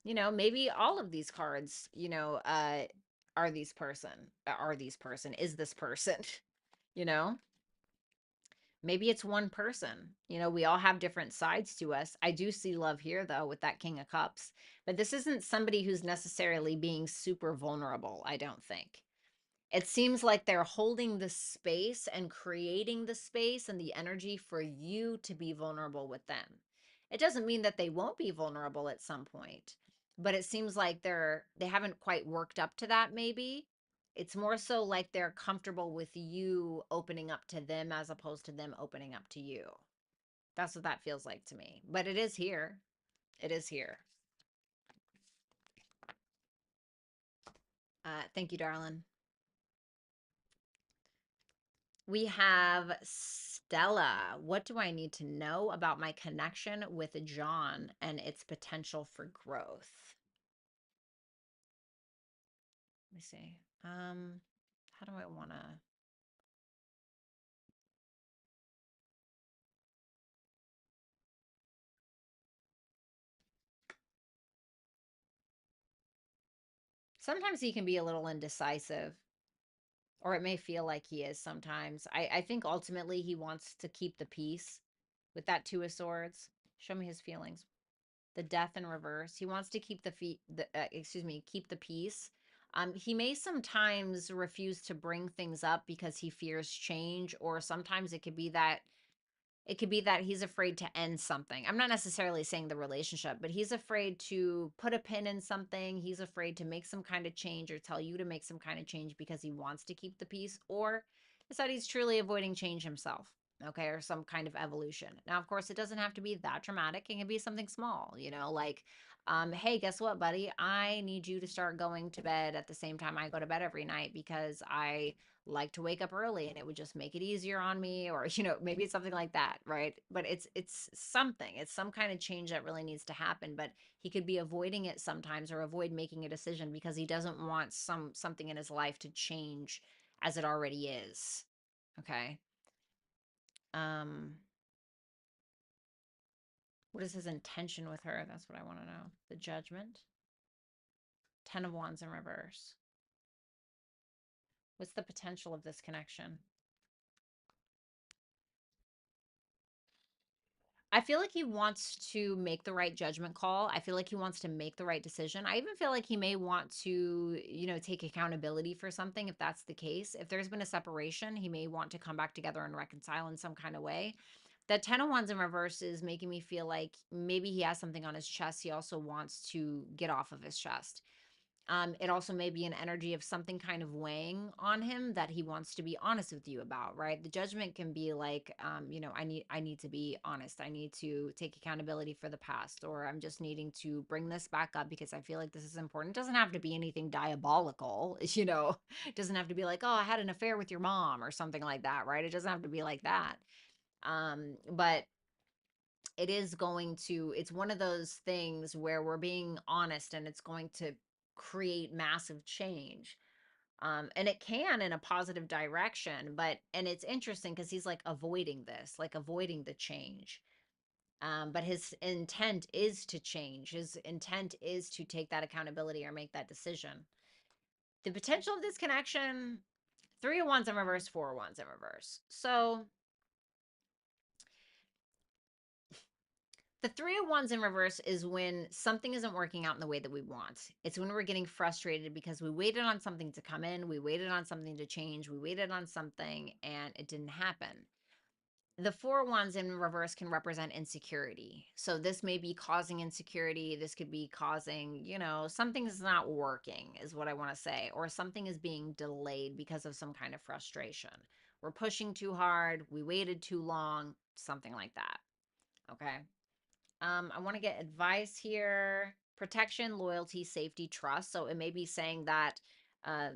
Maybe all of these cards, are these person, is this person, you know? Maybe it's one person. We all have different sides to us. I do see love here, though, with that King of Cups. But this isn't somebody who's necessarily being super vulnerable, I don't think. It seems like they're holding the space and creating the space and the energy for you to be vulnerable with them. It doesn't mean that they won't be vulnerable at some point, but it seems like they haven't quite worked up to that maybe. It's more so like they're comfortable with you opening up to them as opposed to them opening up to you. That's what that feels like to me. But it is here. It is here. Thank you, darling. We have Stella. What do I need to know about my connection with John and its potential for growth? Let me see. How do I want to? Sometimes he can be a little indecisive, or it may feel like he is sometimes. I think ultimately he wants to keep the peace with that Two of Swords. Show me his feelings. The Death in reverse. He wants to keep keep the peace. He may sometimes refuse to bring things up because he fears change, or sometimes it could be that It could be that he's afraid to end something. I'm not necessarily saying the relationship, but he's afraid to put a pin in something. He's afraid to make some kind of change or tell you to make some kind of change because he wants to keep the peace, or it's that he's truly avoiding change himself, okay, or some kind of evolution. Now, of course, it doesn't have to be that dramatic. It can be something small, like, hey, guess what, buddy? I need you to start going to bed at the same time I go to bed every night because I like to wake up early and it would just make it easier on me, or maybe it's something like that, right? But it's something, it's some kind of change that really needs to happen, but he could be avoiding it sometimes, or avoid making a decision because he doesn't want something in his life to change as it already is. Okay. um what is his intention with her? That's what I want to know. The Judgment, 10 of Wands in reverse. What's the potential of this connection? I feel like he wants to make the right judgment call. I feel like he wants to make the right decision. I even feel like he may want to, take accountability for something if that's the case. If there's been a separation, he may want to come back together and reconcile in some kind of way. That 10 of Wands in reverse is making me feel like maybe he has something on his chest he also wants to get off of his chest. It also may be an energy of something kind of weighing on him that he wants to be honest with you about, right? The Judgment can be like, I need to be honest. I need to take accountability for the past, or I'm just needing to bring this back up because I feel like this is important. It doesn't have to be anything diabolical, It doesn't have to be like, oh, I had an affair with your mom or something like that, right? It doesn't have to be like that. But it is going to, it's one of those things where we're being honest and it's going to create massive change. And it can in a positive direction, and it's interesting because he's like avoiding this, like avoiding the change. But his intent is to change. His intent is to take that accountability or make that decision. The potential of this connection: 3 of Wands in reverse, 4 of Wands in reverse. So the 3 of Wands in reverse is when something isn't working out in the way that we want. It's when we're getting frustrated because we waited on something to come in, we waited on something to change, we waited on something and it didn't happen. The 4 of Wands in reverse can represent insecurity. So this may be causing insecurity. This could be causing, something's not working, is what I want to say, or something is being delayed because of some kind of frustration. We're pushing too hard, we waited too long, something like that. Okay. I want to get advice here. Protection, loyalty, safety, trust. So it may be saying that uh,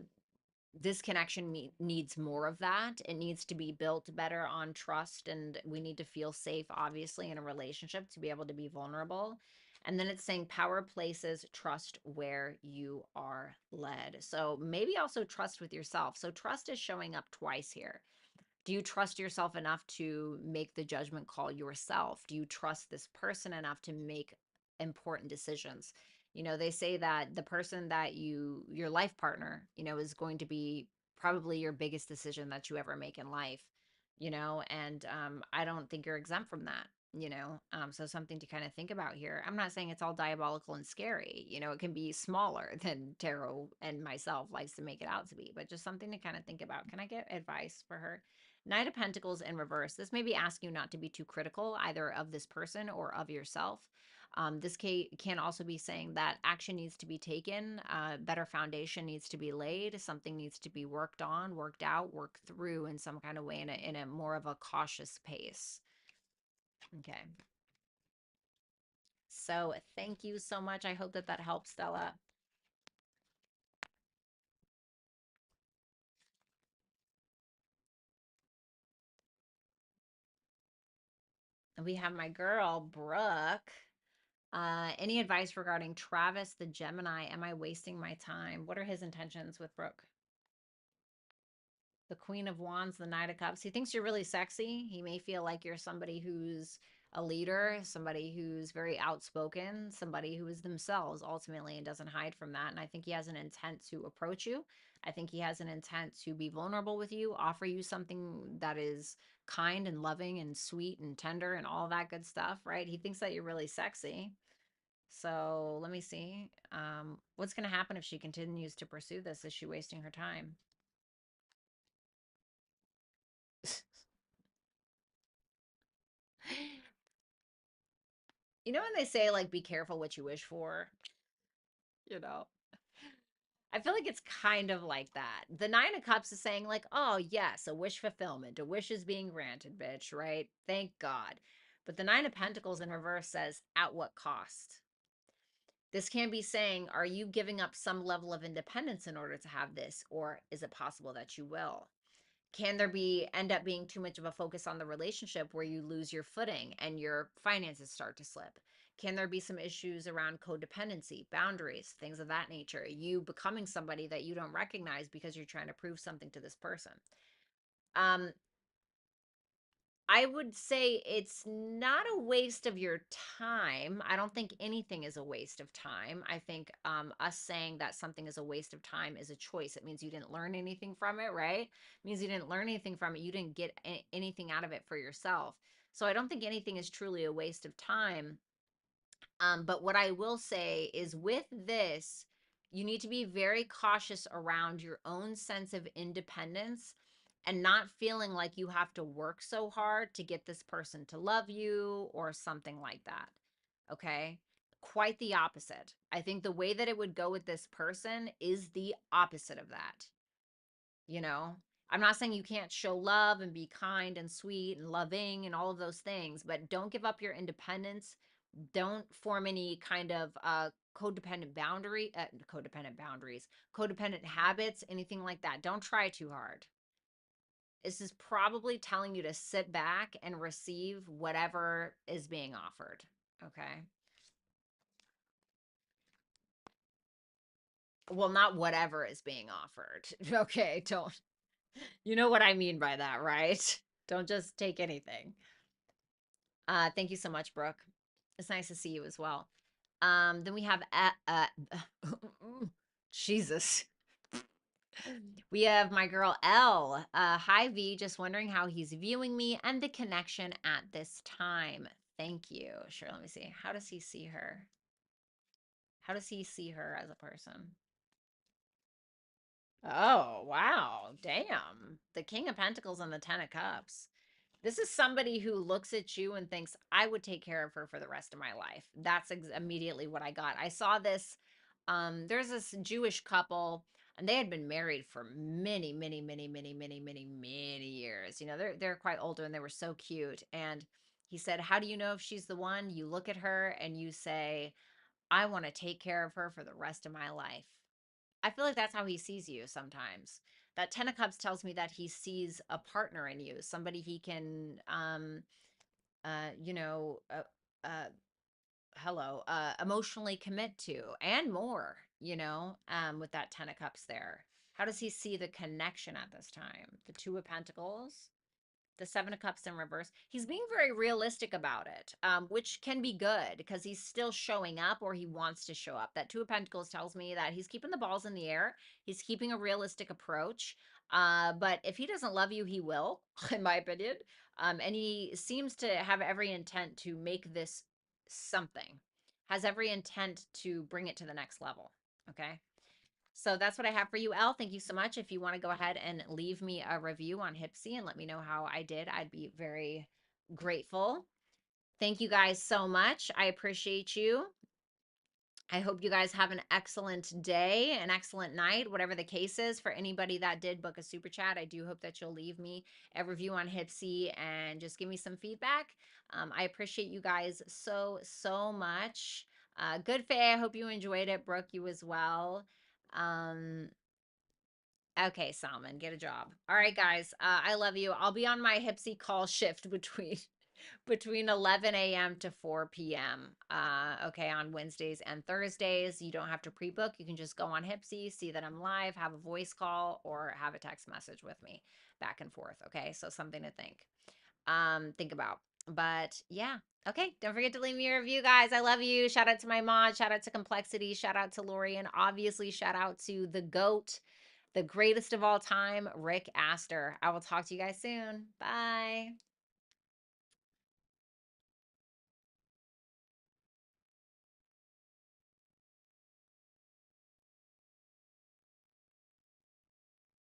this connection needs more of that. It needs to be built better on trust, and we need to feel safe, obviously, in a relationship to be able to be vulnerable. And then it's saying power places trust where you are led. So maybe also trust with yourself. So trust is showing up twice here. Do you trust yourself enough to make the judgment call yourself? Do you trust this person enough to make important decisions? They say that the person that your life partner, is going to be probably your biggest decision that you ever make in life, and I don't think you're exempt from that. So something to kind of think about here. I'm not saying it's all diabolical and scary. It can be smaller than tarot and myself likes to make it out to be, but just something to kind of think about. Can I get advice for her? Knight of Pentacles in reverse. This may be asking you not to be too critical either of this person or of yourself. This can also be saying that action needs to be taken, better foundation needs to be laid, something needs to be worked on, worked out, worked through in some kind of way, in a more of a cautious pace. Okay. So thank you so much. I hope that that helps, Stella. We have my girl, Brooke. Any advice regarding Travis, the Gemini? Am I wasting my time? What are his intentions with Brooke? The Queen of Wands, the Knight of Cups. He thinks you're really sexy. He may feel like you're somebody who's a leader, somebody who's very outspoken, somebody who is themselves ultimately and doesn't hide from that. And I think he has an intent to approach you. I think he has an intent to be vulnerable with you, offer you something that is kind and loving and sweet and tender and all that good stuff, right? He thinks that you're really sexy. So let me see. What's going to happen if she continues to pursue this? Is she wasting her time? You know when they say, like, be careful what you wish for? You know? I feel like it's kind of like that. The Nine of Cups is saying, like, oh, yes, a wish fulfillment. A wish is being granted, bitch, right? Thank God. But the Nine of Pentacles in reverse says, at what cost? This can be saying, are you giving up some level of independence in order to have this? Or is it possible that you will? Can there be end up being too much of a focus on the relationship where you lose your footing and your finances start to slip? Can there be some issues around codependency, boundaries, things of that nature? You becoming somebody that you don't recognize because you're trying to prove something to this person. I would say it's not a waste of your time. I don't think anything is a waste of time. I think us saying that something is a waste of time is a choice. It means you didn't learn anything from it, right? It means you didn't learn anything from it. You didn't get anything out of it for yourself. So I don't think anything is truly a waste of time. But what I will say is with this, you need to be very cautious around your own sense of independence and not feeling like you have to work so hard to get this person to love you or something like that. Okay. Quite the opposite. I think the way that it would go with this person is the opposite of that. You know, I'm not saying you can't show love and be kind and sweet and loving and all of those things, but don't give up your independence. Don't form any kind of codependent boundaries, codependent habits, anything like that. Don't try too hard. This is probably telling you to sit back and receive whatever is being offered. Okay. Well, not whatever is being offered. Okay. Don't, you know what I mean by that, right? Don't just take anything. Thank you so much, Brooke. It's nice to see you as well. Then we have Jesus. We have my girl L. Hi V, just wondering how he's viewing me and the connection at this time. Thank you. Sure, let me see. How does he see her? How does he see her as a person? Oh, wow. Damn. The King of Pentacles and the Ten of Cups. This is somebody who looks at you and thinks, I would take care of her for the rest of my life. That's immediately what I got. I saw this. There's this Jewish couple, and they had been married for many, many, many, many, many, many, many years. You know, they're quite older, and they were so cute. And he said, how do you know if she's the one? You look at her and you say, I want to take care of her for the rest of my life. I feel like that's how he sees you sometimes. That Ten of Cups tells me that he sees a partner in you, somebody he can, you know, emotionally commit to and more, you know, with that Ten of Cups there. How does he see the connection at this time? The Two of Pentacles, the Seven of Cups in reverse. He's being very realistic about it, which can be good because he's still showing up or he wants to show up. That Two of Pentacles tells me that he's keeping the balls in the air. He's keeping a realistic approach. But if he doesn't love you, he will, in my opinion. And he seems to have every intent to make this something, has every intent to bring it to the next level. Okay. So that's what I have for you, Elle. Thank you so much. If you want to go ahead and leave me a review on HYPSEE and let me know how I did, I'd be very grateful. Thank you guys so much. I appreciate you. I hope you guys have an excellent day, an excellent night, whatever the case is. For anybody that did book a super chat, I do hope that you'll leave me a review on HYPSEE and just give me some feedback. I appreciate you guys so, so much. Good Faye, I hope you enjoyed it. Brooke, you as well. Okay, Salmon, get a job. All right, guys, I love you. I'll be on my HYPSEE call shift between 11 a.m. to 4 p.m. Okay, on Wednesdays and Thursdays. You don't have to pre-book. You can just go on HYPSEE, see that I'm live, have a voice call, or have a text message with me back and forth. Okay, so something to think about. But yeah, okay, don't forget to leave me a review, guys. I love you. Shout out to my mod, shout out to Complexity, shout out to Lori, and obviously shout out to the GOAT, the greatest of all time, Rick Astor. I will talk to you guys soon. Bye.